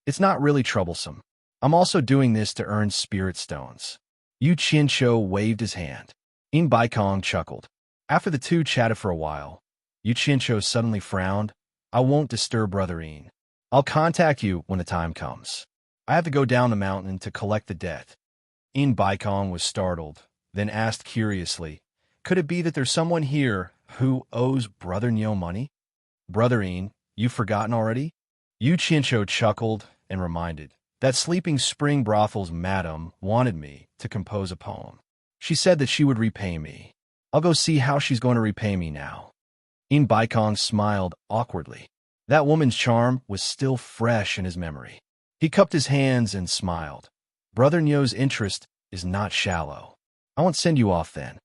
It's not really troublesome. I'm also doing this to earn spirit stones." Yu Qinshu waved his hand. Baikong chuckled. After the two chatted for a while, Yu Qinshu suddenly frowned. "I won't disturb Brother Ian. I'll contact you when the time comes. I have to go down the mountain to collect the debt." Baikong was startled, then asked curiously, "Could it be that there's someone here who owes Brother Nyo money?" "Brother Ian, you've forgotten already?" Yu Qinshu chuckled and reminded, "That Sleeping Spring Brothel's madam wanted me to compose a poem. She said that she would repay me. I'll go see how she's going to repay me now." Baikong smiled awkwardly. That woman's charm was still fresh in his memory. He cupped his hands and smiled. "Brother Nyo's interest is not shallow. I won't send you off then."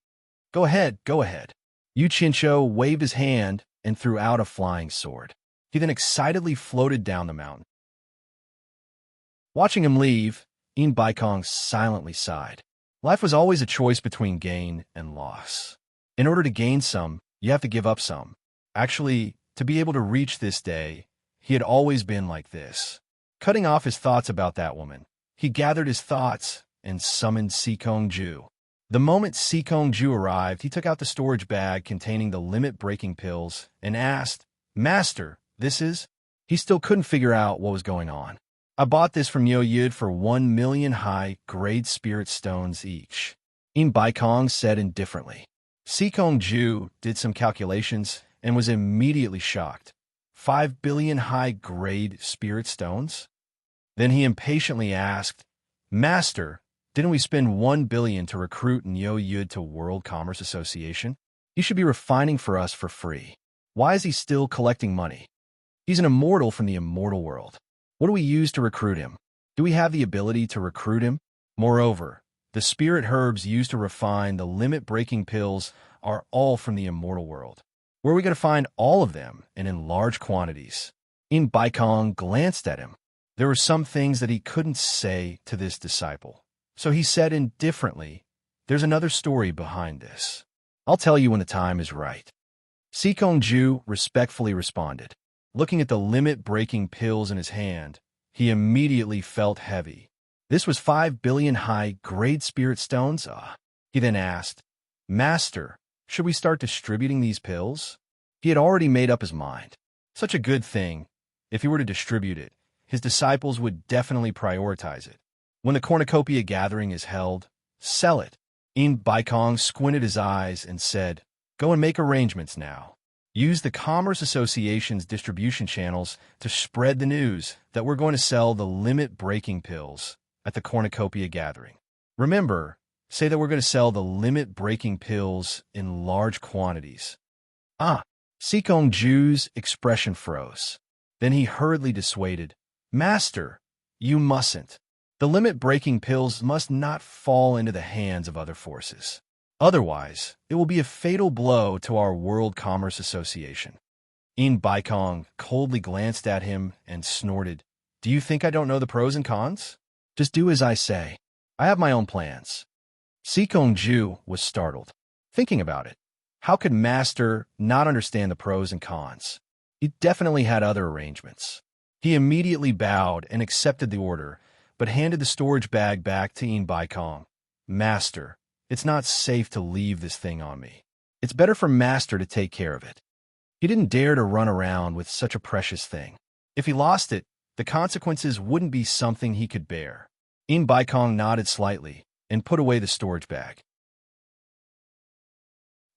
Go ahead, go ahead." Yu Qinshu waved his hand and threw out a flying sword. He then excitedly floated down the mountain. Watching him leave, Baikong silently sighed. Life was always a choice between gain and loss. In order to gain some, you have to give up some. Actually, to be able to reach this day, he had always been like this. Cutting off his thoughts about that woman, he gathered his thoughts and summoned Sikong Ju. The moment Sikong Ju arrived, he took out the storage bag containing the limit-breaking pills and asked, "Master, this is?" He still couldn't figure out what was going on. "I bought this from Yo Yud for 1 million high-grade spirit stones each," Baikong said indifferently. Sikong Ju did some calculations and was immediately shocked. 5 billion high-grade spirit stones? Then he impatiently asked, "Master, didn't we spend 1 billion to recruit Nyo Yud to World Commerce Association? He should be refining for us for free. Why is he still collecting money? He's an immortal from the immortal world. What do we use to recruit him? Do we have the ability to recruit him? Moreover, the spirit herbs used to refine the limit-breaking pills are all from the immortal world. Where are we going to find all of them and in large quantities?" Baikong glanced at him. There were some things that he couldn't say to this disciple. So he said indifferently, "There's another story behind this. I'll tell you when the time is right." Sikong Ju respectfully responded. Looking at the limit-breaking pills in his hand, he immediately felt heavy. This was 5 billion high-grade spirit stones? He then asked, "Master, Should we start distributing these pills? He had already made up his mind. Such a good thing. If he were to distribute it, his disciples would definitely prioritize it. When the cornucopia gathering is held, sell it. Baikong squinted his eyes and said, "Go and make arrangements now. Use the Commerce Association's distribution channels to spread the news that we're going to sell the limit-breaking pills at the cornucopia gathering. Remember, say that we're going to sell the limit-breaking pills in large quantities." Sikong Ju's expression froze. Then he hurriedly dissuaded, "Master, you mustn't. The limit-breaking pills must not fall into the hands of other forces. Otherwise, it will be a fatal blow to our World Commerce Association." Baikong coldly glanced at him and snorted, "Do you think I don't know the pros and cons? Just do as I say. I have my own plans." Sikong Ju was startled. Thinking about it, how could Master not understand the pros and cons? He definitely had other arrangements. He immediately bowed and accepted the order, but handed the storage bag back to Baikong. "Master, it's not safe to leave this thing on me. It's better for Master to take care of it." He didn't dare to run around with such a precious thing. If he lost it, the consequences wouldn't be something he could bear. Baikong nodded slightly and put away the storage bag.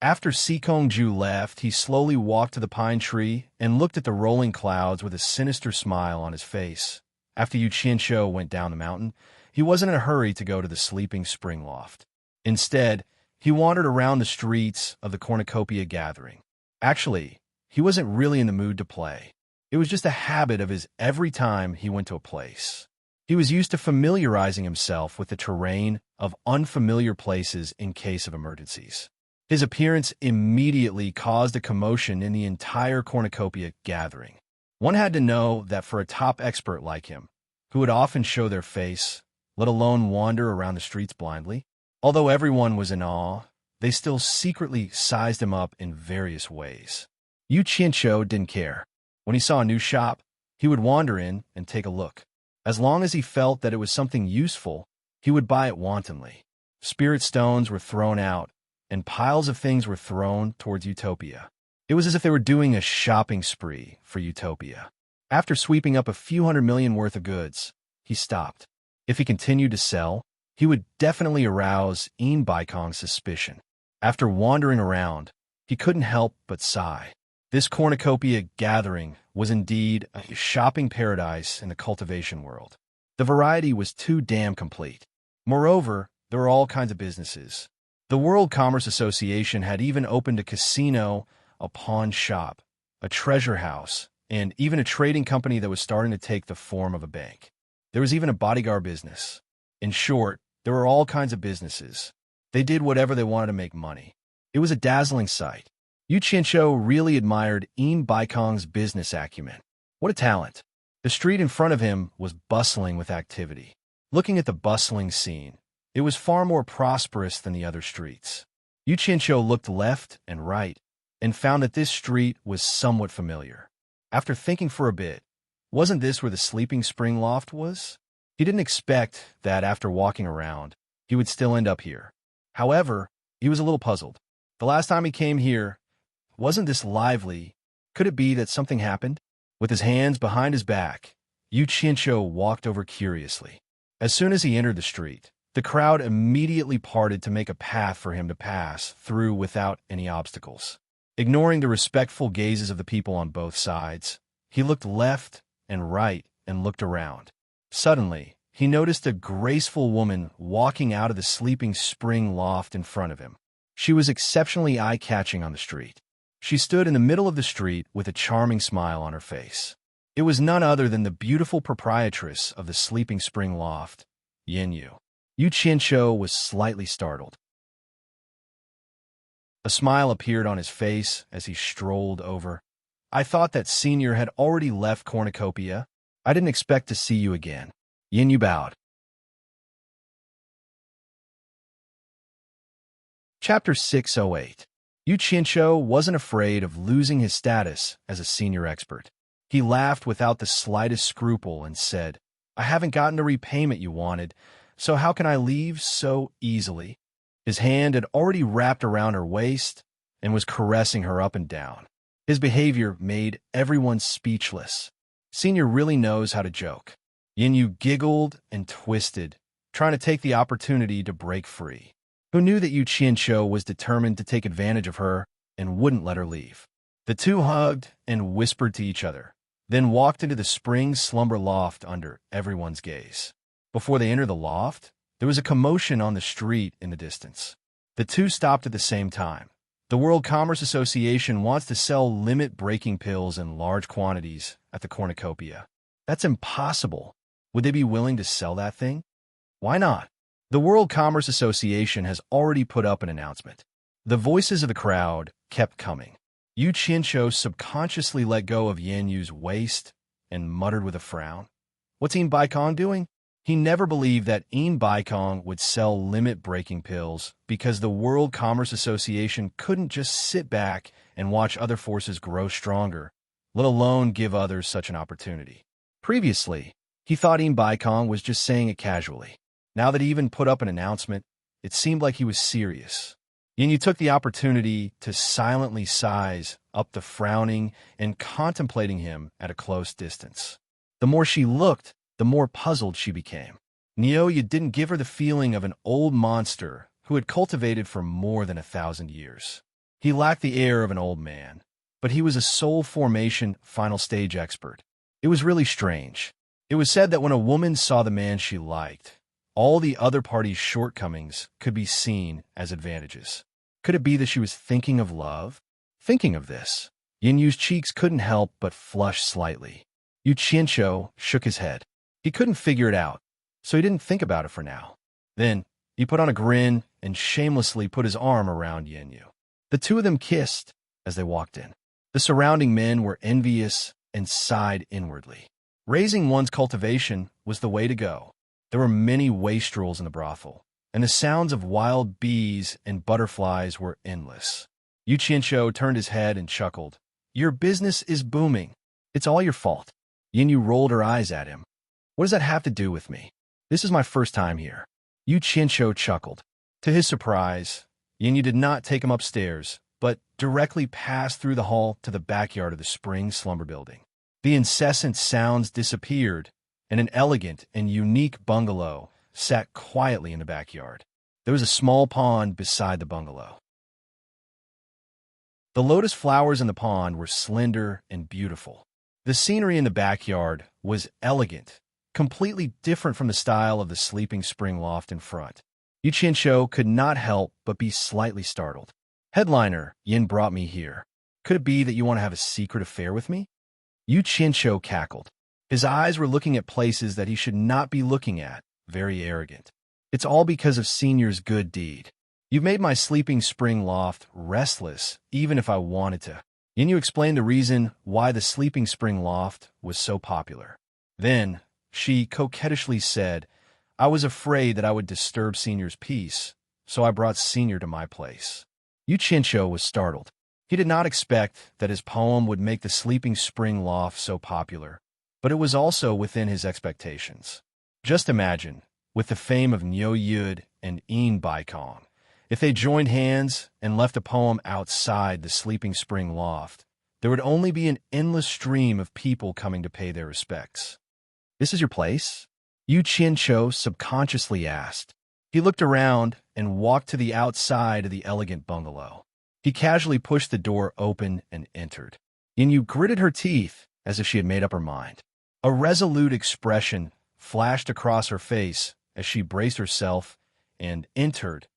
After Sikong Ju left, he slowly walked to the pine tree and looked at the rolling clouds with a sinister smile on his face. After Yu Qianqiu went down the mountain, he wasn't in a hurry to go to the sleeping spring loft. Instead, he wandered around the streets of the cornucopia gathering. Actually, he wasn't really in the mood to play. It was just a habit of his every time he went to a place. He was used to familiarizing himself with the terrain of unfamiliar places in case of emergencies. His appearance immediately caused a commotion in the entire cornucopia gathering. One had to know that for a top expert like him, who would often show their face, let alone wander around the streets blindly, although everyone was in awe, they still secretly sized him up in various ways. Yu Qianqiu didn't care. When he saw a new shop, he would wander in and take a look. As long as he felt that it was something useful, he would buy it wantonly. Spirit stones were thrown out, and piles of things were thrown towards Utopia. It was as if they were doing a shopping spree for Utopia. After sweeping up a few hundred million worth of goods, he stopped. If he continued to sell, he would definitely arouse Baikong's suspicion. After wandering around, he couldn't help but sigh. This cornucopia gathering was indeed a shopping paradise in the cultivation world. The variety was too damn complete. Moreover, there were all kinds of businesses. The World Commerce Association had even opened a casino, a pawn shop, a treasure house, and even a trading company that was starting to take the form of a bank. There was even a bodyguard business. In short, there were all kinds of businesses. They did whatever they wanted to make money. It was a dazzling sight. Yu Qianqiu really admired Baikong's business acumen. What a talent. The street in front of him was bustling with activity. Looking at the bustling scene, it was far more prosperous than the other streets. Yu Qianqiu looked left and right and found that this street was somewhat familiar. After thinking for a bit, wasn't this where the sleeping spring loft was? He didn't expect that after walking around, he would still end up here. However, he was a little puzzled. The last time he came here, wasn't this lively? Could it be that something happened? With his hands behind his back, Yu Qianqiu walked over curiously. As soon as he entered the street, the crowd immediately parted to make a path for him to pass through without any obstacles. Ignoring the respectful gazes of the people on both sides, he looked left and right and looked around. Suddenly, he noticed a graceful woman walking out of the sleeping spring loft in front of him. She was exceptionally eye-catching on the street. She stood in the middle of the street with a charming smile on her face. It was none other than the beautiful proprietress of the sleeping spring loft, Yin Yu. Yu Qianqiu was slightly startled. A smile appeared on his face as he strolled over. "I thought that Senior had already left Cornucopia. I didn't expect to see you again." Yin Yu bowed. Chapter 608. Yu Qianqiu wasn't afraid of losing his status as a senior expert. He laughed without the slightest scruple and said, "I haven't gotten the repayment you wanted, so how can I leave so easily?" His hand had already wrapped around her waist, and was caressing her up and down. His behavior made everyone speechless. Senior really knows how to joke. Yin giggled and twisted, trying to take the opportunity to break free. Who knew that Yu Qianqiu was determined to take advantage of her and wouldn't let her leave? The two hugged and whispered to each other, then walked into the spring slumber loft under everyone's gaze. Before they entered the loft, there was a commotion on the street in the distance. The two stopped at the same time. The World Commerce Association wants to sell limit-breaking pills in large quantities at the cornucopia. That's impossible. Would they be willing to sell that thing? Why not? The World Commerce Association has already put up an announcement. The voices of the crowd kept coming. Yu Qianqiu subconsciously let go of Yan Yu's waist and muttered with a frown, "What's Yin Baikong doing?" He never believed that Yin Baikong would sell limit-breaking pills because the World Commerce Association couldn't just sit back and watch other forces grow stronger, let alone give others such an opportunity. Previously, he thought Yin Baikong was just saying it casually. Now that he even put up an announcement, it seemed like he was serious. Yin Yu took the opportunity to silently size up the frowning and contemplating him at a close distance. The more she looked, the more puzzled she became. Yu didn't give her the feeling of an old monster who had cultivated for more than 1,000 years. He lacked the air of an old man, but he was a soul formation final stage expert. It was really strange. It was said that when a woman saw the man she liked, all the other party's shortcomings could be seen as advantages. Could it be that she was thinking of love? Thinking of this, Yin Yu's cheeks couldn't help but flush slightly. Yu Qianqiu shook his head. He couldn't figure it out, so he didn't think about it for now. Then, he put on a grin and shamelessly put his arm around Yin Yu. The two of them kissed as they walked in. The surrounding men were envious and sighed inwardly. Raising one's cultivation was the way to go. There were many wastrels in the brothel, and the sounds of wild bees and butterflies were endless. Yu Qianqiu turned his head and chuckled. "Your business is booming. It's all your fault." Yin Yu rolled her eyes at him. "What does that have to do with me? This is my first time here." Yu Qianqiu chuckled. To his surprise, Yin Yu did not take him upstairs, but directly passed through the hall to the backyard of the spring slumber building. The incessant sounds disappeared, and an elegant and unique bungalow sat quietly in the backyard. There was a small pond beside the bungalow. The lotus flowers in the pond were slender and beautiful. The scenery in the backyard was elegant, completely different from the style of the sleeping spring loft in front. Yu Qianqiu could not help but be slightly startled. "Headliner, Yin brought me here. Could it be that you want to have a secret affair with me?" Yu Qianqiu cackled. His eyes were looking at places that he should not be looking at, very arrogant. "It's all because of Senior's good deed. You've made my sleeping spring loft restless, even if I wanted to." Yin Yu explained the reason why the sleeping spring loft was so popular. Then, she coquettishly said, "I was afraid that I would disturb Senior's peace, so I brought Senior to my place." Yu Qianqiu was startled. He did not expect that his poem would make the sleeping spring loft so popular, but it was also within his expectations. Just imagine, with the fame of Niu Yud and Yin Baikong, if they joined hands and left a poem outside the sleeping spring loft, there would only be an endless stream of people coming to pay their respects. "This is your place?" Yu Qianqiu subconsciously asked. He looked around and walked to the outside of the elegant bungalow. He casually pushed the door open and entered. Yin Yu gritted her teeth as if she had made up her mind. A resolute expression flashed across her face as she braced herself and entered.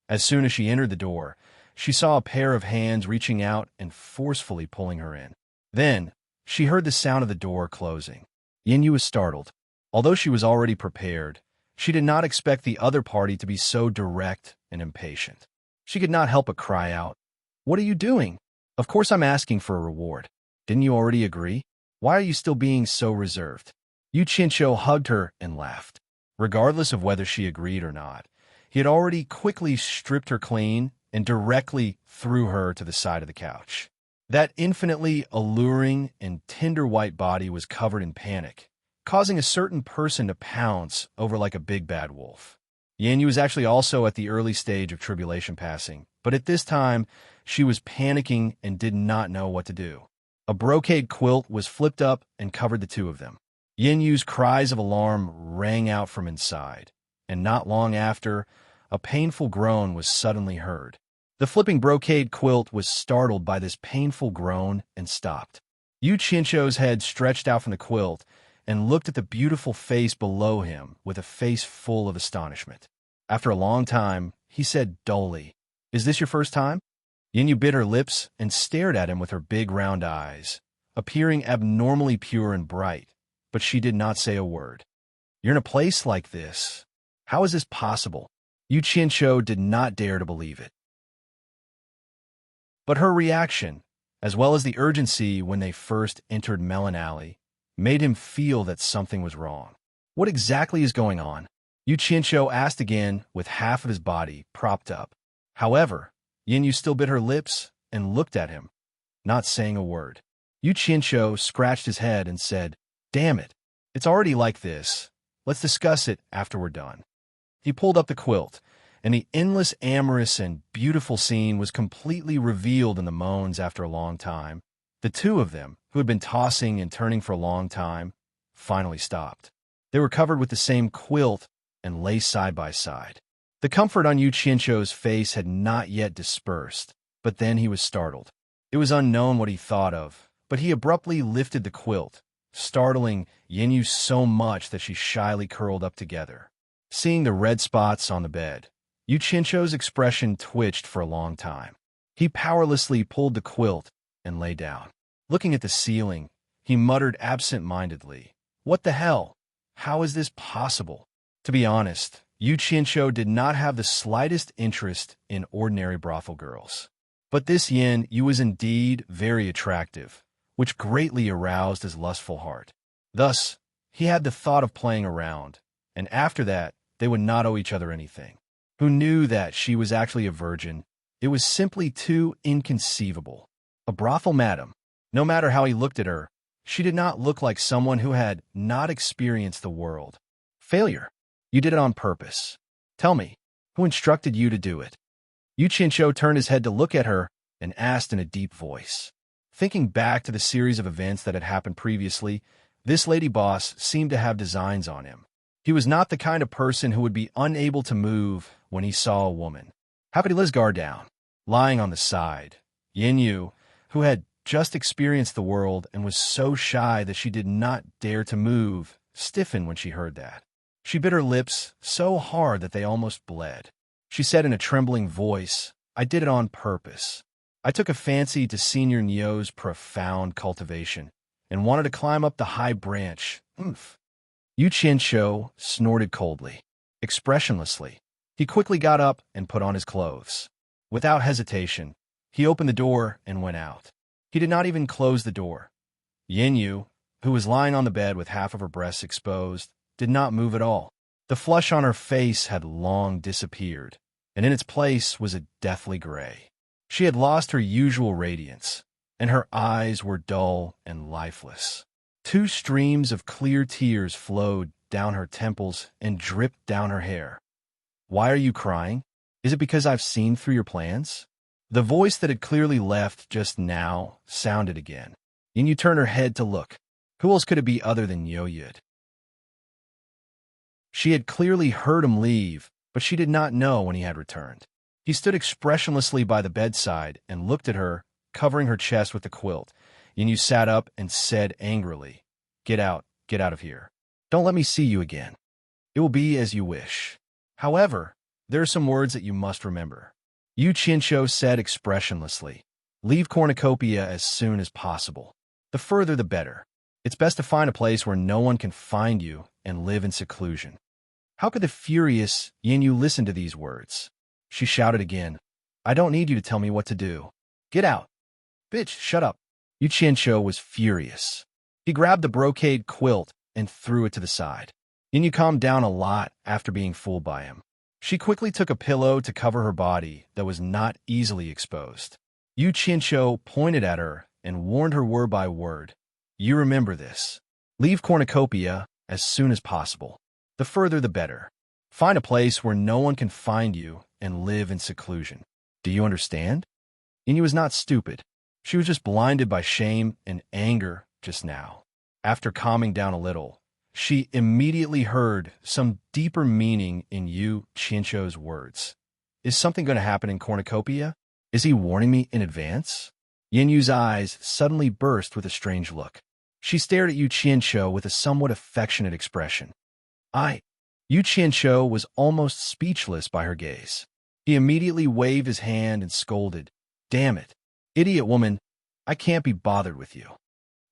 As soon as she entered the door, she saw a pair of hands reaching out and forcefully pulling her in. Then, she heard the sound of the door closing. Yin Yu was startled. Although she was already prepared, she did not expect the other party to be so direct and impatient. She could not help but cry out, "What are you doing? Of course I'm asking for a reward. Didn't you already agree? Why are you still being so reserved?" Yu Qianqiu hugged her and laughed. Regardless of whether she agreed or not, he had already quickly stripped her clean and directly threw her to the side of the couch. That infinitely alluring and tender white body was covered in panic, causing a certain person to pounce over like a big bad wolf. Yin was actually also at the early stage of tribulation passing, but at this time, she was panicking and did not know what to do. A brocade quilt was flipped up and covered the two of them. Yin Yu's cries of alarm rang out from inside, and not long after, a painful groan was suddenly heard. The flipping brocade quilt was startled by this painful groan and stopped. Yu Chincho's head stretched out from the quilt and looked at the beautiful face below him with a face full of astonishment. After a long time, he said dully, "Is this your first time?" Yin Yu bit her lips and stared at him with her big round eyes, appearing abnormally pure and bright, but she did not say a word. "You're in a place like this. How is this possible?" Yu Chincho did not dare to believe it. But her reaction, as well as the urgency when they first entered Melon Alley, made him feel that something was wrong. "What exactly is going on?" Yu Chincho asked again with half of his body propped up. However, Yin Yu still bit her lips and looked at him, not saying a word. Yu Chincho scratched his head and said, "Damn it, it's already like this. Let's discuss it after we're done." He pulled up the quilt, and the endless, amorous, and beautiful scene was completely revealed in the moans after a long time. The two of them, who had been tossing and turning for a long time, finally stopped. They were covered with the same quilt and lay side by side. The comfort on Yu Chincho's face had not yet dispersed, but then he was startled. It was unknown what he thought of, but he abruptly lifted the quilt, startling Yin Yu so much that she shyly curled up together. Seeing the red spots on the bed, Yu Chincho's expression twitched for a long time. He powerlessly pulled the quilt and lay down. Looking at the ceiling, he muttered absent-mindedly, "What the hell? How is this possible?" To be honest, Yu Chincho did not have the slightest interest in ordinary brothel girls. But this Yin Yu was indeed very attractive, which greatly aroused his lustful heart. Thus, he had the thought of playing around, and after that, they would not owe each other anything. Who knew that she was actually a virgin? It was simply too inconceivable. A brothel madam. No matter how he looked at her, she did not look like someone who had not experienced the world. Failure. You did it on purpose. Tell me, who instructed you to do it? Yu Chincho turned his head to look at her and asked in a deep voice. Thinking back to the series of events that had happened previously, this lady boss seemed to have designs on him. He was not the kind of person who would be unable to move when he saw a woman. Happy to let his guard down. Lying on the side, Yin Yu, who had just experienced the world and was so shy that she did not dare to move, stiffened when she heard that. She bit her lips so hard that they almost bled. She said in a trembling voice, "I did it on purpose. I took a fancy to Senior Neo's profound cultivation and wanted to climb up the high branch. Oomph." Yu Chincho snorted coldly, expressionlessly. He quickly got up and put on his clothes. Without hesitation, he opened the door and went out. He did not even close the door. Yin Yu, who was lying on the bed with half of her breasts exposed, did not move at all. The flush on her face had long disappeared, and in its place was a deathly gray. She had lost her usual radiance, and her eyes were dull and lifeless. 2 streams of clear tears flowed down her temples and dripped down her hair. "Why are you crying? Is it because I've seen through your plans?" The voice that had clearly left just now sounded again. Yin Yu turned her head to look. Who else could it be other than Yo-Yid? She had clearly heard him leave, but she did not know when he had returned. He stood expressionlessly by the bedside and looked at her, covering her chest with the quilt. Yin Yu sat up and said angrily, get out of here. Don't let me see you again. It will be as you wish. However, there are some words that you must remember. Yu Chincho said expressionlessly, leave Cornucopia as soon as possible. The further the better. It's best to find a place where no one can find you and live in seclusion. How could the furious Yin Yu listen to these words? She shouted again, I don't need you to tell me what to do. Get out. Bitch, shut up. Yu Chincho was furious. He grabbed the brocade quilt and threw it to the side. Yin Yu calmed down a lot after being fooled by him. She quickly took a pillow to cover her body that was not easily exposed. Yu Chincho pointed at her and warned her word by word. You remember this. Leave Cornucopia as soon as possible. The further the better. Find a place where no one can find you and live in seclusion. Do you understand? Yin was not stupid. She was just blinded by shame and anger just now. After calming down a little, she immediately heard some deeper meaning in Yu Qianzhou's words. Is something going to happen in Cornucopia? Is he warning me in advance? Yin Yu's eyes suddenly burst with a strange look. She stared at Yu Qianzhou with a somewhat affectionate expression. Yu Qianzhou was almost speechless by her gaze. He immediately waved his hand and scolded, "Damn it, idiot woman, I can't be bothered with you."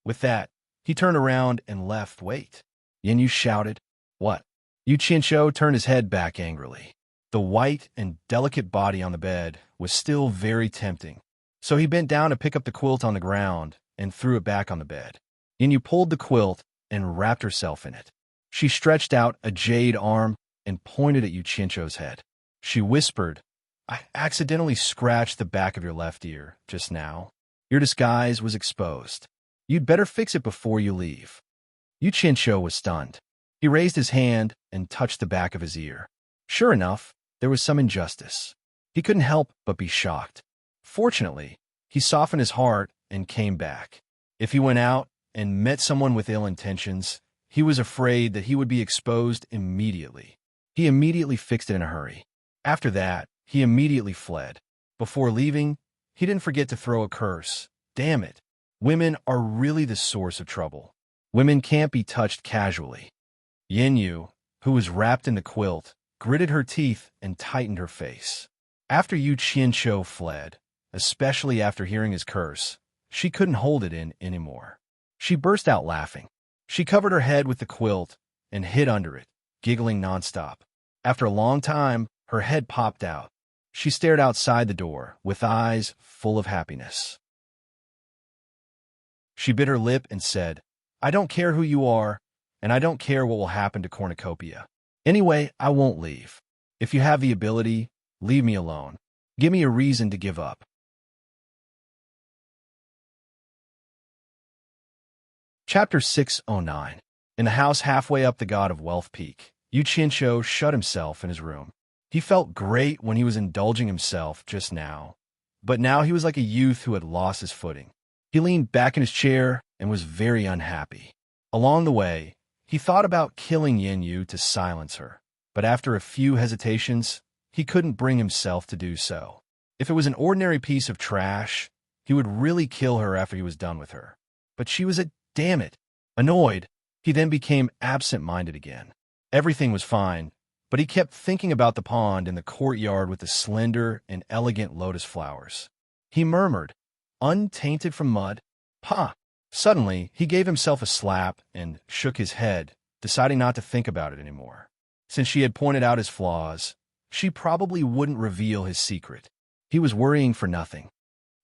With that, he turned around and left. Wait. Yin Yu shouted, "What?" Yu Qianzhou turned his head back angrily. The white and delicate body on the bed was still very tempting, so he bent down to pick up the quilt on the ground and threw it back on the bed. Yin Yu pulled the quilt and wrapped herself in it. She stretched out a jade arm and pointed at Yu Qianzhou's head. She whispered, "I accidentally scratched the back of your left ear just now. Your disguise was exposed. You'd better fix it before you leave." Yu Qianzhou was stunned. He raised his hand and touched the back of his ear. Sure enough, there was some injustice. He couldn't help but be shocked. Fortunately, he softened his heart and came back. If he went out and met someone with ill intentions, he was afraid that he would be exposed immediately. He immediately fixed it in a hurry. After that, he immediately fled. Before leaving, he didn't forget to throw a curse. Damn it. Women are really the source of trouble. Women can't be touched casually. Yin Yu, who was wrapped in the quilt, gritted her teeth and tightened her face. After Yu Qianzhou fled, especially after hearing his curse, she couldn't hold it in anymore. She burst out laughing. She covered her head with the quilt and hid under it, giggling nonstop. After a long time, her head popped out. She stared outside the door with eyes full of happiness. She bit her lip and said, "I don't care who you are, and I don't care what will happen to Cornucopia. Anyway, I won't leave. If you have the ability, leave me alone. Give me a reason to give up." Chapter 609. In the house halfway up the God of Wealth Peak, Yu Qianzhou shut himself in his room. He felt great when he was indulging himself just now, but now he was like a youth who had lost his footing. He leaned back in his chair and was very unhappy. Along the way, he thought about killing Yin Yu to silence her, but after a few hesitations, he couldn't bring himself to do so. If it was an ordinary piece of trash, he would really kill her after he was done with her. But she was a damn it. Annoyed, he then became absent-minded again. Everything was fine, but he kept thinking about the pond in the courtyard with the slender and elegant lotus flowers. He murmured, "Untainted from mud? Pah!" Suddenly, he gave himself a slap and shook his head, deciding not to think about it anymore. Since she had pointed out his flaws, she probably wouldn't reveal his secret. He was worrying for nothing.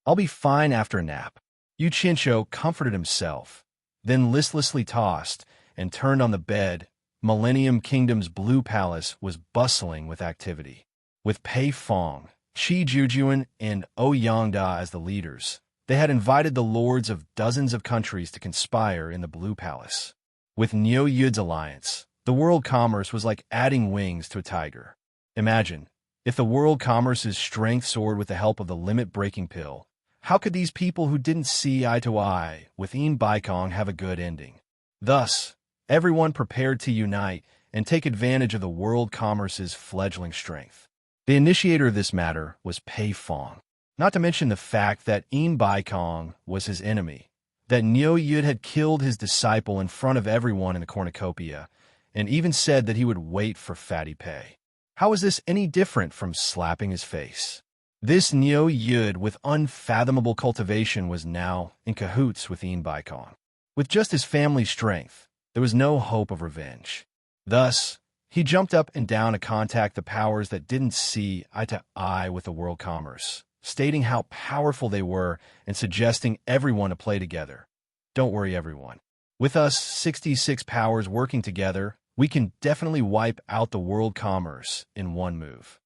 "I'll be fine after a nap." Yu Qianzhou comforted himself, then listlessly tossed and turned on the bed. Millennium Kingdom's Blue Palace was bustling with activity. With Pei Fong, Qi Jujuan, and Ouyangda as the leaders, they had invited the lords of dozens of countries to conspire in the Blue Palace. With Niu Yud's alliance, the world commerce was like adding wings to a tiger. Imagine, if the world commerce's strength soared with the help of the limit-breaking pill, how could these people who didn't see eye to eye with Baikong have a good ending? Thus, everyone prepared to unite and take advantage of the world commerce's fledgling strength. The initiator of this matter was Pei Fong, not to mention the fact that Baikong was his enemy, that Niu Yud had killed his disciple in front of everyone in the cornucopia, and even said that he would wait for Fatty Pei. How is this any different from slapping his face? This Niu Yud with unfathomable cultivation was now in cahoots with Baikong. With just his family's strength, there was no hope of revenge. Thus, he jumped up and down to contact the powers that didn't see eye to eye with the world commerce, stating how powerful they were and suggesting everyone to play together. Don't worry, everyone. With us 66 powers working together, we can definitely wipe out the world commerce in one move.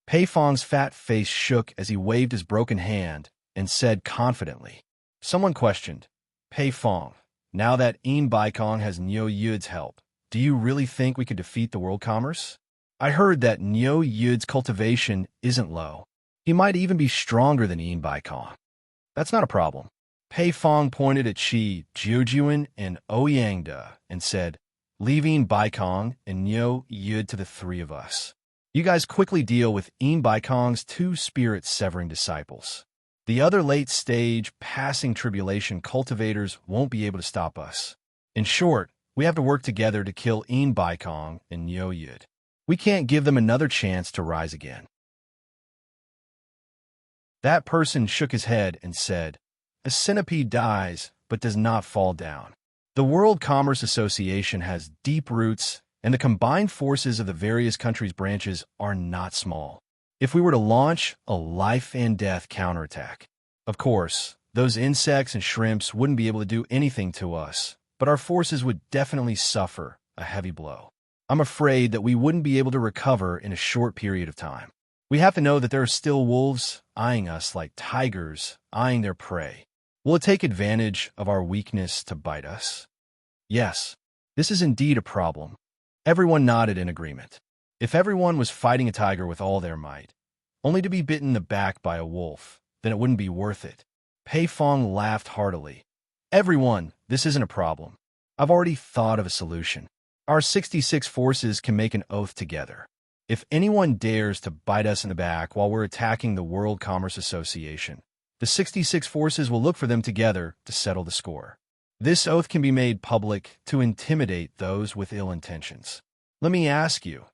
Pei Fong's fat face shook as he waved his broken hand and said confidently. Someone questioned, "Pei Fong, now that Baikong has Niu Yud's help, do you really think we could defeat the world commerce?" I heard that Nyo Yud's cultivation isn't low. He might even be stronger than Yin Baikong. That's not a problem. Pei Fong pointed at Qi, Jiujuan, and Ouyangda and said, "Leave Yin Baikong and Nyo Yud to the three of us. You guys quickly deal with Yin Baikong's two spirit-severing disciples. The other late-stage, passing tribulation cultivators won't be able to stop us. In short, we have to work together to kill Yin Baikong and Nyo Yud. We can't give them another chance to rise again." That person shook his head and said, "A centipede dies, but does not fall down. The World Commerce Association has deep roots, and the combined forces of the various countries' branches are not small. If we were to launch a life-and-death counterattack, of course, those insects and shrimps wouldn't be able to do anything to us, but our forces would definitely suffer a heavy blow. I'm afraid that we wouldn't be able to recover in a short period of time. We have to know that there are still wolves eyeing us like tigers eyeing their prey. Will it take advantage of our weakness to bite us?" Yes, this is indeed a problem. Everyone nodded in agreement. If everyone was fighting a tiger with all their might, only to be bitten in the back by a wolf, then it wouldn't be worth it. Pei Fong laughed heartily. "Everyone, this isn't a problem. I've already thought of a solution. Our 66 forces can make an oath together. If anyone dares to bite us in the back while we're attacking the World Commerce Association, the 66 forces will look for them together to settle the score. This oath can be made public to intimidate those with ill intentions. Let me ask you,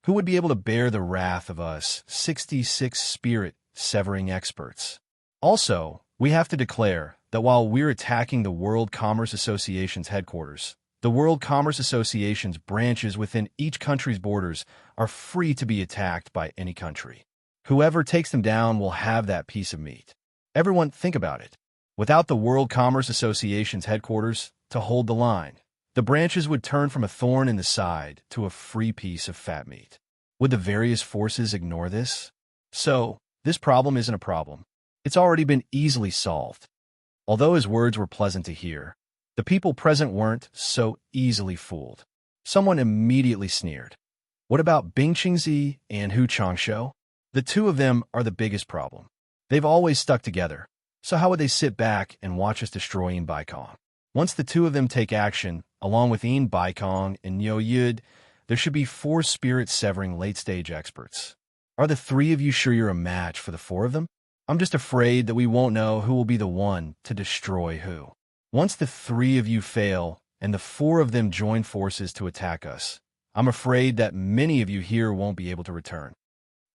who would be able to bear the wrath of us 66 spirit-severing experts? Also, we have to declare that while we're attacking the World Commerce Association's headquarters, the World Commerce Association's branches within each country's borders are free to be attacked by any country. Whoever takes them down will have that piece of meat. Everyone, think about it. Without the World Commerce Association's headquarters to hold the line, the branches would turn from a thorn in the side to a free piece of fat meat. Would the various forces ignore this? So, this problem isn't a problem. It's already been easily solved." Although his words were pleasant to hear, the people present weren't so easily fooled. Someone immediately sneered. "What about Bing Qingzi and Hu Changshou? The two of them are the biggest problem. They've always stuck together, so how would they sit back and watch us destroy Yin Baikong? Once the two of them take action, along with Yin Baikong and Nyo Yud, there should be 4 spirit-severing late-stage experts. Are the 3 of you sure you're a match for the 4 of them? I'm just afraid that we won't know who will be the one to destroy who. Once the 3 of you fail and the 4 of them join forces to attack us, I'm afraid that many of you here won't be able to return.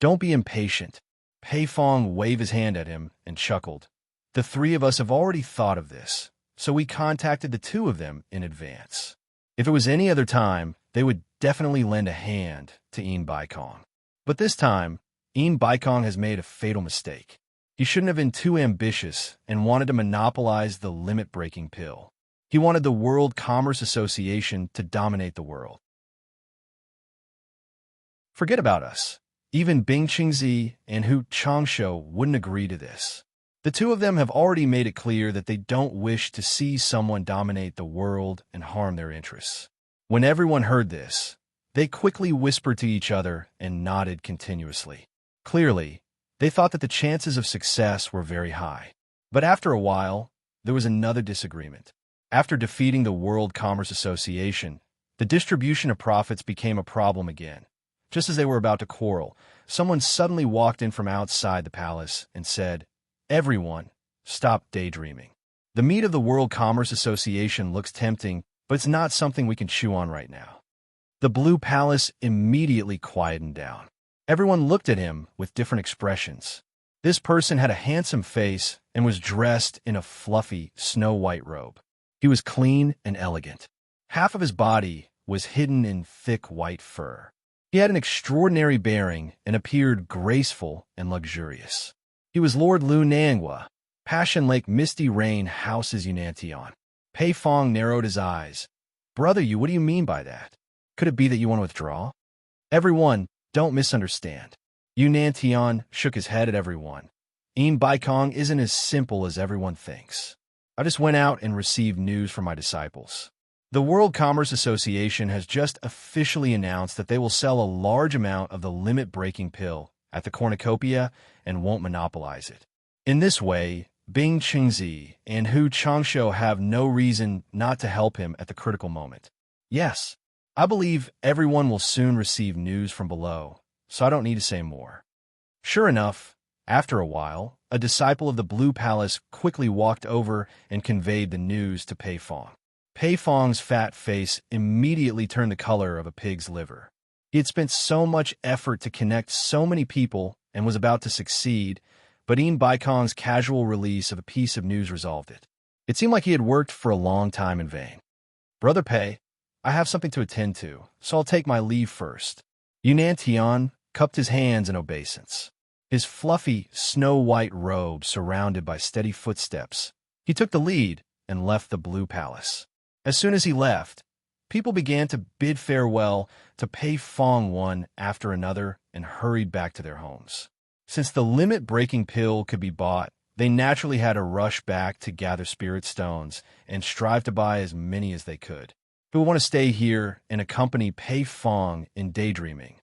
Don't be impatient." Pei Fong waved his hand at him and chuckled. "The 3 of us have already thought of this, so we contacted the 2 of them in advance. If it was any other time, they would definitely lend a hand to Yin Baikong. But this time, Yin Baikong has made a fatal mistake. He shouldn't have been too ambitious and wanted to monopolize the limit-breaking pill. He wanted the World Commerce Association to dominate the world. Forget about us. Even Bing Qingzi and Hu Changshou wouldn't agree to this. The 2 of them have already made it clear that they don't wish to see someone dominate the world and harm their interests." When everyone heard this, they quickly whispered to each other and nodded continuously. Clearly, they thought that the chances of success were very high. But after a while, there was another disagreement. After defeating the World Commerce Association, the distribution of profits became a problem again. Just as they were about to quarrel, someone suddenly walked in from outside the palace and said, "Everyone, stop daydreaming. The meat of the World Commerce Association looks tempting, but it's not something we can chew on right now." The Blue Palace immediately quietened down. Everyone looked at him with different expressions. This person had a handsome face and was dressed in a fluffy, snow-white robe. He was clean and elegant. Half of his body was hidden in thick white fur. He had an extraordinary bearing and appeared graceful and luxurious. He was Lord Lu Nangua. Passion Lake Misty Rain houses Yunantion. Pei Fong narrowed his eyes. "Brother, what do you mean by that? Could it be that you want to withdraw?" "Everyone, don't misunderstand." Yunantion shook his head at everyone. "Yin Baikong isn't as simple as everyone thinks. I just went out and received news from my disciples. The World Commerce Association has just officially announced that they will sell a large amount of the limit-breaking pill at the cornucopia and won't monopolize it. In this way, Bing Qingzi and Hu Changshou have no reason not to help him at the critical moment. Yes, I believe everyone will soon receive news from below, so I don't need to say more. Sure enough, after a while, a disciple of the Blue Palace quickly walked over and conveyed the news to Pei Fong. Pei Fong's fat face immediately turned the color of a pig's liver. He had spent so much effort to connect so many people and was about to succeed, but Baikong's casual release of a piece of news resolved it. It seemed like he had worked for a long time in vain. "Brother Pei, I have something to attend to, so I'll take my leave first." Yunnan Tian cupped his hands in obeisance. His fluffy, snow-white robe surrounded by steady footsteps, he took the lead and left the Blue Palace. As soon as he left, people began to bid farewell to Pei Fong one after another and hurried back to their homes. Since the limit-breaking pill could be bought, they naturally had to rush back to gather spirit stones and strive to buy as many as they could. Who would want to stay here and accompany Pei Fong in daydreaming?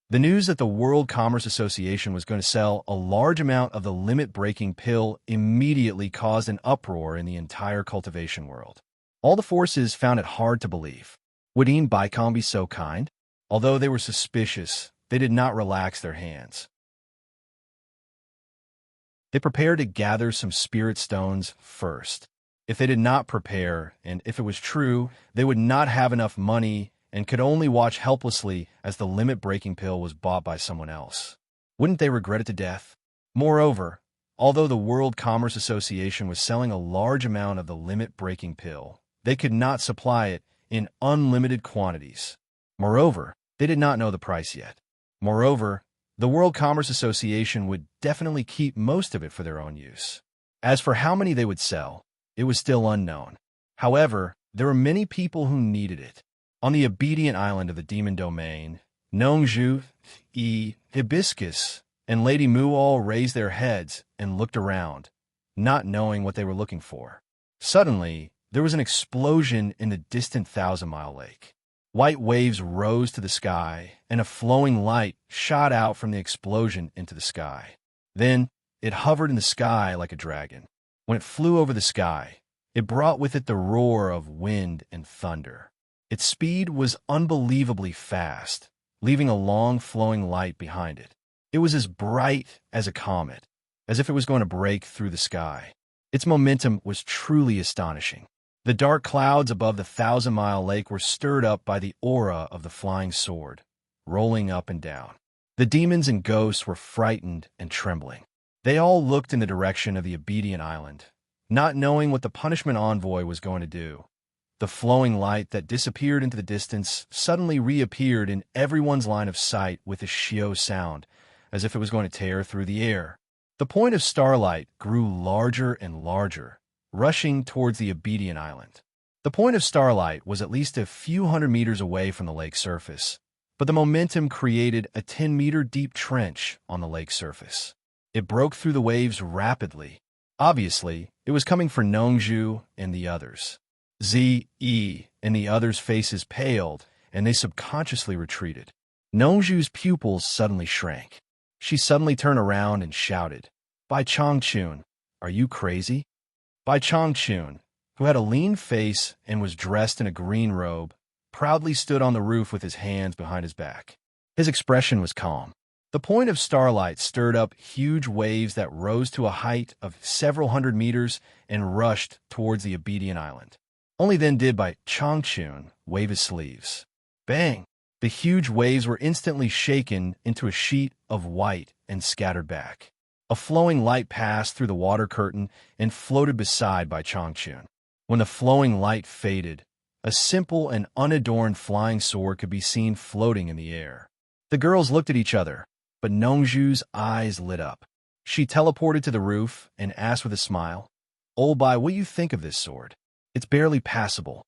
The news that the World Commerce Association was going to sell a large amount of the limit-breaking pill immediately caused an uproar in the entire cultivation world. All the forces found it hard to believe. Would Baikong be so kind? Although they were suspicious, they did not relax their hands. They prepared to gather some spirit stones first. If they did not prepare, and if it was true, they would not have enough money and could only watch helplessly as the limit-breaking pill was bought by someone else. Wouldn't they regret it to death? Moreover, although the World Commerce Association was selling a large amount of the limit-breaking pill, they could not supply it in unlimited quantities. Moreover, they did not know the price yet. Moreover, the World Commerce Association would definitely keep most of it for their own use. As for how many they would sell, it was still unknown. However, there were many people who needed it. On the obedient island of the Demon Domain, Nongzhu, Hibiscus, and Lady Mu all raised their heads and looked around, not knowing what they were looking for. Suddenly, there was an explosion in the distant 1,000-mile lake. White waves rose to the sky, and a flowing light shot out from the explosion into the sky. Then, it hovered in the sky like a dragon. When it flew over the sky, it brought with it the roar of wind and thunder. Its speed was unbelievably fast, leaving a long flowing light behind it. It was as bright as a comet, as if it was going to break through the sky. Its momentum was truly astonishing. The dark clouds above the 1,000-mile lake were stirred up by the aura of the flying sword, rolling up and down. The demons and ghosts were frightened and trembling. They all looked in the direction of the obedient island, not knowing what the punishment envoy was going to do. The flowing light that disappeared into the distance suddenly reappeared in everyone's line of sight with a shio sound, as if it was going to tear through the air. The point of starlight grew larger and larger, rushing towards the obedient island. The point of starlight was at least a few hundred meters away from the lake surface, but the momentum created a 10-meter deep trench on the lake surface. It broke through the waves rapidly. Obviously, it was coming for Nongzhu and the others. Ze and the others' faces paled, and they subconsciously retreated. Nongzhu's pupils suddenly shrank. She suddenly turned around and shouted, "Bai Changchun, are you crazy?" Bai Changchun, who had a lean face and was dressed in a green robe, proudly stood on the roof with his hands behind his back. His expression was calm. The point of starlight stirred up huge waves that rose to a height of several hundred meters and rushed towards the obedient island. Only then did Bai Changchun wave his sleeves. Bang! The huge waves were instantly shaken into a sheet of white and scattered back. A flowing light passed through the water curtain and floated beside Bai Changchun. When the flowing light faded, a simple and unadorned flying sword could be seen floating in the air. The girls looked at each other, but Nongzhu's eyes lit up. She teleported to the roof and asked with a smile, "Old Bai, what do you think of this sword? It's barely passable."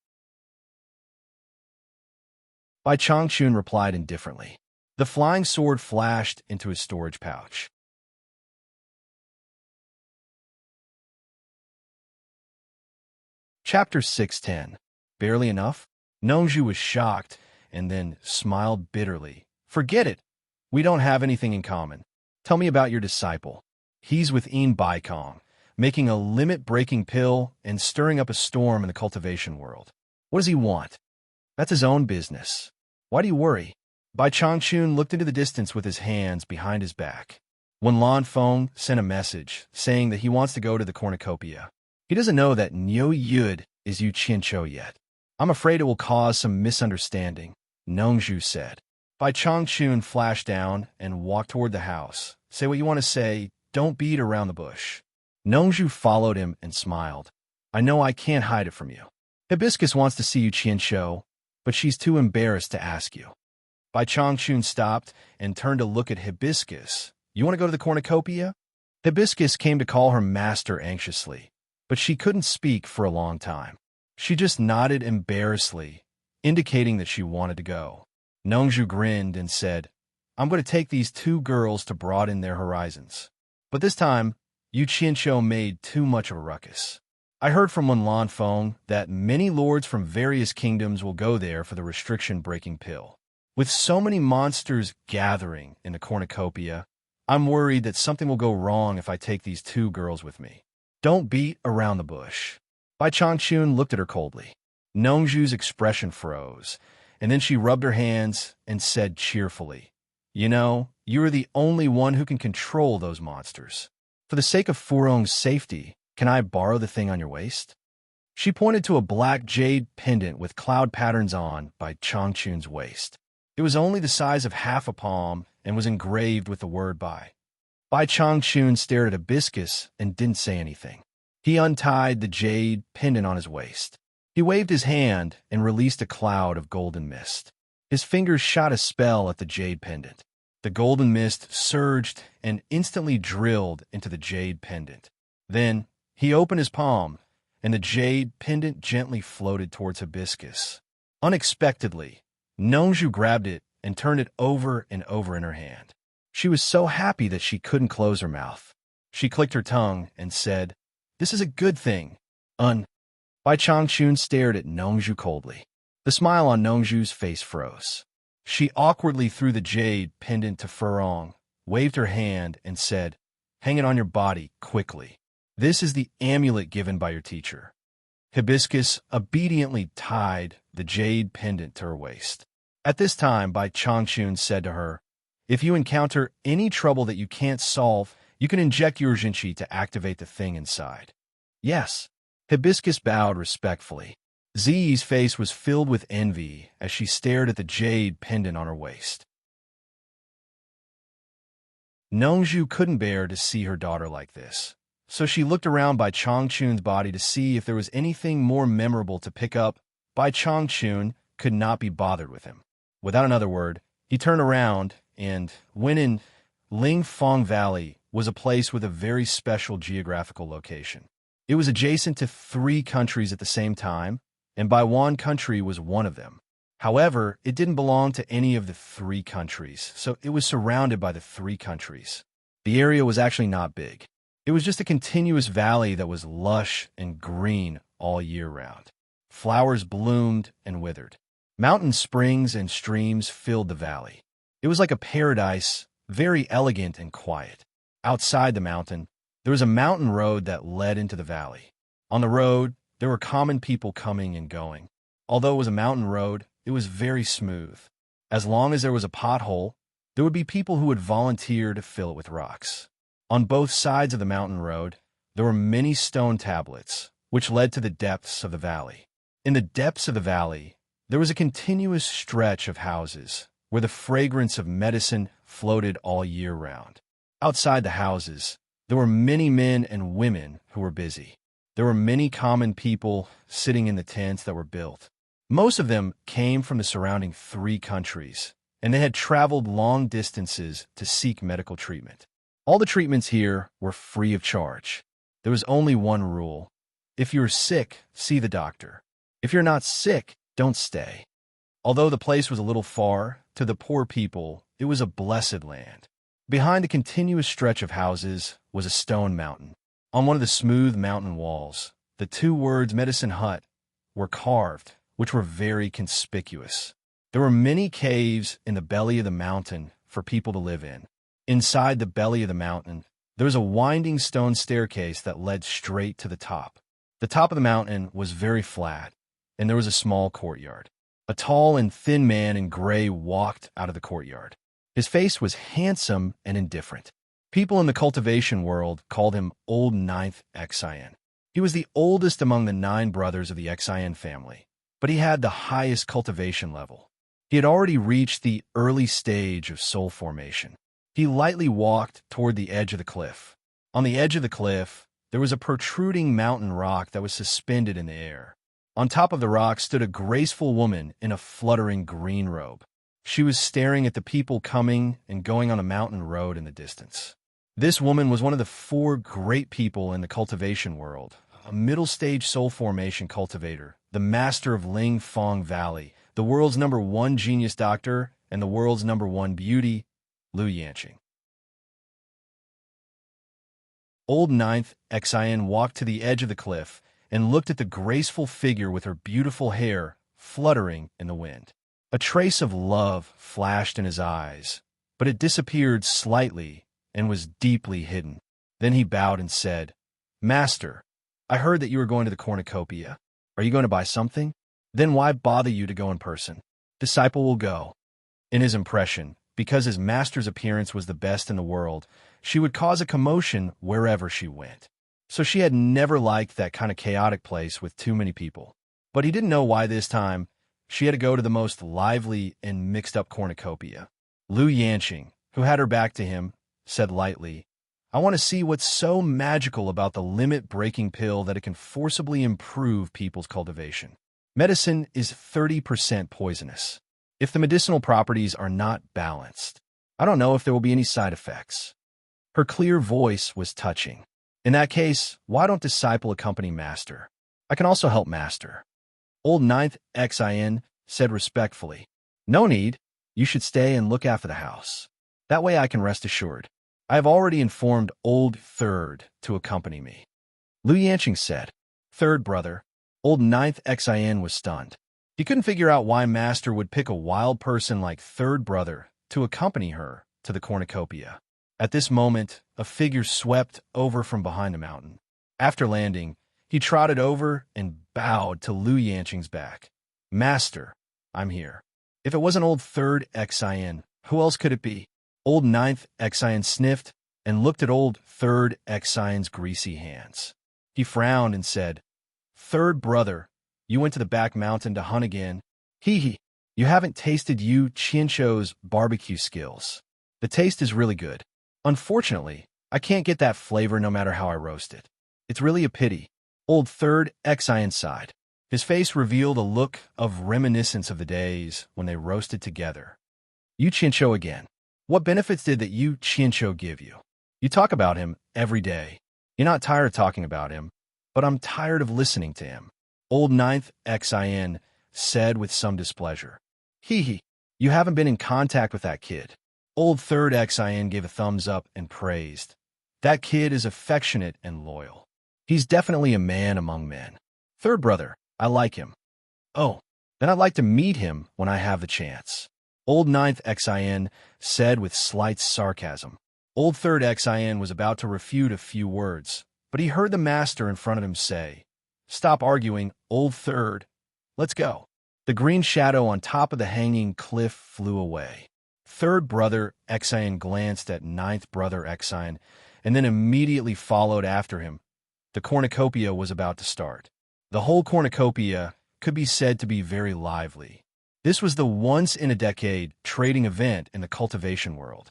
Bai Changchun replied indifferently. The flying sword flashed into his storage pouch. Chapter 610. Barely enough? Nongju was shocked and then smiled bitterly. Forget it. We don't have anything in common. Tell me about your disciple. He's with Baikong, making a limit-breaking pill and stirring up a storm in the cultivation world. What does he want? That's his own business. Why do you worry? Bai Changchun looked into the distance with his hands behind his back. When Lan Feng sent a message saying that he wants to go to the cornucopia, he doesn't know that Niu Yud is Yu Qianqiu yet. I'm afraid it will cause some misunderstanding, Nongju said. Bai Changchun flashed down and walked toward the house. Say what you want to say, don't beat around the bush. Nongju followed him and smiled. I know I can't hide it from you. Hibiscus wants to see Yu Qianqiu, but she's too embarrassed to ask you. Bai Changchun stopped and turned to look at Hibiscus. You want to go to the cornucopia? Hibiscus came to call her master anxiously, but she couldn't speak for a long time. She just nodded embarrassedly, indicating that she wanted to go. Nongju grinned and said, I'm going to take these two girls to broaden their horizons. But this time, Yu Qianqiu made too much of a ruckus. I heard from Lan Feng that many lords from various kingdoms will go there for the restriction-breaking pill. With so many monsters gathering in the cornucopia, I'm worried that something will go wrong if I take these two girls with me. Don't beat around the bush. Bai Changchun looked at her coldly. Nongju's expression froze, and then she rubbed her hands and said cheerfully, You know, you are the only one who can control those monsters. For the sake of Furong's safety, can I borrow the thing on your waist? She pointed to a black jade pendant with cloud patterns on Bai Changchun's waist. It was only the size of half a palm and was engraved with the word Bai. Bai Changchun stared at Hibiscus and didn't say anything. He untied the jade pendant on his waist. He waved his hand and released a cloud of golden mist. His fingers shot a spell at the jade pendant. The golden mist surged and instantly drilled into the jade pendant. Then he opened his palm, and the jade pendant gently floated towards Hibiscus. Unexpectedly, Nongju grabbed it and turned it over and over in her hand. She was so happy that she couldn't close her mouth. She clicked her tongue and said, This is a good thing. Bai Changchun stared at Nongju coldly. The smile on Nongju's face froze. She awkwardly threw the jade pendant to Furong, waved her hand, and said, Hang it on your body, quickly. This is the amulet given by your teacher. Hibiscus obediently tied the jade pendant to her waist. At this time, Bai Changchun said to her, If you encounter any trouble that you can't solve, you can inject your Jinqi to activate the thing inside. Yes. Hibiscus bowed respectfully. Ziyi's face was filled with envy as she stared at the jade pendant on her waist. Nongju couldn't bear to see her daughter like this, so she looked around Bai Changchun's body to see if there was anything more memorable to pick up. Bai Changchun could not be bothered with him. Without another word, he turned around and went in. Lingfang Valley was a place with a very special geographical location. It was adjacent to 3 countries at the same time, and Baiwan country was one of them. However, it didn't belong to any of the 3 countries, so it was surrounded by the 3 countries. The area was actually not big. It was just a continuous valley that was lush and green all year round. Flowers bloomed and withered. Mountain springs and streams filled the valley. It was like a paradise, very elegant and quiet. Outside the mountain, there was a mountain road that led into the valley. On the road, there were common people coming and going. Although it was a mountain road, it was very smooth. As long as there was a pothole, there would be people who would volunteer to fill it with rocks. On both sides of the mountain road, there were many stone tablets, which led to the depths of the valley. In the depths of the valley, there was a continuous stretch of houses, where the fragrance of medicine floated all year round. Outside the houses, there were many men and women who were busy. There were many common people sitting in the tents that were built. Most of them came from the surrounding 3 countries, and they had traveled long distances to seek medical treatment. All the treatments here were free of charge. There was only one rule. If you're sick, see the doctor. If you're not sick, don't stay. Although the place was a little far, to the poor people, it was a blessed land. Behind a continuous stretch of houses was a stone mountain. On one of the smooth mountain walls, the 2 words Medicine Hut were carved which were very conspicuous. There were many caves in the belly of the mountain for people to live in. Inside the belly of the mountain, there was a winding stone staircase that led straight to the top. The top of the mountain was very flat, and there was a small courtyard. A tall and thin man in gray walked out of the courtyard. His face was handsome and indifferent. People in the cultivation world called him Old Ninth Excian. He was the oldest among the 9 brothers of the Excian family, but he had the highest cultivation level. He had already reached the early stage of soul formation. He lightly walked toward the edge of the cliff. On the edge of the cliff, there was a protruding mountain rock that was suspended in the air. On top of the rock stood a graceful woman in a fluttering green robe. She was staring at the people coming and going on a mountain road in the distance. This woman was one of the 4 great people in the cultivation world, a middle-stage soul formation cultivator, the master of Ling Fong Valley, the world's #1 genius doctor, and the world's #1 beauty, Lu Yanqing. Old Ninth Excian walked to the edge of the cliff and looked at the graceful figure with her beautiful hair fluttering in the wind. A trace of love flashed in his eyes, but it disappeared slightly and was deeply hidden. Then he bowed and said, "Master, I heard that you were going to the cornucopia. Are you going to buy something? Then why bother you to go in person? Disciple will go." In his impression, because his master's appearance was the best in the world, she would cause a commotion wherever she went. So she had never liked that kind of chaotic place with too many people. But he didn't know why this time she had to go to the most lively and mixed-up cornucopia. Lu Yanqing, who had her back to him, said lightly, "I want to see what's so magical about the limit-breaking pill that it can forcibly improve people's cultivation. Medicine is 30% poisonous. If the medicinal properties are not balanced, I don't know if there will be any side effects." Her clear voice was touching. "In that case, why don't disciple accompany Master? I can also help Master." Old Ninth Excian said respectfully, "No need. You should stay and look after the house. That way I can rest assured. I have already informed Old Third to accompany me." Lu Yanqing said, "Third brother." Old Ninth Excian was stunned. He couldn't figure out why Master would pick a wild person like Third brother to accompany her to the cornucopia. At this moment, a figure swept over from behind the mountain. After landing, he trotted over and bowed to Lu Yanqing's back. "Master, I'm here." If it wasn't Old Third Excian, who else could it be? Old Ninth Excian sniffed and looked at Old Third Excian's greasy hands. He frowned and said, "Third brother, you went to the back mountain to hunt again. Hee. You haven't tasted Yu Qiancho's barbecue skills. The taste is really good. Unfortunately, I can't get that flavor no matter how I roast it. It's really a pity." Old Third Excian sighed. His face revealed a look of reminiscence of the days when they roasted together. "Yu Qiancho again. What benefits did that Yu Qiancho give you? You talk about him every day. You're not tired of talking about him, but I'm tired of listening to him." Old Ninth Excian said with some displeasure. Hee. You haven't been in contact with that kid." Old Third Excian gave a thumbs up and praised. "That kid is affectionate and loyal. He's definitely a man among men. Third brother, I like him." "Oh, then I'd like to meet him when I have the chance," Old Ninth Excian said with slight sarcasm. Old Third Excian was about to refute a few words, but he heard the master in front of him say, "Stop arguing, Old Third. Let's go." The green shadow on top of the hanging cliff flew away. Third brother Excian glanced at Ninth brother Excian and then immediately followed after him. The cornucopia was about to start. The whole cornucopia could be said to be very lively. This was the once-in-a-decade trading event in the cultivation world.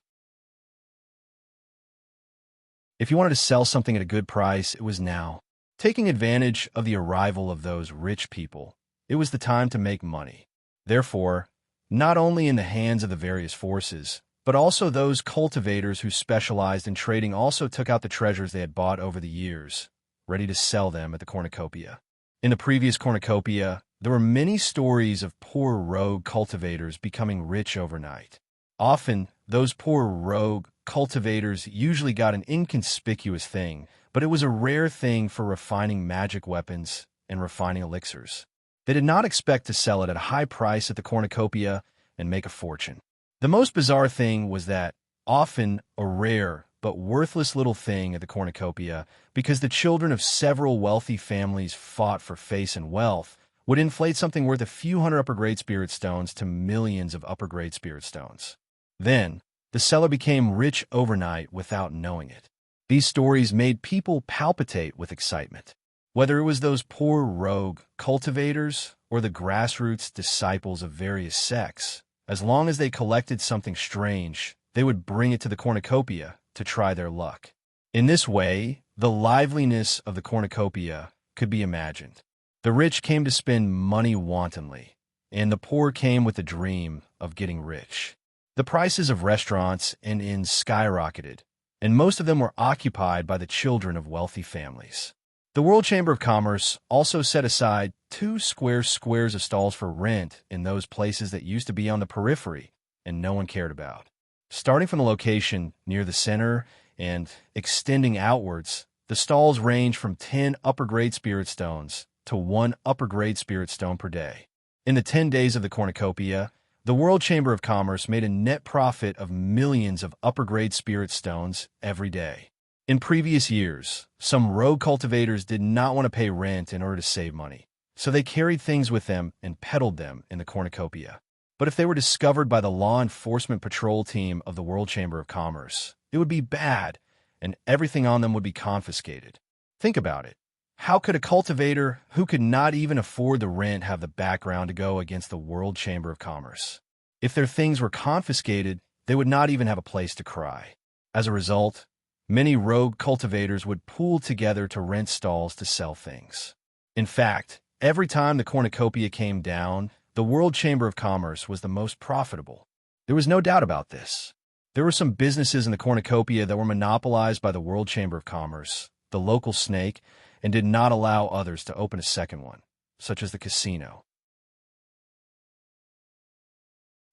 If you wanted to sell something at a good price, it was now. Taking advantage of the arrival of those rich people, it was the time to make money. Therefore, not only in the hands of the various forces, but also those cultivators who specialized in trading also took out the treasures they had bought over the years, ready to sell them at the cornucopia. In the previous cornucopia, there were many stories of poor rogue cultivators becoming rich overnight. Often, those poor rogue cultivators usually got an inconspicuous thing, but it was a rare thing for refining magic weapons and refining elixirs. They did not expect to sell it at a high price at the cornucopia and make a fortune. The most bizarre thing was that, often a rare but worthless little thing at the cornucopia, because the children of several wealthy families fought for face and wealth, would inflate something worth a few hundred upper-grade spirit stones to millions of upper-grade spirit stones. Then, the seller became rich overnight without knowing it. These stories made people palpitate with excitement. Whether it was those poor rogue cultivators or the grassroots disciples of various sects, as long as they collected something strange, they would bring it to the cornucopia to try their luck. In this way, the liveliness of the cornucopia could be imagined. The rich came to spend money wantonly, and the poor came with the dream of getting rich. The prices of restaurants and inns skyrocketed, and most of them were occupied by the children of wealthy families. The World Chamber of Commerce also set aside 2 squares of stalls for rent in those places that used to be on the periphery and no one cared about. Starting from the location near the center and extending outwards, the stalls range from 10 upper-grade spirit stones to 1 upper-grade spirit stone per day. In the 10 days of the cornucopia, the World Chamber of Commerce made a net profit of millions of upper-grade spirit stones every day. In previous years, some rogue cultivators did not want to pay rent in order to save money, so they carried things with them and peddled them in the cornucopia. But if they were discovered by the law enforcement patrol team of the World Chamber of Commerce, it would be bad, and everything on them would be confiscated. Think about it. How could a cultivator who could not even afford the rent have the background to go against the World Chamber of Commerce? If their things were confiscated, they would not even have a place to cry. As a result, many rogue cultivators would pool together to rent stalls to sell things. In fact, every time the cornucopia came down, the World Chamber of Commerce was the most profitable. There was no doubt about this. There were some businesses in the cornucopia that were monopolized by the World Chamber of Commerce, the local snake, and did not allow others to open a second one, such as the casino.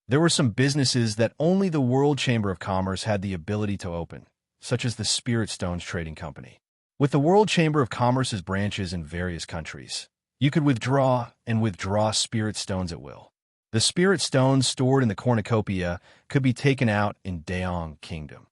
There were some businesses that only the World Chamber of Commerce had the ability to open, such as the Spirit Stones Trading Company. With the World Chamber of Commerce's branches in various countries, you could withdraw and withdraw spirit stones at will. The spirit stones stored in the cornucopia could be taken out in Daong Kingdom.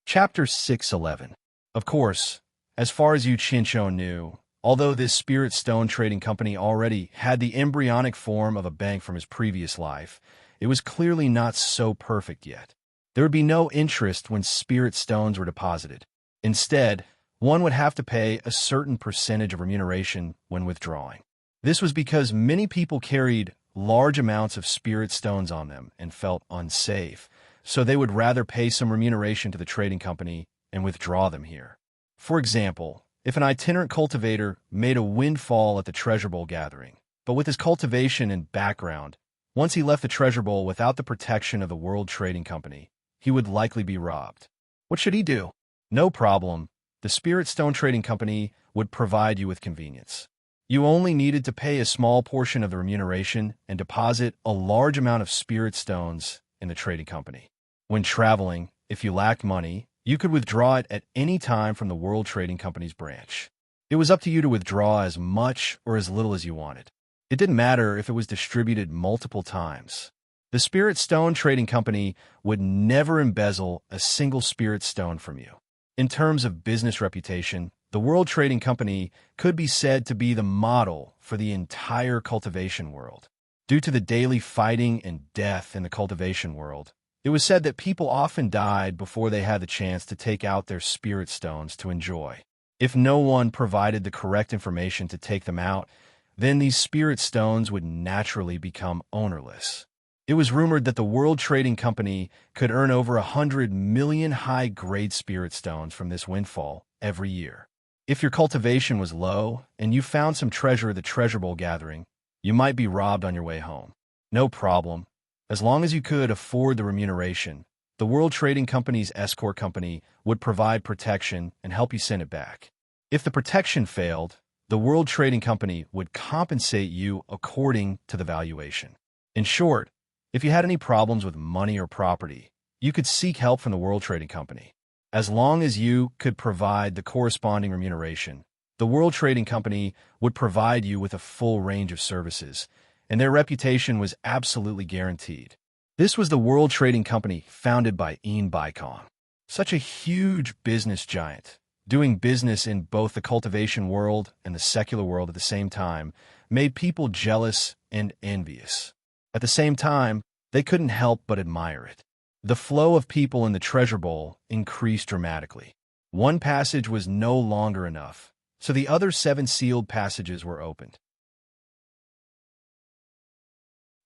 Chapter 611. Of course, as far as Yu Chincho knew, although this spirit stone trading company already had the embryonic form of a bank from his previous life, it was clearly not so perfect yet. There would be no interest when spirit stones were deposited. Instead, one would have to pay a certain percentage of remuneration when withdrawing. This was because many people carried large amounts of spirit stones on them and felt unsafe, so they would rather pay some remuneration to the trading company and withdraw them here. For example, if an itinerant cultivator made a windfall at the Treasure Bowl gathering, but with his cultivation and background, once he left the Treasure Bowl without the protection of the World Trading Company, he would likely be robbed. What should he do? No problem. The Spirit Stone Trading Company would provide you with convenience. You only needed to pay a small portion of the remuneration and deposit a large amount of spirit stones in the trading company. When traveling, if you lacked money, you could withdraw it at any time from the World Trading Company's branch. It was up to you to withdraw as much or as little as you wanted. It didn't matter if it was distributed multiple times. The Spirit Stone Trading Company would never embezzle a single spirit stone from you. In terms of business reputation, the World Trading Company could be said to be the model for the entire cultivation world. Due to the daily fighting and death in the cultivation world, it was said that people often died before they had the chance to take out their spirit stones to enjoy. If no one provided the correct information to take them out, then these spirit stones would naturally become ownerless. It was rumored that the World Trading Company could earn over 100 million high-grade spirit stones from this windfall every year. If your cultivation was low and you found some treasure at the Treasure Bowl gathering, you might be robbed on your way home. No problem. As long as you could afford the remuneration, the World Trading Company's escort company would provide protection and help you send it back. If the protection failed, the World Trading Company would compensate you according to the valuation. In short, if you had any problems with money or property, you could seek help from the World Trading Company. As long as you could provide the corresponding remuneration, the World Trading Company would provide you with a full range of services, and their reputation was absolutely guaranteed. This was the World Trading Company founded by Immerse, such a huge business giant. Doing business in both the cultivation world and the secular world at the same time made people jealous and envious. At the same time, they couldn't help but admire it. The flow of people in the treasure bowl increased dramatically. One passage was no longer enough, so the other 7 sealed passages were opened.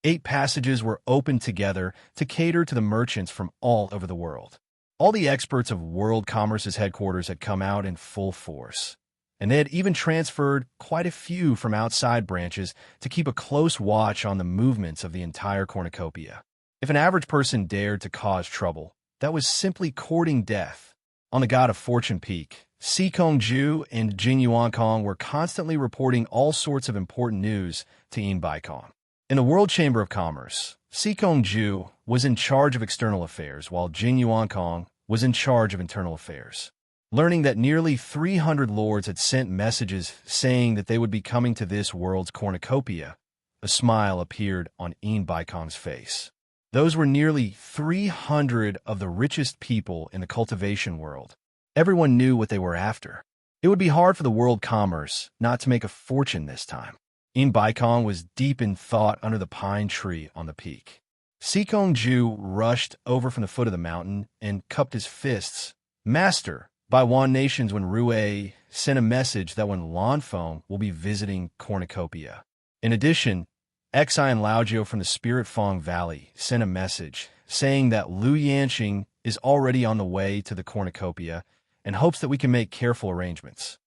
8 passages were opened together to cater to the merchants from all over the world. All the experts of World Commerce's headquarters had come out in full force, and they had even transferred quite a few from outside branches to keep a close watch on the movements of the entire cornucopia. If an average person dared to cause trouble, that was simply courting death. On the God of Fortune Peak, Sikong-ju and Jin Yuan-kong were constantly reporting all sorts of important news to Immerse. In the World Chamber of Commerce, Sikong-ju was in charge of external affairs, while Jin Yuan-kong was in charge of internal affairs. Learning that nearly 300 lords had sent messages saying that they would be coming to this world's cornucopia, a smile appeared on Immerse's face. Those were nearly 300 of the richest people in the cultivation world. Everyone knew what they were after. It would be hard for the world commerce not to make a fortune this time. Immerse was deep in thought under the pine tree on the peak. Sikong-ju rushed over from the foot of the mountain and cupped his fists. Master, by Wan Nations when Rue sent a message that when Lanfeng will be visiting Cornucopia. In addition, Xi and Laojiu from the Spirit Fong Valley sent a message saying that Lu Yanqing is already on the way to the Cornucopia and hopes that we can make careful arrangements.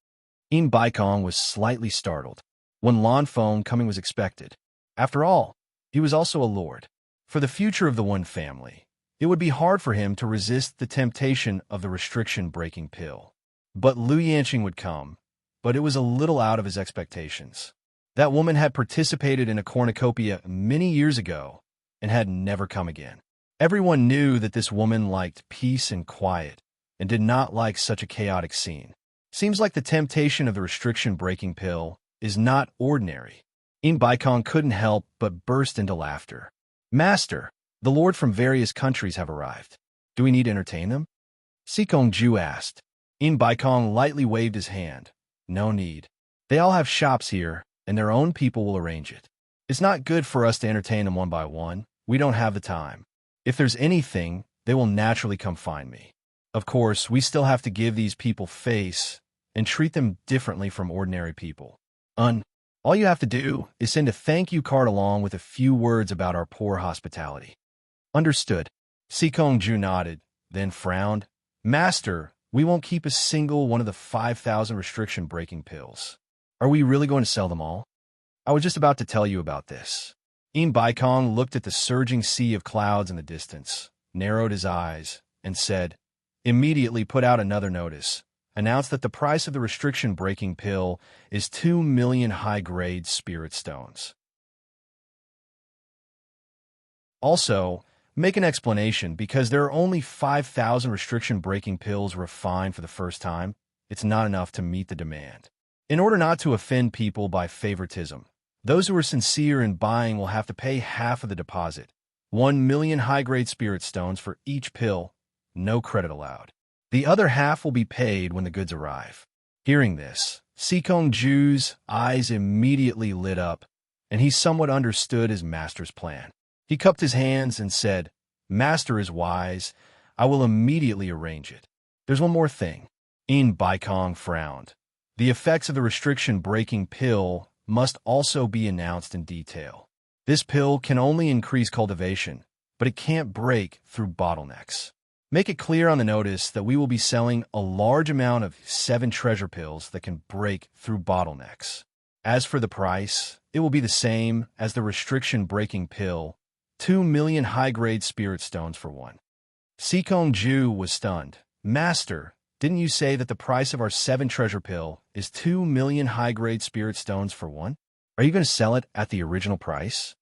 Immerse was slightly startled. When Lanfeng coming was expected. After all, he was also a lord. For the future of the One family, it would be hard for him to resist the temptation of the restriction-breaking pill. But Lu Yanqing would come, but it was a little out of his expectations. That woman had participated in a cornucopia many years ago and had never come again. Everyone knew that this woman liked peace and quiet and did not like such a chaotic scene. Seems like the temptation of the restriction-breaking pill is not ordinary. Immerse couldn't help but burst into laughter. Master, the lord from various countries have arrived. Do we need to entertain them? Sikong-ju asked. Immerse lightly waved his hand. No need. They all have shops here, and their own people will arrange it. It's not good for us to entertain them one by one. We don't have the time. If there's anything, they will naturally come find me. Of course, we still have to give these people face and treat them differently from ordinary people. All you have to do is send a thank you card along with a few words about our poor hospitality. Understood. Sikong-ju nodded, then frowned. Master, we won't keep a single one of the 5,000 restriction-breaking pills. Are we really going to sell them all? I was just about to tell you about this. Immerse looked at the surging sea of clouds in the distance, narrowed his eyes, and said, immediately put out another notice. Announced that the price of the restriction-breaking pill is 2 million high-grade spirit stones. Also, make an explanation because there are only 5,000 restriction-breaking pills refined for the first time. It's not enough to meet the demand. In order not to offend people by favoritism, those who are sincere in buying will have to pay half of the deposit, 1 million high-grade spirit stones for each pill, no credit allowed. The other half will be paid when the goods arrive. Hearing this, Sikong-ju's eyes immediately lit up, and he somewhat understood his master's plan. He cupped his hands and said, Master is wise. I will immediately arrange it. There's one more thing. Immerse frowned. The effects of the restriction-breaking pill must also be announced in detail. This pill can only increase cultivation, but it can't break through bottlenecks. Make it clear on the notice that we will be selling a large amount of 7 treasure pills that can break through bottlenecks. As for the price, it will be the same as the restriction-breaking pill, 2 million high-grade spirit stones for one. Sikong-ju was stunned. Master, didn't you say that the price of our 7 treasure pill is 2 million high-grade spirit stones for one? Are you going to sell it at the original price?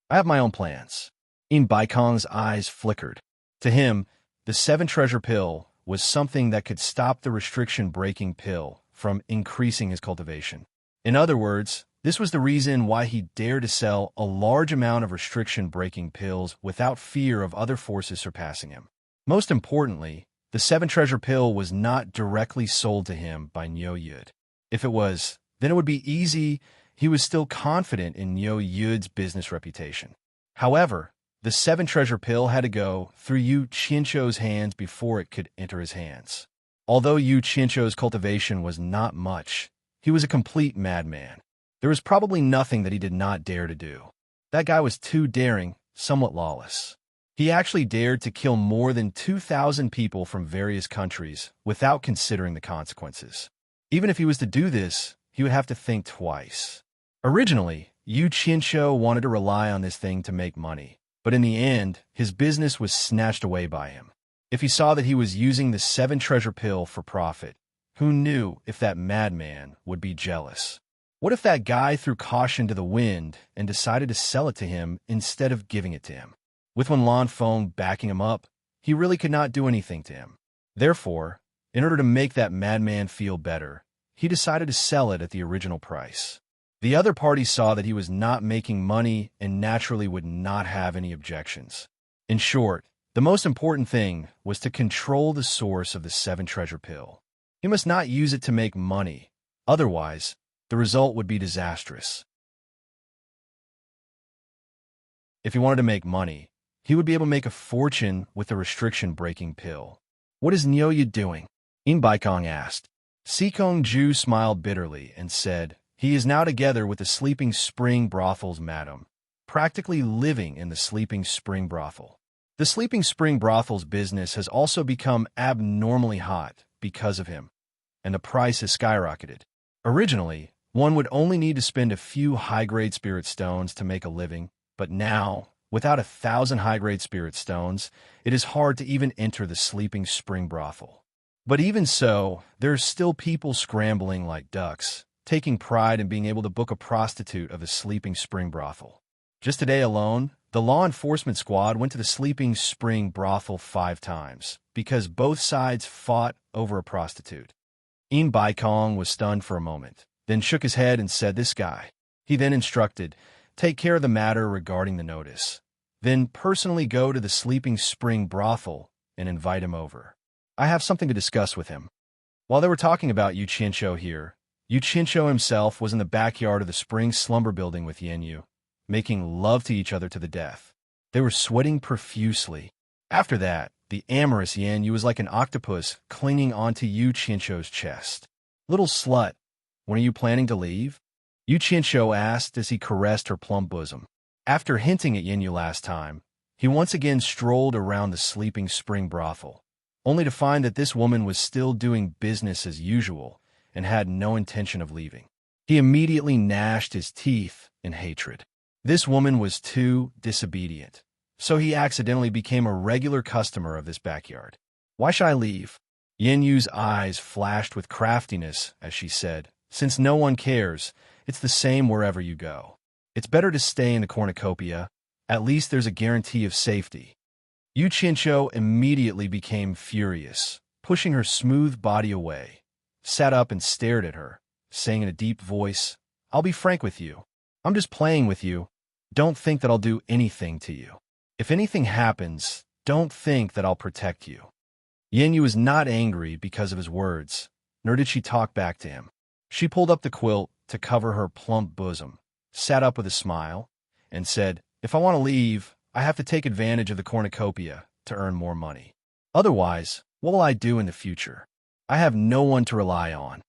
I have my own plans. Immerse's eyes flickered. To him, the 7 treasure pill was something that could stop the restriction-breaking pill from increasing his cultivation. In other words, this was the reason why he dared to sell a large amount of restriction-breaking pills without fear of other forces surpassing him. Most importantly, the 7-treasure pill was not directly sold to him by Nyo Yud. If it was, then it would be easy. He was still confident in Nyo Yud's business reputation. However, the 7-treasure pill had to go through Yu Qianzhou's hands before it could enter his hands. Although Yu Qianzhou's cultivation was not much, he was a complete madman. There was probably nothing that he did not dare to do. That guy was too daring, somewhat lawless. He actually dared to kill more than 2,000 people from various countries without considering the consequences. Even if he was to do this, he would have to think twice. Originally, Yu Qianzhou wanted to rely on this thing to make money, but in the end, his business was snatched away by him. If he saw that he was using the 7-treasure pill for profit, who knew if that madman would be jealous? What if that guy threw caution to the wind and decided to sell it to him instead of giving it to him? With Wen Lanfeng backing him up, he really could not do anything to him. Therefore, in order to make that madman feel better, he decided to sell it at the original price. The other party saw that he was not making money and naturally would not have any objections. In short, the most important thing was to control the source of the 7-treasure pill. He must not use it to make money, otherwise, the result would be disastrous. If he wanted to make money, he would be able to make a fortune with the restriction-breaking pill. What is Nyo Yud doing? Baikong asked. Sikong Ju smiled bitterly and said, he is now together with the Sleeping Spring Brothel's madam, practically living in the Sleeping Spring Brothel. The Sleeping Spring Brothel's business has also become abnormally hot because of him, and the price has skyrocketed. Originally, one would only need to spend a few high-grade spirit stones to make a living, but now, without 1,000 high-grade spirit stones, it is hard to even enter the Sleeping Spring Brothel. But even so, there are still people scrambling like ducks, taking pride in being able to book a prostitute of the Sleeping Spring Brothel. Just today alone, the law enforcement squad went to the Sleeping Spring Brothel 5 times, because both sides fought over a prostitute. Baikong was stunned for a moment, then shook his head and said, this guy. He then instructed, take care of the matter regarding the notice. Then personally go to the Sleeping Spring Brothel and invite him over. I have something to discuss with him. While they were talking about Yu Qianzhou here, Yu Qianzhou himself was in the backyard of the Spring Slumber Building with Yan Yu, making love to each other to the death. They were sweating profusely. After that, the amorous Yan Yu was like an octopus clinging onto Yu Qianzhou's chest. Little slut, when are you planning to leave? Yu Qianzhou asked as he caressed her plump bosom. After hinting at Yan Yu last time, he once again strolled around the Sleeping Spring Brothel, only to find that this woman was still doing business as usual and had no intention of leaving. He immediately gnashed his teeth in hatred. This woman was too disobedient, so he accidentally became a regular customer of this backyard. Why should I leave? Yan Yu's eyes flashed with craftiness as she said, since no one cares, it's the same wherever you go. It's better to stay in the cornucopia. At least there's a guarantee of safety. Yu Qianzhou immediately became furious, pushing her smooth body away, sat up and stared at her, saying in a deep voice, I'll be frank with you. I'm just playing with you. Don't think that I'll do anything to you. If anything happens, don't think that I'll protect you. Yan Yu was not angry because of his words, nor did she talk back to him. She pulled up the quilt to cover her plump bosom, sat up with a smile, and said, if I want to leave, I have to take advantage of the cornucopia to earn more money. Otherwise, what will I do in the future? I have no one to rely on.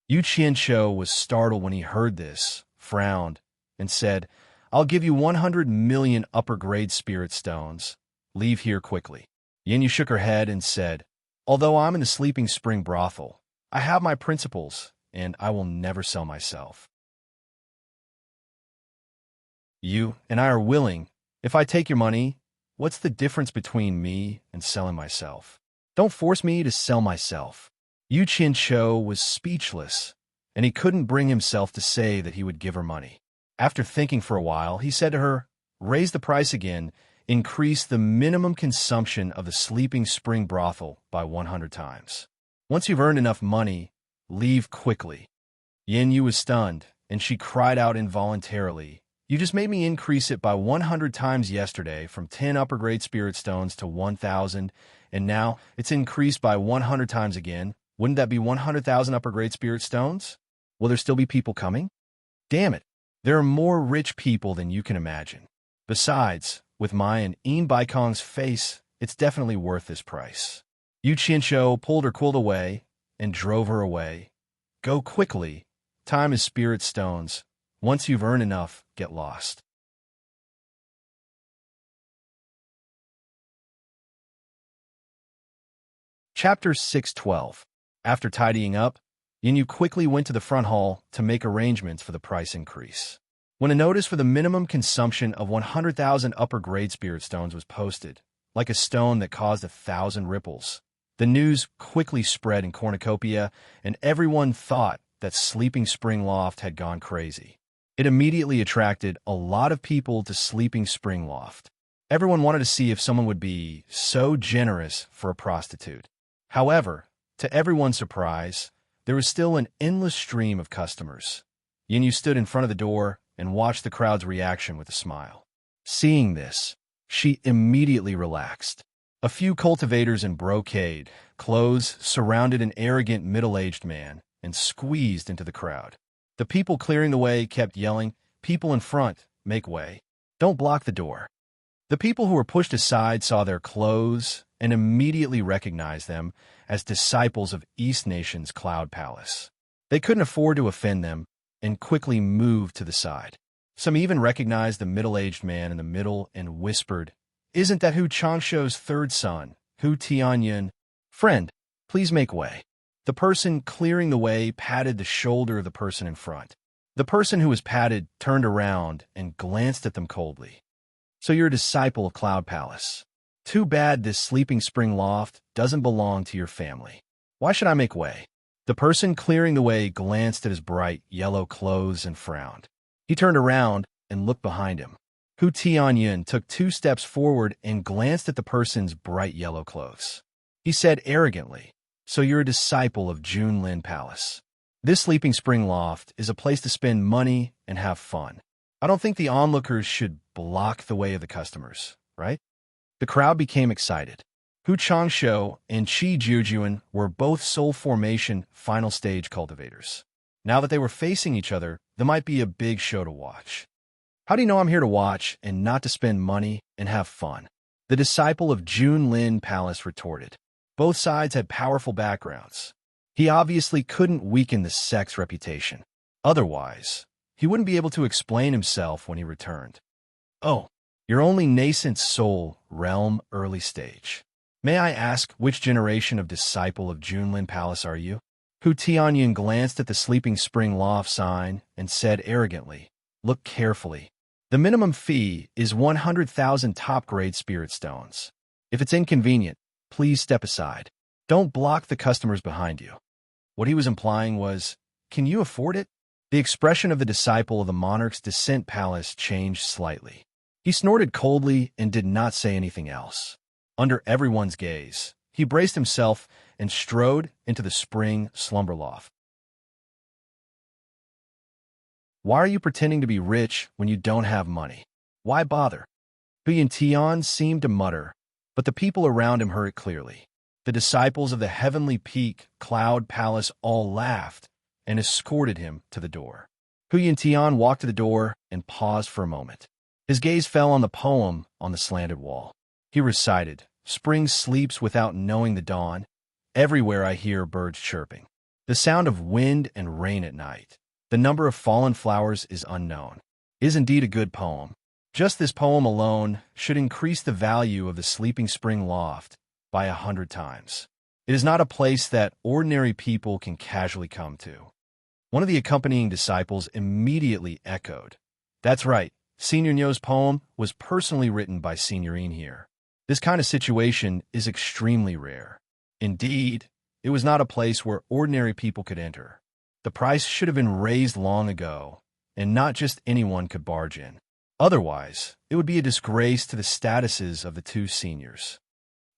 Yu Qianzhou was startled when he heard this, frowned, and said, I'll give you 100 million upper-grade spirit stones. Leave here quickly. Yan Yu shook her head and said, although I'm in the Sleeping Spring Brothel, I have my principles, and I will never sell myself. You and I are willing. If I take your money, what's the difference between me and selling myself? Don't force me to sell myself. Yu Qianzhou was speechless, and he couldn't bring himself to say that he would give her money. After thinking for a while, he said to her, raise the price again Increase the minimum consumption of the sleeping spring brothel by 100 times. Once you've earned enough money, leave quickly. Yin Yu was stunned, and she cried out involuntarily, "You just made me increase it by 100 times yesterday from 10 upper-grade spirit stones to 1,000, and now it's increased by 100 times again. Wouldn't that be 100,000 upper-grade spirit stones? Will there still be people coming? Damn it, there are more rich people than you can imagine. Besides, with my and Baikong's face, it's definitely worth this price." Yu Qianshou pulled her quilt away and drove her away. "Go quickly. Time is spirit stones. Once you've earned enough, get lost." Chapter 612. After tidying up, Yin Yu quickly went to the front hall to make arrangements for the price increase. When a notice for the minimum consumption of 100,000 upper-grade spirit stones was posted, like a stone that caused 1,000 ripples, the news quickly spread in Cornucopia, and everyone thought that Sleeping Spring Loft had gone crazy. It immediately attracted a lot of people to Sleeping Spring Loft. Everyone wanted to see if someone would be so generous for a prostitute. However, to everyone's surprise, there was still an endless stream of customers. Yin Yu stood in front of the door and watched the crowd's reaction with a smile. Seeing this, she immediately relaxed. A few cultivators in brocade clothes surrounded an arrogant middle-aged man and squeezed into the crowd. The people clearing the way kept yelling, "People in front, make way. Don't block the door." The people who were pushed aside saw their clothes and immediately recognized them as disciples of East Nation's Cloud Palace. They couldn't afford to offend them and quickly moved to the side. Some even recognized the middle-aged man in the middle and whispered, "Isn't that Hu Changshou's third son, Hu Tianyun? Friend, please make way." The person clearing the way patted the shoulder of the person in front. The person who was patted turned around and glanced at them coldly. "So you're a disciple of Cloud Palace. Too bad this Sleeping Spring Loft doesn't belong to your family. Why should I make way?" The person clearing the way glanced at his bright yellow clothes and frowned. He turned around and looked behind him. Hu Tianyun took 2 steps forward and glanced at the person's bright yellow clothes. He said arrogantly, "So you're a disciple of Junlin Palace. This Sleeping Spring Loft is a place to spend money and have fun. I don't think the onlookers should block the way of the customers, right?" The crowd became excited. Hu Changshou and Qi Jiujuan were both soul formation final stage cultivators. Now that they were facing each other, there might be a big show to watch. "How do you know I'm here to watch and not to spend money and have fun?" The disciple of Junlin Palace retorted. Both sides had powerful backgrounds. He obviously couldn't weaken the sect's reputation. Otherwise, he wouldn't be able to explain himself when he returned. "Oh, you're only nascent soul, realm, early stage. May I ask which generation of disciple of Junlin Palace are you?" Hu Tianyun glanced at the Sleeping Spring Loft sign and said arrogantly, "Look carefully. The minimum fee is 100,000 top-grade spirit stones. If it's inconvenient, please step aside. Don't block the customers behind you." What he was implying was, "Can you afford it?" The expression of the disciple of the monarch's descent palace changed slightly. He snorted coldly and did not say anything else. Under everyone's gaze, he braced himself and strode into the spring slumber loft. "Why are you pretending to be rich when you don't have money? Why bother?" Hu Tian seemed to mutter, but the people around him heard it clearly. The disciples of the Heavenly Peak Cloud Palace all laughed and escorted him to the door. Hu Tian walked to the door and paused for a moment. His gaze fell on the poem on the slanted wall. He recited, "Spring sleeps without knowing the dawn. Everywhere I hear birds chirping. The sound of wind and rain at night. The number of fallen flowers is unknown." Is indeed a good poem. Just this poem alone should increase the value of the Sleeping Spring Loft by 100 times. It is not a place that ordinary people can casually come to. One of the accompanying disciples immediately echoed, "That's right, Senior Nyo's poem was personally written by Signorine here. This kind of situation is extremely rare. Indeed, it was not a place where ordinary people could enter. The price should have been raised long ago, and not just anyone could barge in." Otherwise, it would be a disgrace to the statuses of the two seniors.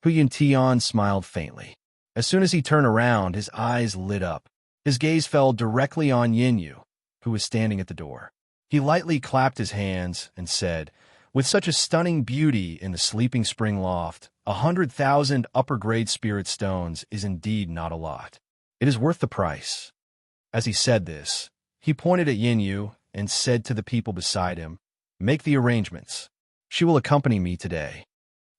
Hu Yuntian smiled faintly. As soon as he turned around, his eyes lit up. His gaze fell directly on Yin, who was standing at the door. He lightly clapped his hands and said, "With such a stunning beauty in the sleeping spring loft, 100,000 upper-grade spirit stones is indeed not a lot. It is worth the price." As he said this, he pointed at Yin and said to the people beside him, "Make the arrangements. She will accompany me today."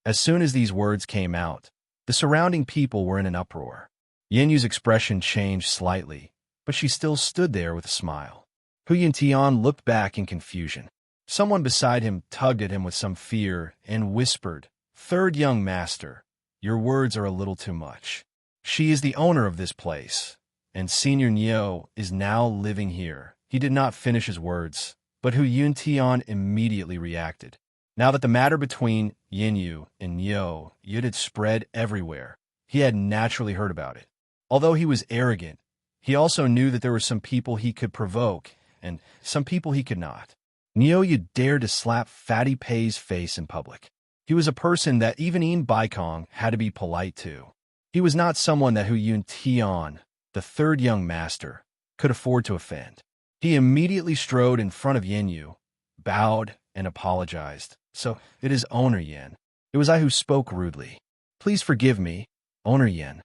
As soon as these words came out, the surrounding people were in an uproar. Yinyu's expression changed slightly, but she still stood there with a smile. Hu Yuntian looked back in confusion. Someone beside him tugged at him with some fear and whispered, "Third young master, your words are a little too much. She is the owner of this place, and Senior Nio is now living here." He did not finish his words, but Hu Yuntian immediately reacted. Now that the matter between Yinyu and Nio had spread everywhere, he had naturally heard about it. Although he was arrogant, he also knew that there were some people he could provoke and some people he could not. Nio dared to slap Fatty Pei's face in public. He was a person that even Yin Baikong had to be polite to. He was not someone that Hu Yuntian, the third young master, could afford to offend. He immediately strode in front of Yinyu, bowed, and apologized. "So, it is Owner Yin. It was I who spoke rudely. Please forgive me, Owner Yin."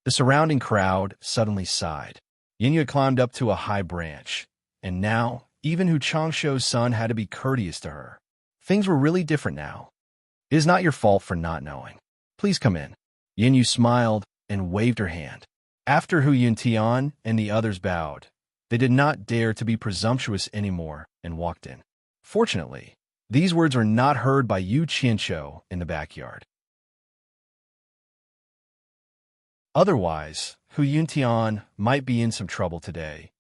The surrounding crowd suddenly sighed. Yinyu had climbed up to a high branch, and now, even Hu Changsho's son had to be courteous to her. Things were really different now. "It is not your fault for not knowing. Please come in." Yinyu smiled and waved her hand. After Hu Yuntian and the others bowed, they did not dare to be presumptuous anymore and walked in. Fortunately, these words were not heard by Yu Qianqiu in the backyard. Otherwise, Hu Yuntian might be in some trouble today.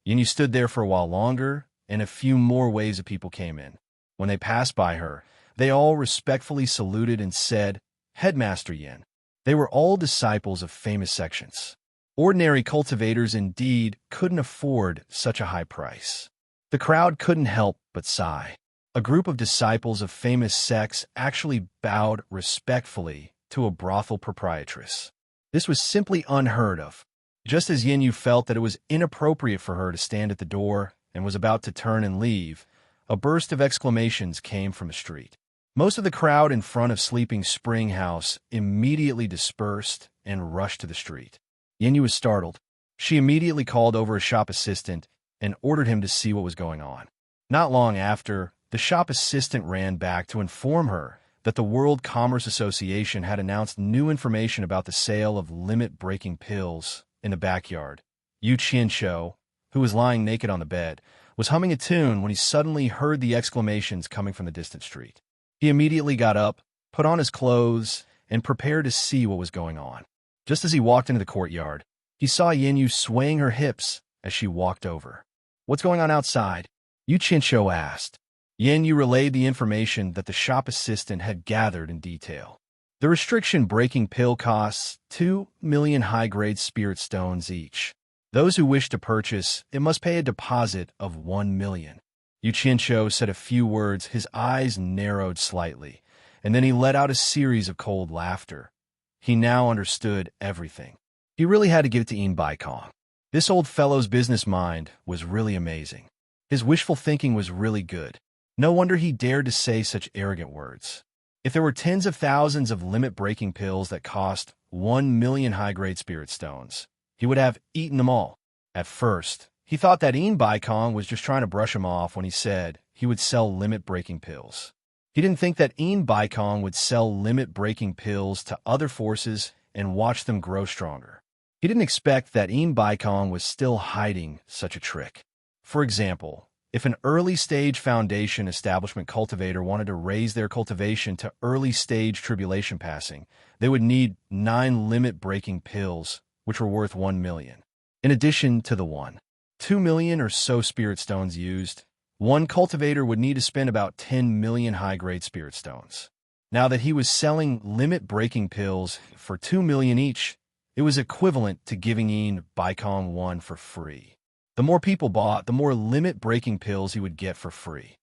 Yinyu stood there for a while longer, and a few more waves of people came in. When they passed by her, they all respectfully saluted and said, "Headmaster Yin." They were all disciples of famous sections. Ordinary cultivators indeed couldn't afford such a high price. The crowd couldn't help but sigh. A group of disciples of famous sects actually bowed respectfully to a brothel proprietress. This was simply unheard of. Just as Yinyu felt that it was inappropriate for her to stand at the door and was about to turn and leave, a burst of exclamations came from the street. Most of the crowd in front of Sleeping Spring House immediately dispersed and rushed to the street. Yinyu was startled. She immediately called over a shop assistant and ordered him to see what was going on. Not long after, the shop assistant ran back to inform her that the World Commerce Association had announced new information about the sale of limit-breaking pills in the backyard. Yu Qianqiu, who was lying naked on the bed, was humming a tune when he suddenly heard the exclamations coming from the distant street. He immediately got up, put on his clothes, and prepared to see what was going on. Just as he walked into the courtyard, he saw Yinyu swaying her hips as she walked over. "What's going on outside?" Yu Qianqiu asked. Yinyu relayed the information that the shop assistant had gathered in detail. The restriction-breaking pill costs 2 million high-grade spirit stones each. Those who wish to purchase it must pay a deposit of 1 million. Yu Qianqiu said a few words, his eyes narrowed slightly, and then he let out a series of cold laughter. He now understood everything. He really had to give it to Yin Baikong. This old fellow's business mind was really amazing. His wishful thinking was really good. No wonder he dared to say such arrogant words. If there were tens of thousands of limit-breaking pills that cost 1 million high-grade spirit stones, he would have eaten them all. At first, he thought that Yin Baikong was just trying to brush him off when he said he would sell limit-breaking pills. He didn't think that Yin Baikong would sell limit-breaking pills to other forces and watch them grow stronger. He didn't expect that Yin Baikong was still hiding such a trick. For example, if an early-stage foundation establishment cultivator wanted to raise their cultivation to early-stage tribulation passing, they would need 9 limit-breaking pills, which were worth 1 million. In addition to the 2 million or so spirit stones used, one cultivator would need to spend about 10 million high-grade spirit stones. Now that he was selling limit-breaking pills for 2 million each, it was equivalent to giving Yin Baikong one for free. The more people bought, the more limit-breaking pills he would get for free.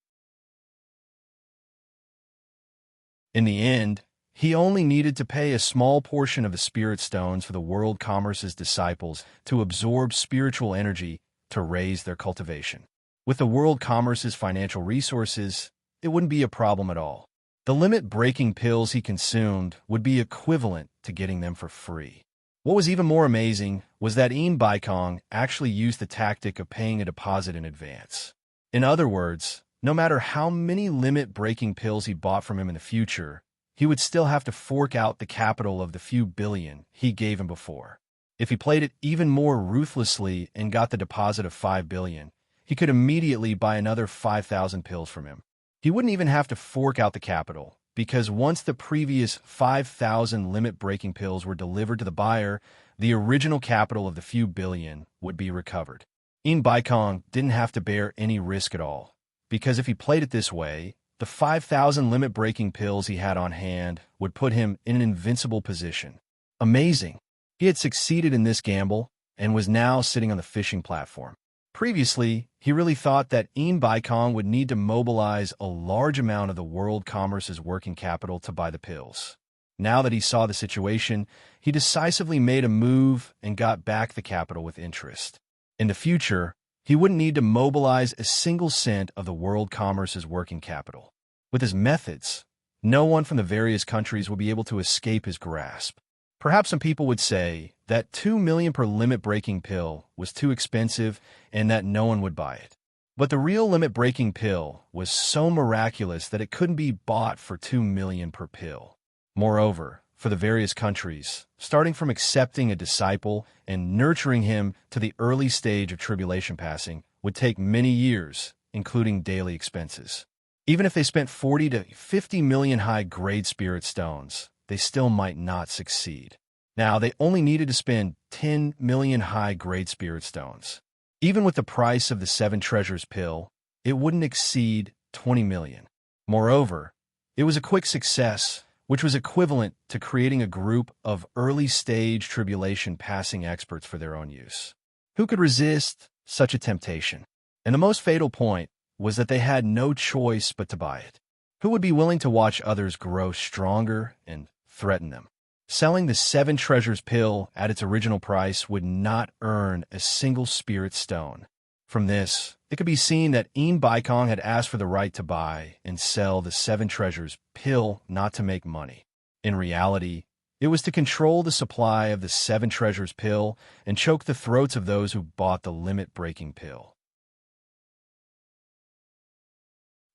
In the end, he only needed to pay a small portion of the spirit stones for the world commerce's disciples to absorb spiritual energy to raise their cultivation. With the world commerce's financial resources, it wouldn't be a problem at all. The limit-breaking pills he consumed would be equivalent to getting them for free. What was even more amazing was that Immerse actually used the tactic of paying a deposit in advance. In other words, no matter how many limit-breaking pills he bought from him in the future, he would still have to fork out the capital of the few billion he gave him before. If he played it even more ruthlessly and got the deposit of 5 billion, he could immediately buy another 5,000 pills from him. He wouldn't even have to fork out the capital, because once the previous 5,000 limit-breaking pills were delivered to the buyer, the original capital of the few billion would be recovered. Immerse didn't have to bear any risk at all, because if he played it this way, the 5,000 limit-breaking pills he had on hand would put him in an invincible position. Amazing! He had succeeded in this gamble and was now sitting on the fishing platform. Previously, he really thought that Immerse would need to mobilize a large amount of the world commerce's working capital to buy the pills. Now that he saw the situation, he decisively made a move and got back the capital with interest. In the future, he wouldn't need to mobilize a single cent of the world commerce's working capital. With his methods, no one from the various countries would be able to escape his grasp. Perhaps some people would say that 2 million per limit-breaking pill was too expensive and that no one would buy it. But the real limit-breaking pill was so miraculous that it couldn't be bought for 2 million per pill. Moreover, for the various countries, starting from accepting a disciple and nurturing him to the early stage of tribulation passing would take many years, including daily expenses. Even if they spent 40 to 50 million high-grade spirit stones, they still might not succeed. Now, they only needed to spend 10 million high-grade spirit stones. Even with the price of the 7 treasures pill, it wouldn't exceed 20 million. Moreover, it was a quick success, which was equivalent to creating a group of early-stage tribulation passing experts for their own use. Who could resist such a temptation? And the most fatal point was that they had no choice but to buy it. Who would be willing to watch others grow stronger and threaten them? Selling the 7 treasures pill at its original price would not earn a single spirit stone. From this, it could be seen that Immerse had asked for the right to buy and sell the 7 treasures pill not to make money. In reality, it was to control the supply of the 7 treasures pill and choke the throats of those who bought the limit-breaking pill.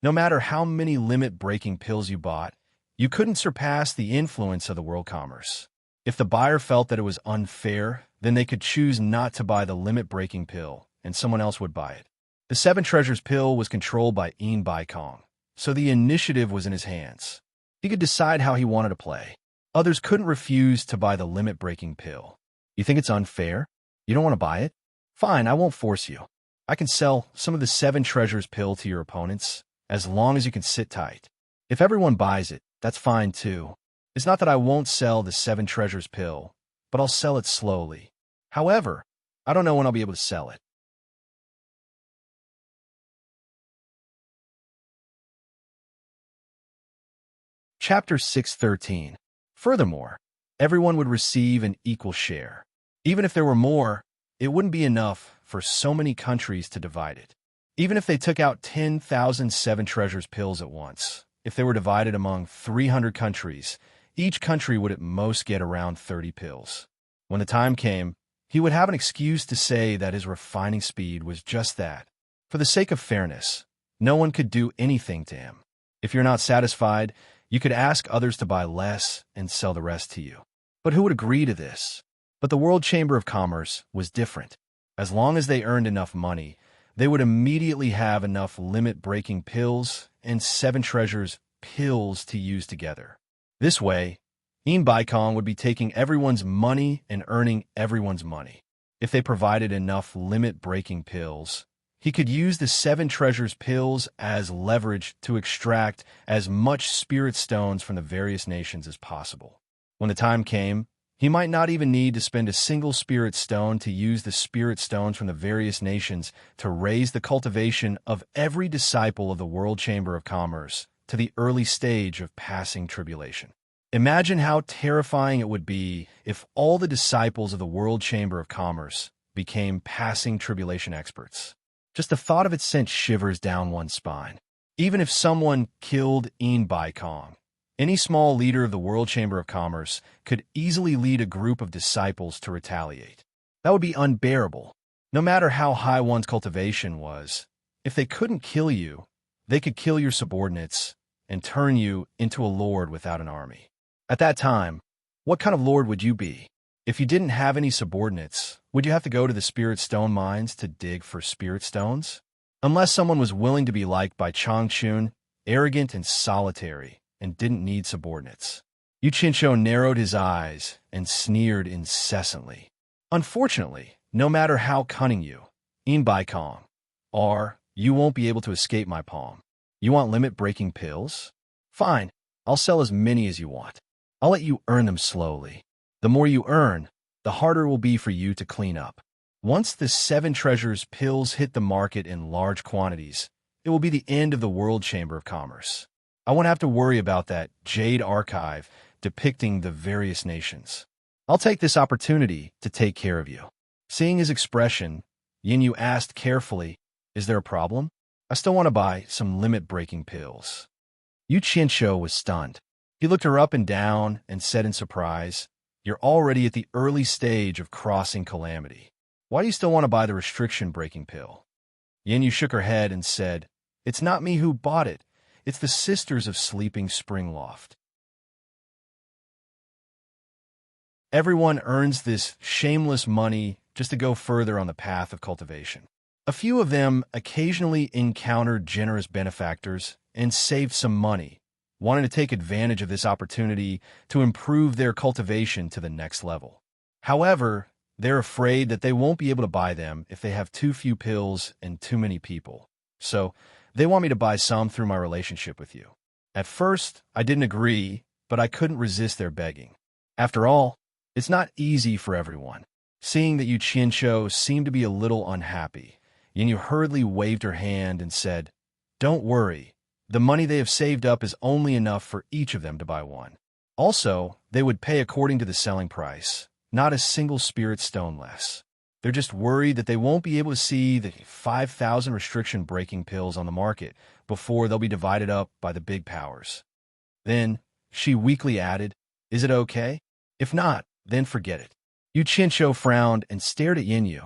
No matter how many limit-breaking pills you bought, you couldn't surpass the influence of the world commerce. If the buyer felt that it was unfair, then they could choose not to buy the limit-breaking pill, and someone else would buy it. The 7 treasures pill was controlled by Immerse, so the initiative was in his hands. He could decide how he wanted to play. Others couldn't refuse to buy the limit-breaking pill. You think it's unfair? You don't want to buy it? Fine, I won't force you. I can sell some of the 7 treasures pill to your opponents, as long as you can sit tight. If everyone buys it, that's fine too. It's not that I won't sell the 7 treasures pill, but I'll sell it slowly. However, I don't know when I'll be able to sell it. Chapter 613. Furthermore, everyone would receive an equal share. Even if there were more, it wouldn't be enough for so many countries to divide it. Even if they took out 10,000 7 treasures pills at once, if they were divided among 300 countries, each country would at most get around 30 pills. When the time came, he would have an excuse to say that his refining speed was just that. For the sake of fairness, no one could do anything to him. If you're not satisfied, you could ask others to buy less and sell the rest to you. But who would agree to this? But the World Chamber of Commerce was different. As long as they earned enough money, they would immediately have enough limit-breaking pills and 7 treasures pills to use together. This way, Immerse would be taking everyone's money and earning everyone's money. If they provided enough limit-breaking pills, he could use the 7 treasures pills as leverage to extract as much spirit stones from the various nations as possible. When the time came, he might not even need to spend a single spirit stone to use the spirit stones from the various nations to raise the cultivation of every disciple of the World Chamber of Commerce to the early stage of passing tribulation. Imagine how terrifying it would be if all the disciples of the World Chamber of Commerce became passing tribulation experts. Just the thought of it sent shivers down one's spine. Even if someone killed Kong, any small leader of the World Chamber of Commerce could easily lead a group of disciples to retaliate. That would be unbearable. No matter how high one's cultivation was, if they couldn't kill you, they could kill your subordinates and turn you into a lord without an army. At that time, what kind of lord would you be? If you didn't have any subordinates, would you have to go to the spirit stone mines to dig for spirit stones? Unless someone was willing to be liked by Changchun, arrogant and solitary, and didn't need subordinates. Yu Qinshu narrowed his eyes and sneered incessantly. Unfortunately, no matter how cunning you, Kong are, you won't be able to escape my palm. You want limit-breaking pills? Fine, I'll sell as many as you want. I'll let you earn them slowly. The more you earn, the harder it will be for you to clean up. Once the 7 treasures pills hit the market in large quantities, it will be the end of the World Chamber of Commerce. I won't have to worry about that Jade archive depicting the various nations. I'll take this opportunity to take care of you. Seeing his expression, Yin asked carefully, "Is there a problem? I still want to buy some limit-breaking pills." Yu Qinshu was stunned. He looked her up and down and said in surprise, "You're already at the early stage of crossing calamity. Why do you still want to buy the restriction-breaking pill?" Yin shook her head and said, "It's not me who bought it. It's the Sisters of Sleeping Spring Loft. Everyone earns this shameless money just to go further on the path of cultivation. A few of them occasionally encountered generous benefactors and saved some money, wanting to take advantage of this opportunity to improve their cultivation to the next level. However, they're afraid that they won't be able to buy them if they have too few pills and too many people. So, they want me to buy some through my relationship with you. At first, I didn't agree, but I couldn't resist their begging. After all, it's not easy for everyone. Seeing that Yu Qinshu seemed to be a little unhappy, Yin hurriedly waved her hand and said, "Don't worry. The money they have saved up is only enough for each of them to buy one. Also, they would pay according to the selling price, not a single spirit stone less. They're just worried that they won't be able to see the 5,000 restriction-breaking pills on the market before they'll be divided up by the big powers." Then, she weakly added, "Is it okay? If not, then forget it." Yu Qinshu frowned and stared at Yin,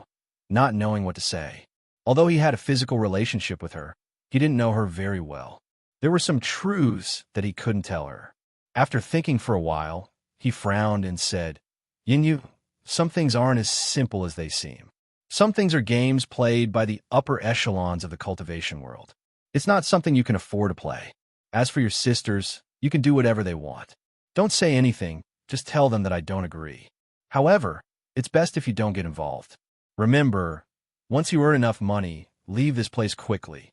not knowing what to say. Although he had a physical relationship with her, he didn't know her very well. There were some truths that he couldn't tell her. After thinking for a while, he frowned and said, "Yin, some things aren't as simple as they seem. Some things are games played by the upper echelons of the cultivation world. It's not something you can afford to play. As for your sisters, you can do whatever they want. Don't say anything, just tell them that I don't agree. However, it's best if you don't get involved. Remember, once you earn enough money, leave this place quickly."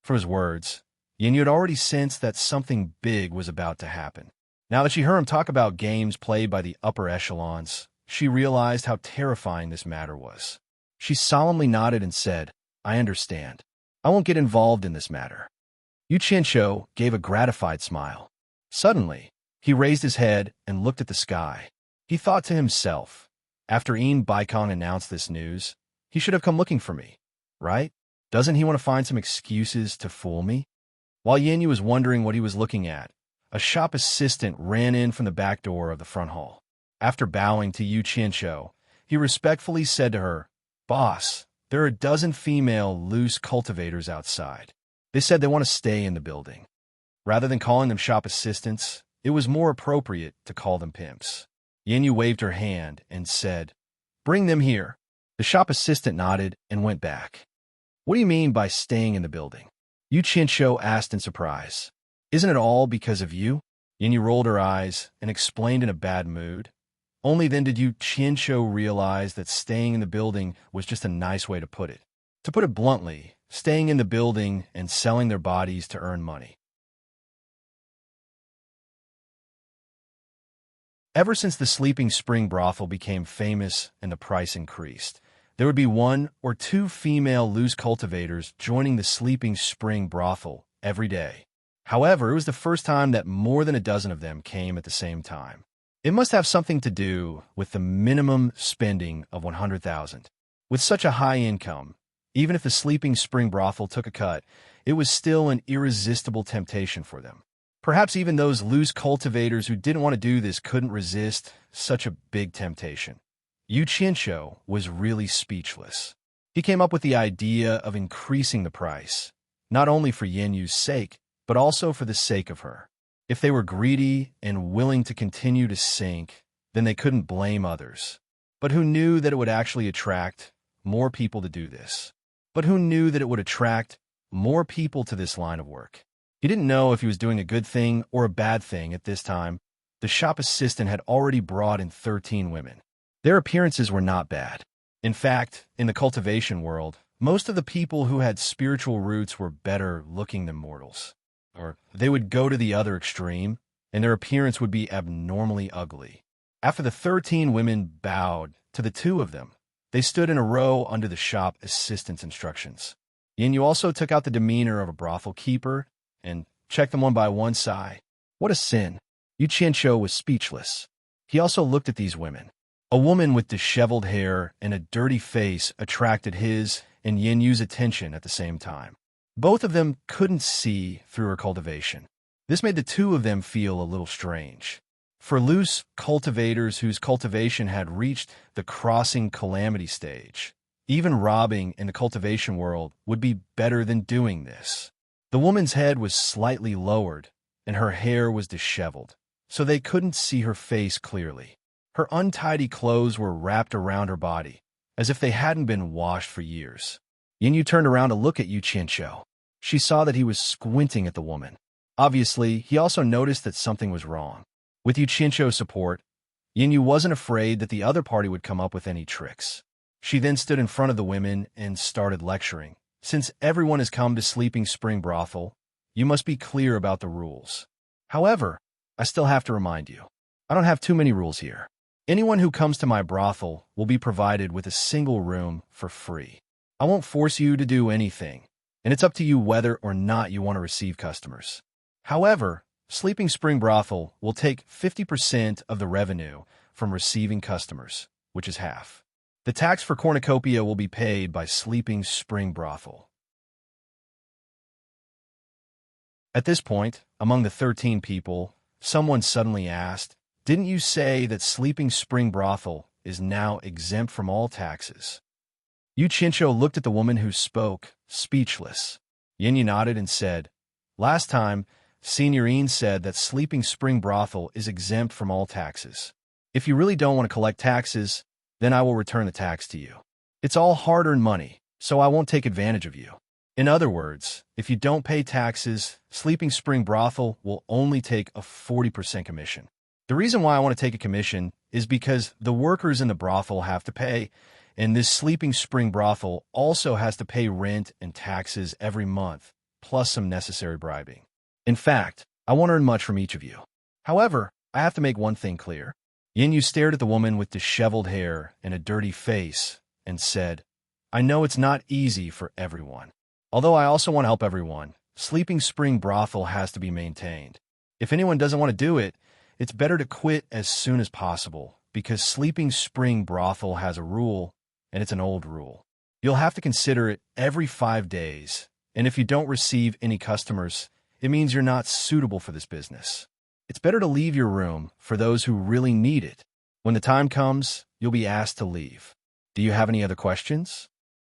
From his words, Yin had already sensed that something big was about to happen. Now that she heard him talk about games played by the upper echelons, she realized how terrifying this matter was. She solemnly nodded and said, "I understand. I won't get involved in this matter." Yu Qinshu gave a gratified smile. Suddenly, he raised his head and looked at the sky. He thought to himself, after Kong announced this news, he should have come looking for me, right? Doesn't he want to find some excuses to fool me? While Yin was wondering what he was looking at, a shop assistant ran in from the back door of the front hall. After bowing to Yu Qinshu, he respectfully said to her, "Boss, there are a dozen female loose cultivators outside. They said they want to stay in the building." Rather than calling them shop assistants, it was more appropriate to call them pimps. Yin waved her hand and said, "Bring them here." The shop assistant nodded and went back. "What do you mean by staying in the building?" Yu Qinshu asked in surprise. "Isn't it all because of you?" Yin rolled her eyes and explained in a bad mood. Only then did Yu Qinshu realize that staying in the building was just a nice way to put it. To put it bluntly, staying in the building and selling their bodies to earn money. Ever since the Sleeping Spring brothel became famous and the price increased, there would be 1 or 2 female loose cultivators joining the Sleeping Spring brothel every day. However, it was the first time that more than a dozen of them came at the same time. It must have something to do with the minimum spending of 100,000. With such a high income, even if the sleeping spring brothel took a cut, it was still an irresistible temptation for them. Perhaps even those loose cultivators who didn't want to do this couldn't resist such a big temptation. Yu Qinsho was really speechless. He came up with the idea of increasing the price, not only for Yin Yu's sake, but also for the sake of her. If they were greedy and willing to continue to sink, then they couldn't blame others. But who knew that it would actually attract more people to do this? But who knew that it would attract more people to this line of work? He didn't know if he was doing a good thing or a bad thing at this time. The shop assistant had already brought in 13 women. Their appearances were not bad. In fact, in the cultivation world, most of the people who had spiritual roots were better looking than mortals. Or they would go to the other extreme, and their appearance would be abnormally ugly. After the 13 women bowed to the two of them, they stood in a row under the shop assistant's instructions. Yin Yu also took out the demeanor of a brothel keeper and checked them one by one side. What a sin! Yu Qinsho was speechless. He also looked at these women. A woman with disheveled hair and a dirty face attracted his and Yin Yu's attention at the same time. Both of them couldn't see through her cultivation. This made the two of them feel a little strange. For loose cultivators whose cultivation had reached the crossing calamity stage, even robbing in the cultivation world would be better than doing this. The woman's head was slightly lowered, and her hair was disheveled, so they couldn't see her face clearly. Her untidy clothes were wrapped around her body, as if they hadn't been washed for years. Yin Yu turned around to look at Yu Qinsho. She saw that he was squinting at the woman. Obviously, he also noticed that something was wrong. With Yu Qinsho's support, Yin Yu wasn't afraid that the other party would come up with any tricks. She then stood in front of the women and started lecturing. Since everyone has come to Sleeping Spring Brothel, you must be clear about the rules. However, I still have to remind you, I don't have too many rules here. Anyone who comes to my brothel will be provided with a single room for free. I won't force you to do anything, and it's up to you whether or not you want to receive customers. However, Sleeping Spring Brothel will take 50% of the revenue from receiving customers, which is half. The tax for cornucopia will be paid by Sleeping Spring Brothel. At this point, among the 13 people, someone suddenly asked, "Didn't you say that Sleeping Spring Brothel is now exempt from all taxes?" Yu Qinsho looked at the woman who spoke, speechless. Yin Yu nodded and said, "Last time, Signorine said that Sleeping Spring Brothel is exempt from all taxes. If you really don't want to collect taxes, then I will return the tax to you. It's all hard-earned money, so I won't take advantage of you. In other words, if you don't pay taxes, Sleeping Spring Brothel will only take a 40% commission. The reason why I want to take a commission is because the workers in the brothel have to pay, and this Sleeping Spring Brothel also has to pay rent and taxes every month, plus some necessary bribing. In fact, I won't earn much from each of you. However, I have to make one thing clear." Yin Yu stared at the woman with disheveled hair and a dirty face and said, "I know it's not easy for everyone. Although I also want to help everyone, Sleeping Spring Brothel has to be maintained. If anyone doesn't want to do it, it's better to quit as soon as possible, because Sleeping Spring Brothel has a rule, and it's an old rule. You'll have to consider it every 5 days, and if you don't receive any customers, it means you're not suitable for this business. It's better to leave your room for those who really need it. When the time comes, you'll be asked to leave. Do you have any other questions?"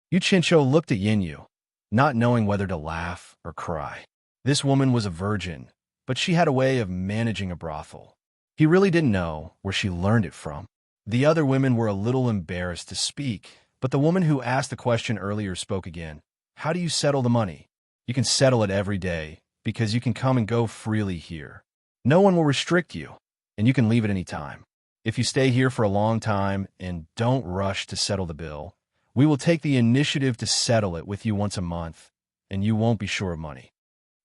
Yu Qinsho looked at Yin Yu, not knowing whether to laugh or cry. This woman was a virgin, but she had a way of managing a brothel. He really didn't know where she learned it from. The other women were a little embarrassed to speak, but the woman who asked the question earlier spoke again. "How do you settle the money?" "You can settle it every day, because you can come and go freely here. No one will restrict you, and you can leave at any time. If you stay here for a long time and don't rush to settle the bill, we will take the initiative to settle it with you once a month, and you won't be short of money."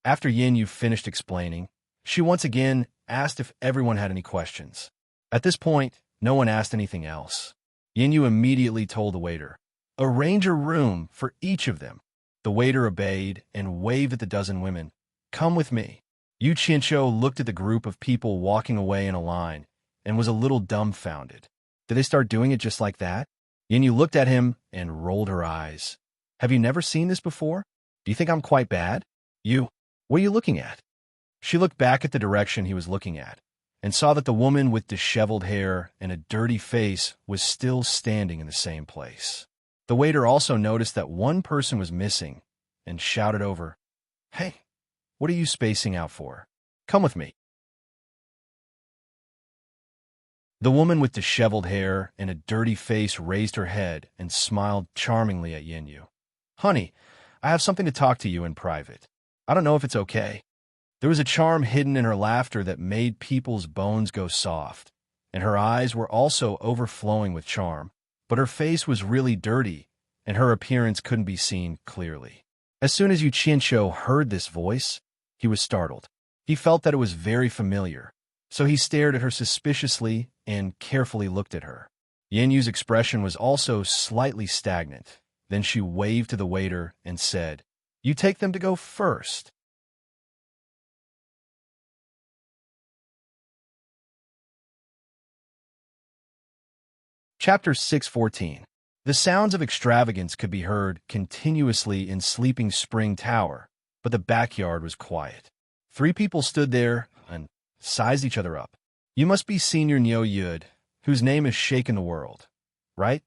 After Yin Yu finished explaining, she once again asked if everyone had any questions. At this point, no one asked anything else. Yin Yu immediately told the waiter, "Arrange a room for each of them." The waiter obeyed and waved at the dozen women. "Come with me." Yu Qianqiu looked at the group of people walking away in a line and was a little dumbfounded. Did they start doing it just like that? Yin looked at him and rolled her eyes. Have you never seen this before? Do you think I'm quite bad? You, what are you looking at? She looked back at the direction he was looking at and saw that the woman with disheveled hair and a dirty face was still standing in the same place. The waiter also noticed that one person was missing and shouted over, "Hey, what are you spacing out for? Come with me." The woman with disheveled hair and a dirty face raised her head and smiled charmingly at Yin. "Honey, I have something to talk to you in private. I don't know if it's okay." There was a charm hidden in her laughter that made people's bones go soft, and her eyes were also overflowing with charm, but her face was really dirty, and her appearance couldn't be seen clearly. As soon as Yu Qianqiu heard this voice, he was startled. He felt that it was very familiar, so he stared at her suspiciously and carefully looked at her. Yin Yu's expression was also slightly stagnant. Then she waved to the waiter and said, "You take them to go first." Chapter 614. The sounds of extravagance could be heard continuously in Sleeping Spring Tower, but the backyard was quiet. 3 people stood there and sized each other up. "You must be Senior Niu Yud, whose name has shaken the world, right?"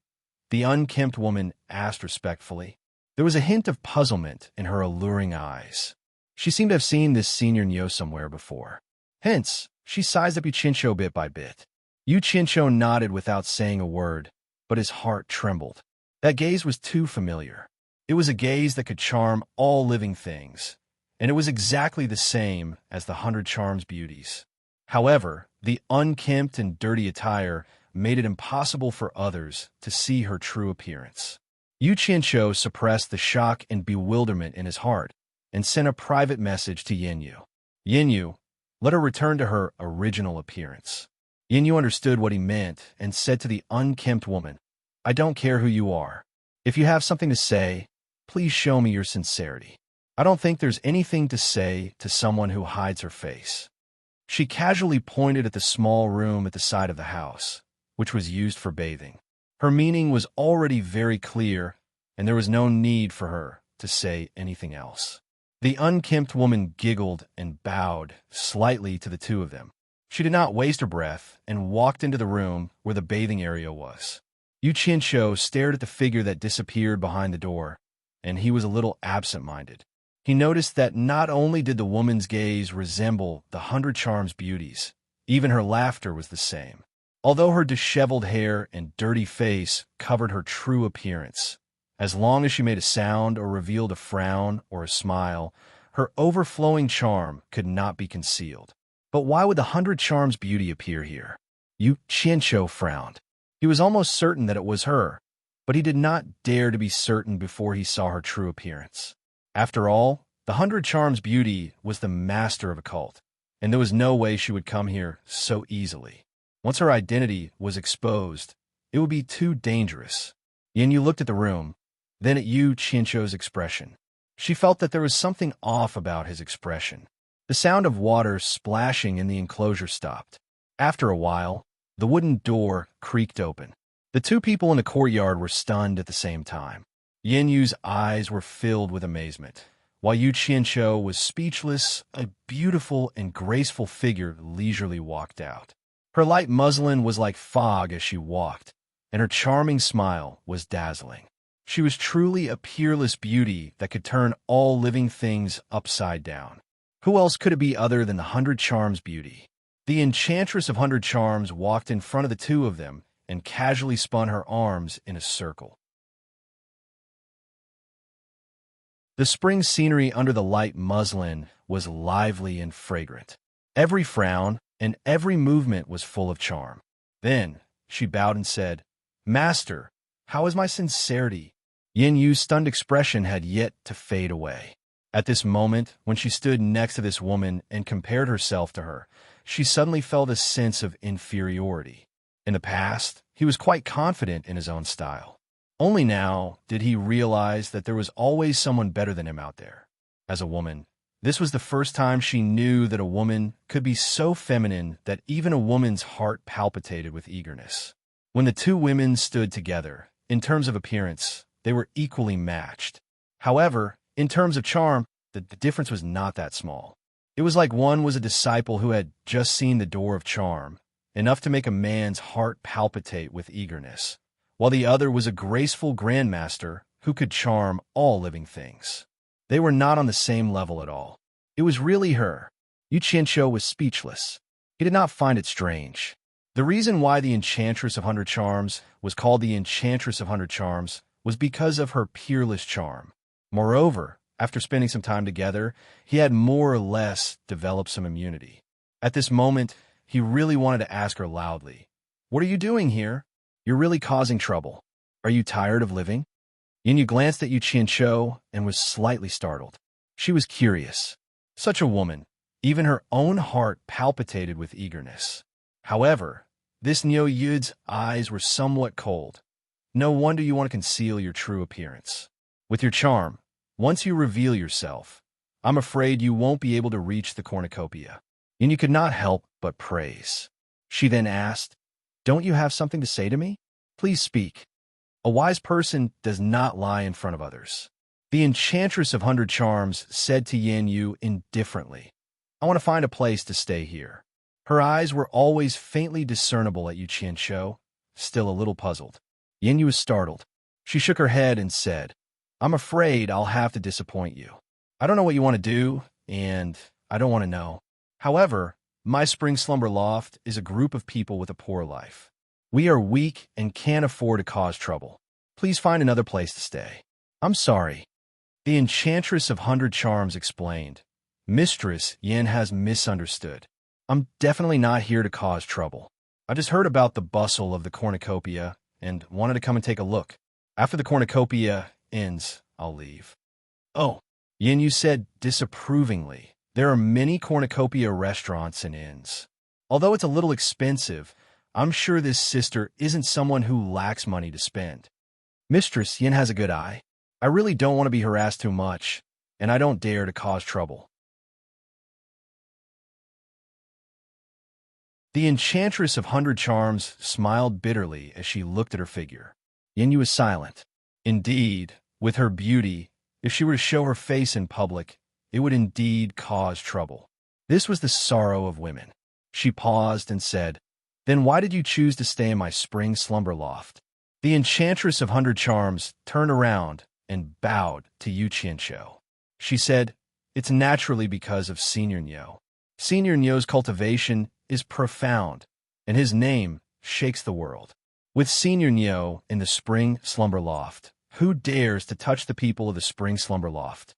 the unkempt woman asked respectfully. There was a hint of puzzlement in her alluring eyes. She seemed to have seen this Senior Niu somewhere before. Hence, she sized up Yu Qianqiu bit by bit. Yu Qianqiu nodded without saying a word, but his heart trembled. That gaze was too familiar. It was a gaze that could charm all living things, and it was exactly the same as the 100 Charms beauties. However, the unkempt and dirty attire made it impossible for others to see her true appearance. Yu Qianqiu suppressed the shock and bewilderment in his heart and sent a private message to Yin Yu, let her return to her original appearance. Yin understood what he meant and said to the unkempt woman, "I don't care who you are. If you have something to say, please show me your sincerity. I don't think there's anything to say to someone who hides her face." She casually pointed at the small room at the side of the house, which was used for bathing. Her meaning was already very clear, and there was no need for her to say anything else. The unkempt woman giggled and bowed slightly to the two of them. She did not waste her breath and walked into the room where the bathing area was. Yu Qianqiu stared at the figure that disappeared behind the door, and he was a little absent-minded. He noticed that not only did the woman's gaze resemble the 100 Charms beauties, even her laughter was the same. Although her disheveled hair and dirty face covered her true appearance, as long as she made a sound or revealed a frown or a smile, her overflowing charm could not be concealed. But why would the 100 Charms beauty appear here? Yu Qianqiu frowned. He was almost certain that it was her, but he did not dare to be certain before he saw her true appearance. After all, the 100 Charms beauty was the master of a cult, and there was no way she would come here so easily. Once her identity was exposed, it would be too dangerous. Yin looked at the room, then at Yu Qianqiu's expression. She felt that there was something off about his expression. The sound of water splashing in the enclosure stopped. After a while, the wooden door creaked open. The 2 people in the courtyard were stunned at the same time. Yin Yu's eyes were filled with amazement. While Yu Qianqiu was speechless, a beautiful and graceful figure leisurely walked out. Her light muslin was like fog as she walked, and her charming smile was dazzling. She was truly a peerless beauty that could turn all living things upside down. Who else could it be other than the 100 Charms beauty? The enchantress of 100 Charms walked in front of the 2 of them and casually spun her arms in a circle. The spring scenery under the light muslin was lively and fragrant. Every frown and every movement was full of charm. Then she bowed and said, "Master, how is my sincerity?" Yin Yu's stunned expression had yet to fade away. At this moment, when she stood next to this woman and compared herself to her, she suddenly felt a sense of inferiority. In the past, he was quite confident in his own style. Only now did he realize that there was always someone better than him out there. As a woman, This was the first time she knew that a woman could be so feminine that even a woman's heart palpitated with eagerness. When the two women stood together, in terms of appearance, they were equally matched. However, in terms of charm, the difference was not that small. It was like one was a disciple who had just seen the door of charm, enough to make a man's heart palpitate with eagerness, while the other was a graceful grandmaster who could charm all living things. They were not on the same level at all. It was really her. Yu Qianqiu was speechless. He did not find it strange. The reason why the Enchantress of 100 Charms was called the Enchantress of 100 Charms was because of her peerless charm. Moreover, after spending some time together, he had more or less developed some immunity. At this moment, he really wanted to ask her loudly, "What are you doing here? You're really causing trouble. Are you tired of living?" Yin glanced at Yu Qianqiu and was slightly startled. She was curious. Such a woman, even her own heart palpitated with eagerness. However, this Niu Yud's eyes were somewhat cold. No wonder you want to conceal your true appearance. With your charm, once you reveal yourself, I'm afraid you won't be able to reach the cornucopia. Yin could not help but praise. She then asked, "Don't you have something to say to me? Please speak." A wise person does not lie in front of others. The Enchantress of 100 Charms said to Yan Yu indifferently, "I want to find a place to stay here." Her eyes were always faintly discernible at Yu Qianqiu, still a little puzzled. Yan Yu was startled. She shook her head and said, "I'm afraid I'll have to disappoint you. I don't know what you want to do, and I don't want to know. However, my Spring Slumber Loft is a group of people with a poor life. We are weak and can't afford to cause trouble. Please find another place to stay." "I'm sorry." The Enchantress of 100 Charms explained. "Mistress Yan has misunderstood. I'm definitely not here to cause trouble. I just heard about the bustle of the cornucopia and wanted to come and take a look. After the cornucopia ends, I'll leave." "Oh," Yin Yu said disapprovingly. "There are many cornucopia restaurants and inns. Although it's a little expensive, I'm sure this sister isn't someone who lacks money to spend. Mistress Yin has a good eye. I really don't want to be harassed too much, and I don't dare to cause trouble." The Enchantress of 100 Charms smiled bitterly as she looked at her figure. Yin Yu was silent. Indeed, with her beauty, if she were to show her face in public, it would indeed cause trouble. This was the sorrow of women. She paused and said, "Then why did you choose to stay in my Spring Slumber Loft?" The Enchantress of 100 Charms turned around and bowed to Yu Qianqiu. She said, "It's naturally because of Senior Niu. Senior Niu's cultivation is profound, and his name shakes the world. With Senior Niu in the Spring Slumber Loft, who dares to touch the people of the Spring Slumber Loft?"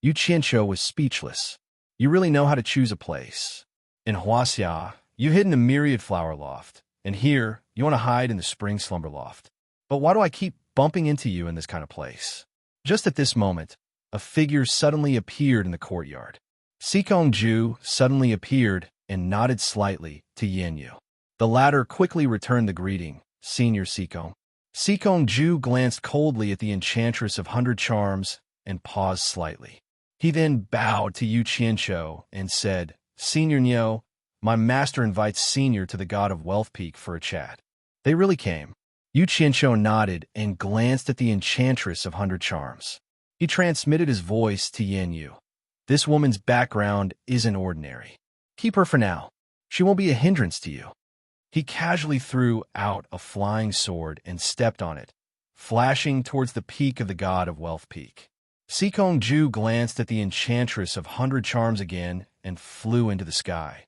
Yu Qianqiu was speechless. "You really know how to choose a place. In Huaxia, you hid in the Myriad Flower Loft, and here you want to hide in the Spring Slumber Loft. But why do I keep bumping into you in this kind of place?" Just at this moment, a figure suddenly appeared in the courtyard. Sikong-ju suddenly appeared and nodded slightly to Yan Yu. The latter quickly returned the greeting, "Senior Sikong." Sikong-ju glanced coldly at the Enchantress of 100 Charms and paused slightly. He then bowed to Yu Qianqiu and said, "Senior Niu, my master invites Senior to the God of Wealth Peak for a chat." They really came. Yu Qianqiu nodded and glanced at the Enchantress of 100 Charms. He transmitted his voice to Yan Yu. "This woman's background isn't ordinary. Keep her for now. She won't be a hindrance to you." He casually threw out a flying sword and stepped on it, flashing towards the peak of the God of Wealth Peak. Sikong-ju glanced at the Enchantress of 100 Charms again and flew into the sky.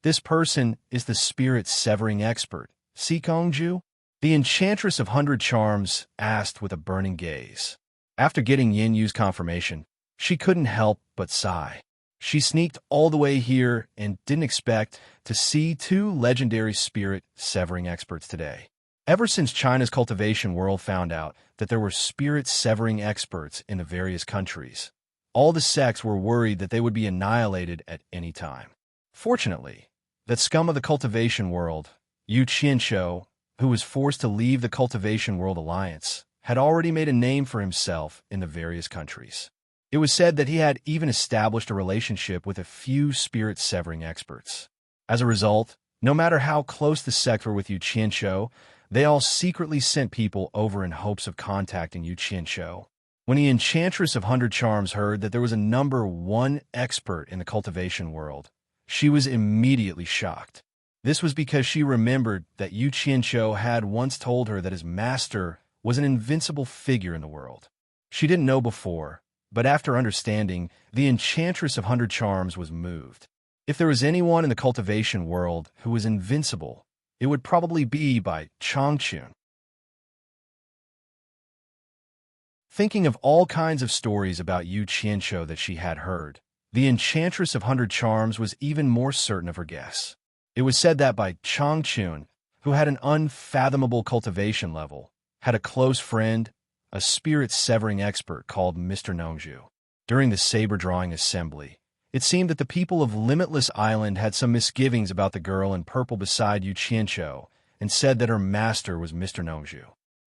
"This person is the spirit-severing expert, Sikong-ju?" The Enchantress of 100 Charms asked with a burning gaze. After getting Yin Yu's confirmation, she couldn't help but sigh. She sneaked all the way here and didn't expect to see two legendary spirit-severing experts today. Ever since China's cultivation world found out that there were spirit-severing experts in the various countries, all the sects were worried that they would be annihilated at any time. Fortunately, that scum of the cultivation world, Yu Qianqiu, who was forced to leave the Cultivation World Alliance, had already made a name for himself in the various countries. It was said that he had even established a relationship with a few spirit-severing experts. As a result, no matter how close the sect were with Yu Qianqiu, they all secretly sent people over in hopes of contacting Yu Qianqiu. When the Enchantress of 100 Charms heard that there was a #1 expert in the cultivation world, she was immediately shocked. This was because she remembered that Yu Qianqiu had once told her that his master was an invincible figure in the world. She didn't know before, but after understanding, the Enchantress of 100 Charms was moved. If there was anyone in the cultivation world who was invincible, it would probably be by Changchun. Thinking of all kinds of stories about Yu Qianqiu that she had heard, the Enchantress of 100 Charms was even more certain of her guess. It was said that by Changchun, who had an unfathomable cultivation level, had a close friend, a spirit-severing expert called Mr. Nongzhu. During the saber-drawing assembly, it seemed that the people of Limitless Island had some misgivings about the girl in purple beside Yu Qianqiu and said that her master was Mr. Nongzhu.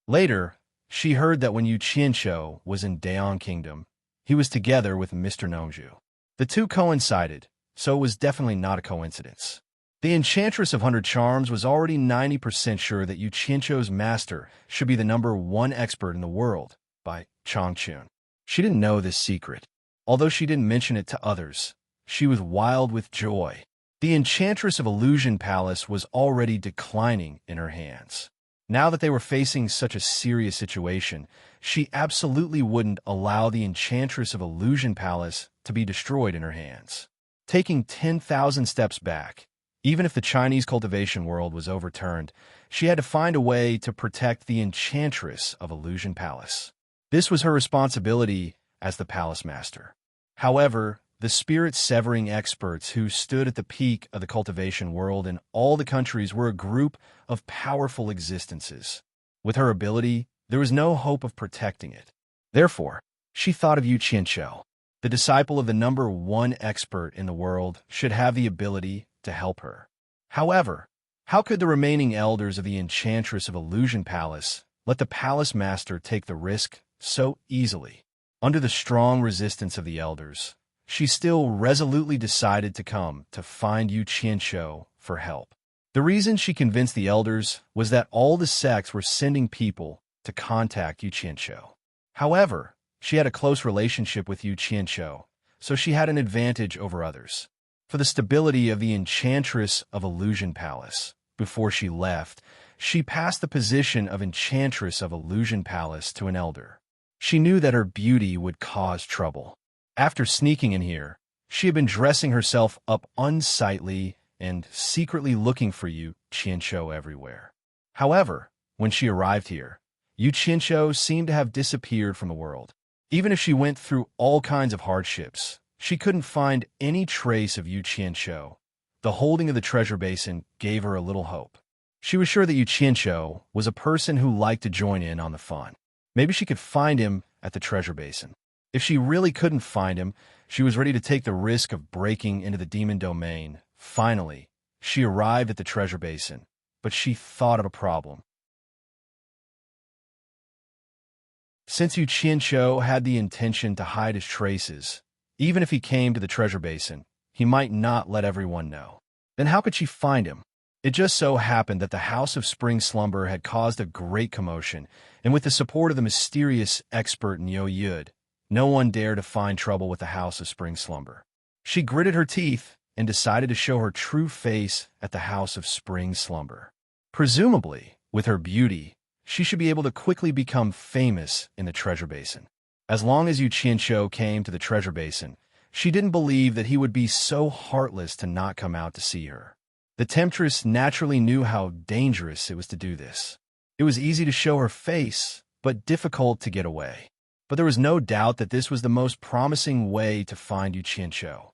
Later, she heard that when Yu Qianqiu was in Daon Kingdom, he was together with Mr. Nongzhu. The two coincided, so it was definitely not a coincidence. The Enchantress of 100 Charms was already 90% sure that Yu Qianqiu's master should be the #1 expert in the world by Changchun. She didn't know this secret. Although she didn't mention it to others, she was wild with joy. The Enchantress of Illusion Palace was already declining in her hands. Now that they were facing such a serious situation, she absolutely wouldn't allow the Enchantress of Illusion Palace to be destroyed in her hands. Taking 10,000 steps back, even if the Chinese cultivation world was overturned, she had to find a way to protect the Enchantress of Illusion Palace. This was her responsibility as the palace master. However, the spirit-severing experts who stood at the peak of the cultivation world in all the countries were a group of powerful existences. With her ability, there was no hope of protecting it. Therefore, she thought of Yu Qianqiu. The disciple of the #1 expert in the world should have the ability to help her. However, how could the remaining elders of the Enchantress of Illusion Palace let the palace master take the risk so easily? Under the strong resistance of the elders, she still resolutely decided to come to find Yu Qianqiu for help. The reason she convinced the elders was that all the sects were sending people to contact Yu Qianqiu. However, she had a close relationship with Yu Qianqiu, so she had an advantage over others. For the stability of the Enchantress of Illusion Palace, before she left, she passed the position of Enchantress of Illusion Palace to an elder. She knew that her beauty would cause trouble. After sneaking in here, she had been dressing herself up unsightly and secretly looking for Yu Qianqiu everywhere. However, when she arrived here, Yu Qianqiu seemed to have disappeared from the world. Even if she went through all kinds of hardships, she couldn't find any trace of Yu Qianqiu. The holding of the treasure basin gave her a little hope. She was sure that Yu Qianqiu was a person who liked to join in on the fun. Maybe she could find him at the treasure basin. If she really couldn't find him, she was ready to take the risk of breaking into the demon domain. Finally, she arrived at the treasure basin, but she thought of a problem. Since Yu Qianqiu had the intention to hide his traces, even if he came to the treasure basin, he might not let everyone know. Then how could she find him? It just so happened that the House of Spring Slumber had caused a great commotion, and with the support of the mysterious expert Niu Yud, no one dared to find trouble with the House of Spring Slumber. She gritted her teeth and decided to show her true face at the House of Spring Slumber. Presumably, with her beauty, she should be able to quickly become famous in the treasure basin. As long as Yu Qianqiu came to the treasure basin, she didn't believe that he would be so heartless to not come out to see her. The temptress naturally knew how dangerous it was to do this. It was easy to show her face, but difficult to get away. But there was no doubt that this was the most promising way to find Yu Qianqiu.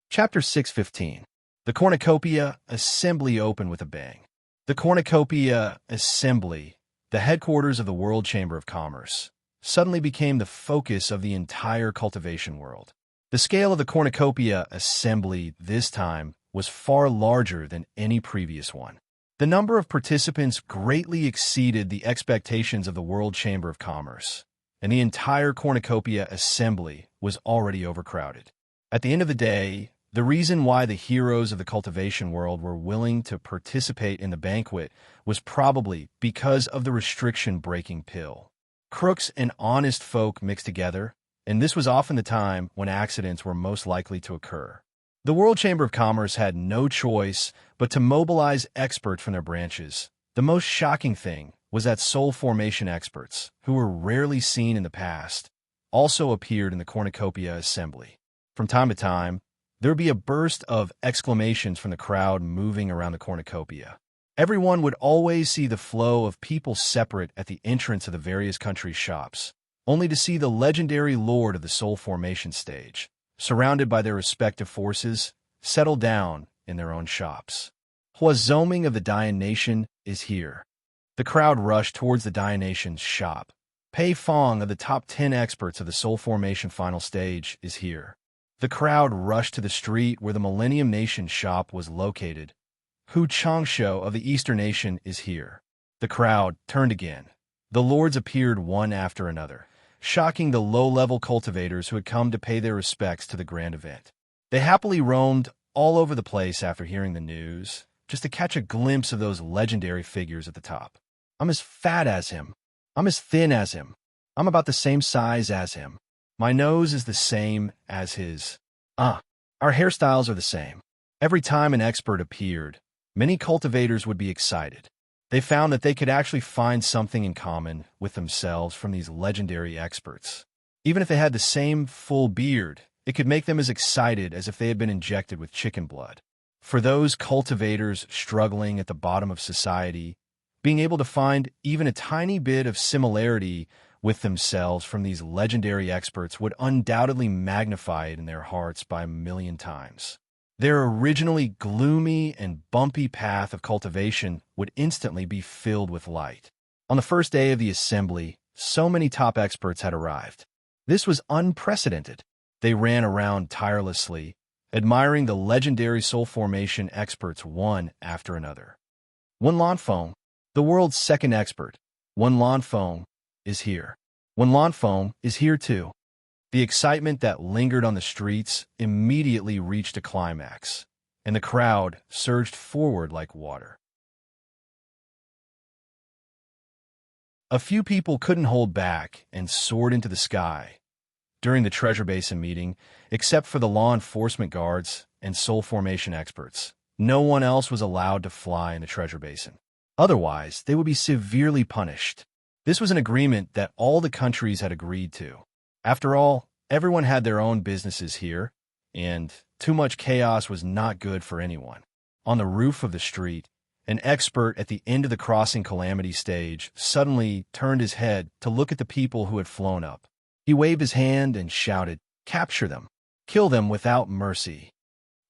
Chapter 615. The Cornucopia Assembly opened with a bang. The Cornucopia Assembly, the headquarters of the World Chamber of Commerce, suddenly became the focus of the entire cultivation world. The scale of the Cornucopia Assembly this time was far larger than any previous one. The number of participants greatly exceeded the expectations of the World Chamber of Commerce, and the entire cornucopia assembly was already overcrowded. At the end of the day, the reason why the heroes of the cultivation world were willing to participate in the banquet was probably because of the restriction-breaking pill. Crooks and honest folk mixed together, and this was often the time when accidents were most likely to occur. The World Chamber of Commerce had no choice but to mobilize experts from their branches. The most shocking thing was that soul formation experts, who were rarely seen in the past, also appeared in the cornucopia assembly. From time to time, there would be a burst of exclamations from the crowd moving around the cornucopia. Everyone would always see the flow of people separate at the entrance of the various countries' shops, only to see the legendary lord of the soul formation stage, surrounded by their respective forces, settle down in their own shops. Hua Zoming of the Dian Nation is here. The crowd rushed towards the Dian Nation's shop. Pei Fong of the top 10 experts of the soul formation final stage is here. The crowd rushed to the street where the Millennium Nation shop was located. Hu Changsho of the Eastern Nation is here. The crowd turned again. The lords appeared one after another, shocking the low-level cultivators who had come to pay their respects to the grand event. They happily roamed all over the place after hearing the news, just to catch a glimpse of those legendary figures at the top. I'm as fat as him. I'm as thin as him. I'm about the same size as him. My nose is the same as his. Our hairstyles are the same. Every time an expert appeared, many cultivators would be excited. They found that they could actually find something in common with themselves from these legendary experts. Even if they had the same full beard, it could make them as excited as if they had been injected with chicken blood. For those cultivators struggling at the bottom of society, being able to find even a tiny bit of similarity with themselves from these legendary experts would undoubtedly magnify it in their hearts by a million times. Their originally gloomy and bumpy path of cultivation would instantly be filled with light. On the first day of the assembly, so many top experts had arrived. This was unprecedented. They ran around tirelessly, admiring the legendary soul formation experts one after another. Wen Lanfeng, the world's second expert, Wen Lanfeng, is here. Wen Lanfeng is here too. The excitement that lingered on the streets immediately reached a climax, and the crowd surged forward like water. A few people couldn't hold back and soared into the sky during the Treasure Basin meeting, except for the law enforcement guards and soul formation experts. No one else was allowed to fly in the Treasure Basin. Otherwise, they would be severely punished. This was an agreement that all the countries had agreed to. After all, everyone had their own businesses here, and too much chaos was not good for anyone. On the roof of the street, an expert at the end of the crossing calamity stage suddenly turned his head to look at the people who had flown up. He waved his hand and shouted, "Capture them! Kill them without mercy!"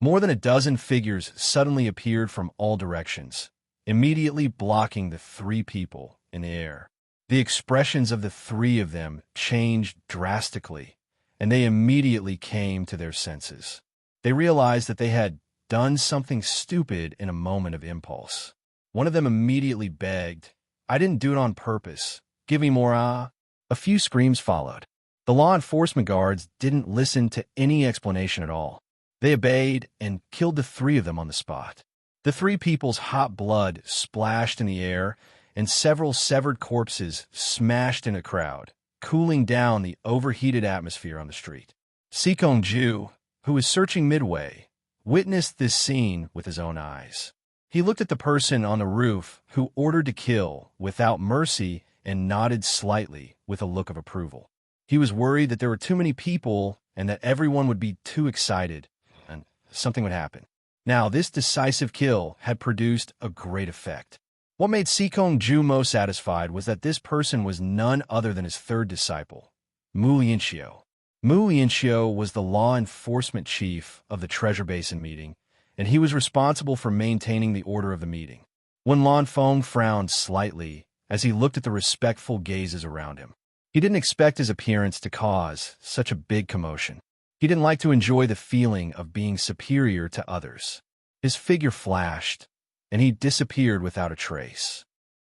More than a dozen figures suddenly appeared from all directions, immediately blocking the three people in the air. The expressions of the three of them changed drastically, and they immediately came to their senses. They realized that they had done something stupid in a moment of impulse. One of them immediately begged, "I didn't do it on purpose. Give me more ah." A few screams followed. The law enforcement guards didn't listen to any explanation at all. They obeyed and killed the three of them on the spot. The three people's hot blood splashed in the air, and several severed corpses smashed in a crowd, cooling down the overheated atmosphere on the street. Sikong Ju, who was searching midway, witnessed this scene with his own eyes. He looked at the person on the roof who ordered to kill without mercy and nodded slightly with a look of approval. He was worried that there were too many people and that everyone would be too excited, and something would happen. Now, this decisive kill had produced a great effect. What made Sikong Ju most satisfied was that this person was none other than his third disciple, Mu Lianxiu. Mu Lianxiu was the law enforcement chief of the Treasure Basin meeting, and he was responsible for maintaining the order of the meeting. Wen Lanfeng frowned slightly as he looked at the respectful gazes around him. He didn't expect his appearance to cause such a big commotion. He didn't like to enjoy the feeling of being superior to others. His figure flashed, and he disappeared without a trace.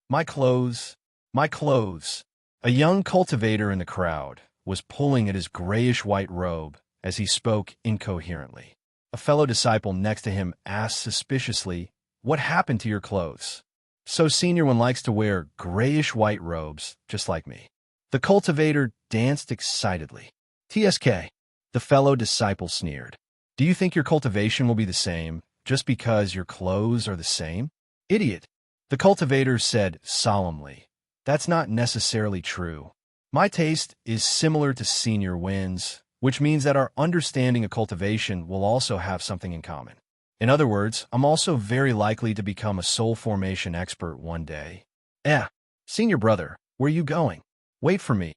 My clothes, my clothes. A young cultivator in the crowd was pulling at his grayish-white robe as he spoke incoherently. A fellow disciple next to him asked suspiciously, "What happened to your clothes?" "So senior one likes to wear grayish-white robes, just like me." The cultivator danced excitedly. "TSK." The fellow disciple sneered. "Do you think your cultivation will be the same just because your clothes are the same?" "Idiot." The cultivator said solemnly. "That's not necessarily true. My taste is similar to Senior Wynn's, which means that our understanding of cultivation will also have something in common. In other words, I'm also very likely to become a soul formation expert one day." Senior brother, where are you going? Wait for me."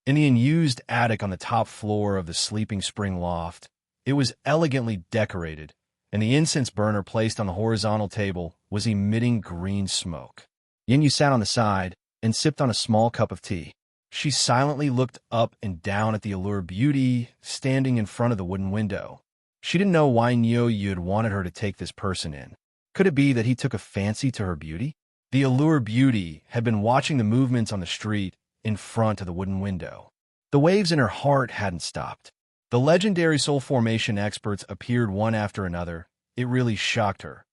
In the unused attic on the top floor of the Sleeping Spring loft, it was elegantly decorated, and the incense burner placed on the horizontal table was emitting green smoke. Yin Yu sat on the side and sipped on a small cup of tea. She silently looked up and down at the Allure beauty standing in front of the wooden window. She didn't know why Niu Yu had wanted her to take this person in. Could it be that he took a fancy to her beauty? The Allure beauty had been watching the movements on the street in front of the wooden window. The waves in her heart hadn't stopped. The legendary soul formation experts appeared one after another. It really shocked her.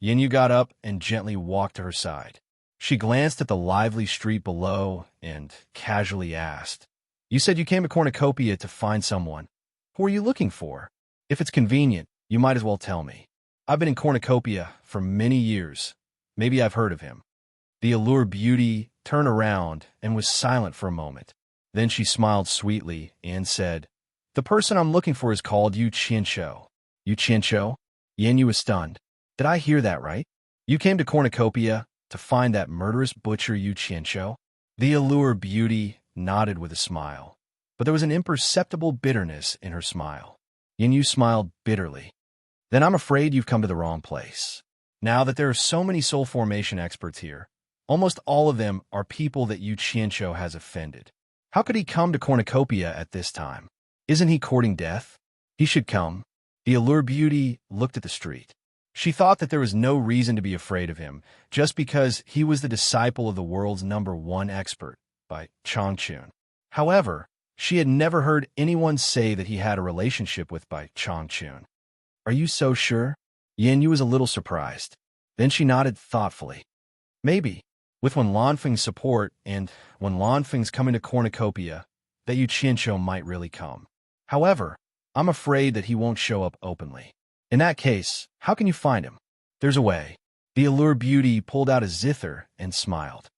Yin Yu got up and gently walked to her side. She glanced at the lively street below and casually asked, "You said you came to Cornucopia to find someone. Who are you looking for? If it's convenient, you might as well tell me. I've been in Cornucopia for many years. Maybe I've heard of him." The Allure beauty turned around and was silent for a moment. Then she smiled sweetly and said, "The person I'm looking for is called Yu Qianshou." "Yu Qianshou?" Yin Yu was stunned. "Did I hear that right? You came to Cornucopia to find that murderous butcher Yu Qianshou?" The Allure beauty nodded with a smile, but there was an imperceptible bitterness in her smile. Yin Yu smiled bitterly. "Then I'm afraid you've come to the wrong place. Now that there are so many soul formation experts here, almost all of them are people that Yu Qianshou has offended. How could he come to Cornucopia at this time? Isn't he courting death? He should come." The Allure beauty looked at the street. She thought that there was no reason to be afraid of him, just because he was the disciple of the world's #1 expert, by Changchun. However, she had never heard anyone say that he had a relationship with Bai Changchun. "Are you so sure?" Yin Yu was a little surprised. Then she nodded thoughtfully. "Maybe, with Wen Lanfeng's support, and when Lanfeng's coming to Cornucopia, that Yu Qianshou might really come. However, I'm afraid that he won't show up openly. In that case, how can you find him?" "There's a way." The Allure beauty pulled out a zither and smiled.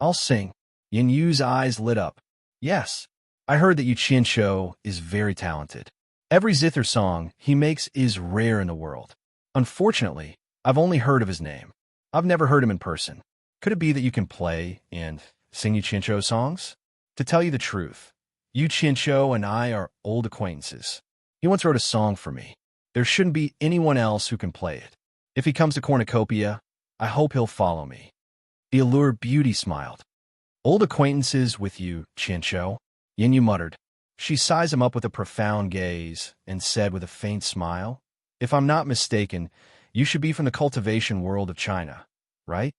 "I'll sing." Yin Yu's eyes lit up. "Yes, I heard that Yu Qianshou is very talented. Every zither song he makes is rare in the world. Unfortunately, I've only heard of his name. I've never heard him in person. Could it be that you can play and sing Yu Qianshou songs?" "To tell you the truth, Yu Qianshou and I are old acquaintances. He once wrote a song for me. There shouldn't be anyone else who can play it. If he comes to Cornucopia, I hope he'll follow me." The Allure beauty smiled. "Old acquaintances with Yu Qianshou?" Yin Yu muttered. She sized him up with a profound gaze and said with a faint smile, "If I'm not mistaken, you should be from the cultivation world of China, right?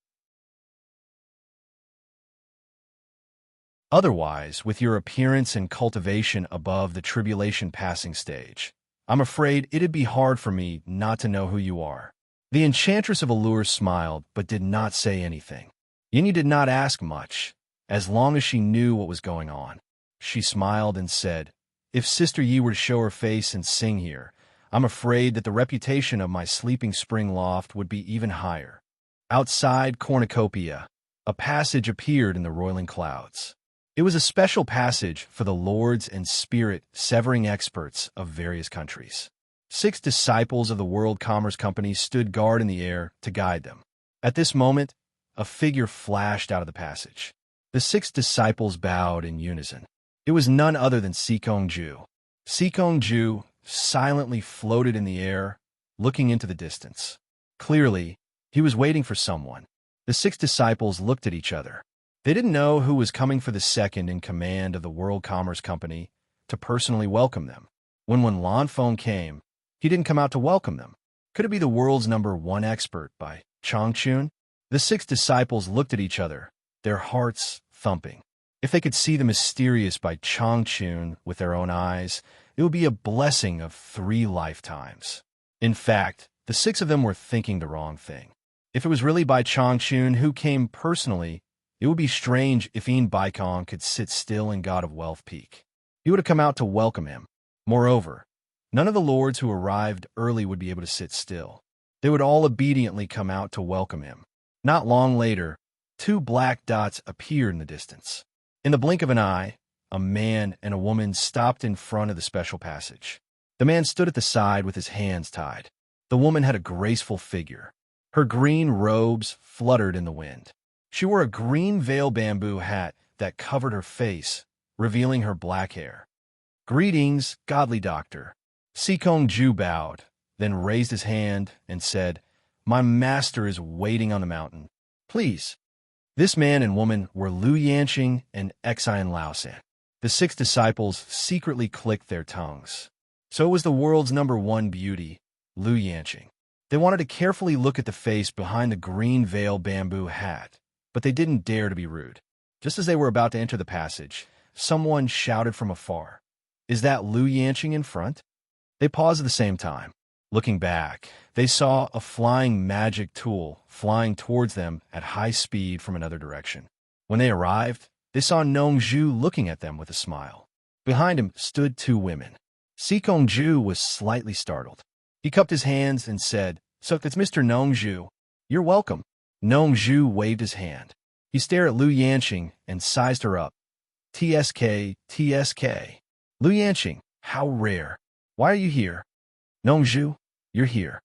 Otherwise, with your appearance and cultivation above the tribulation passing stage, I'm afraid it'd be hard for me not to know who you are." The Enchantress of Allure smiled, but did not say anything. Yin Yu did not ask much, as long as she knew what was going on. She smiled and said, "If Sister Yi were to show her face and sing here, I'm afraid that the reputation of my Sleeping Spring loft would be even higher." Outside Cornucopia, a passage appeared in the roiling clouds. It was a special passage for the lords and spirit-severing experts of various countries. 6 disciples of the World Commerce Company stood guard in the air to guide them. At this moment, a figure flashed out of the passage. The 6 disciples bowed in unison. It was none other than Sikong-ju. Sikong-ju silently floated in the air, looking into the distance. Clearly, he was waiting for someone. The 6 disciples looked at each other. They didn't know who was coming for the second in command of the World Commerce Company to personally welcome them. When Lanfeng came, He didn't come out to welcome them. Could it be the world's #1 expert by Changchun? The 6 disciples looked at each other, their hearts thumping. If they could see the mysterious by Changchun with their own eyes, it would be a blessing of 3 lifetimes. In fact, the 6 of them were thinking the wrong thing. If it was really by Changchun who came personally, it would be strange if Baikong could sit still in God of Wealth Peak. He would have come out to welcome him. Moreover, none of the lords who arrived early would be able to sit still. They would all obediently come out to welcome him. Not long later, 2 black dots appeared in the distance. In the blink of an eye, a man and a woman stopped in front of the special passage. The man stood at the side with his hands tied. The woman had a graceful figure. Her green robes fluttered in the wind. She wore a green veil bamboo hat that covered her face, revealing her black hair. "Greetings, godly doctor." Sikong Ju bowed, then raised his hand and said, "My master is waiting on the mountain. Please." This man and woman were Lu Yanqing and Xian Laosan. The 6 disciples secretly clicked their tongues. So it was the world's #1 beauty, Lu Yanqing. They wanted to carefully look at the face behind the green veil bamboo hat, but they didn't dare to be rude. Just as they were about to enter the passage, someone shouted from afar, "Is that Lu Yanqing in front?" They paused at the same time. Looking back, they saw a flying magic tool flying towards them at high speed from another direction. When they arrived, they saw Nongzhu looking at them with a smile. Behind him stood 2 women. Sikong Ju was slightly startled. He cupped his hands and said, "So it's Mr. Nongzhu. You're welcome." Nongzhu waved his hand. He stared at Lu Yanqing and sized her up. "TSK, TSK. Lu Yanqing, how rare. Why are you here?" "Nongzhu, you're here."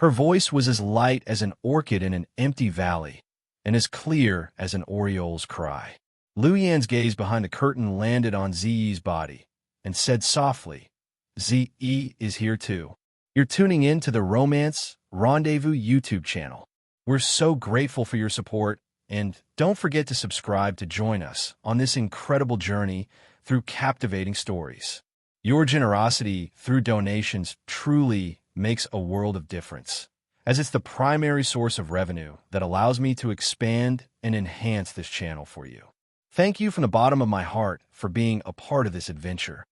Her voice was as light as an orchid in an empty valley, and as clear as an oriole's cry. Lu Yan's gaze behind the curtain landed on Ziyi's body, and said softly, "Ziyi is here too. You're tuning in to the Romance Rendezvous YouTube channel. We're so grateful for your support, and don't forget to subscribe to join us on this incredible journey through captivating stories. Your generosity through donations truly makes a world of difference, as it's the primary source of revenue that allows me to expand and enhance this channel for you. Thank you from the bottom of my heart for being a part of this adventure.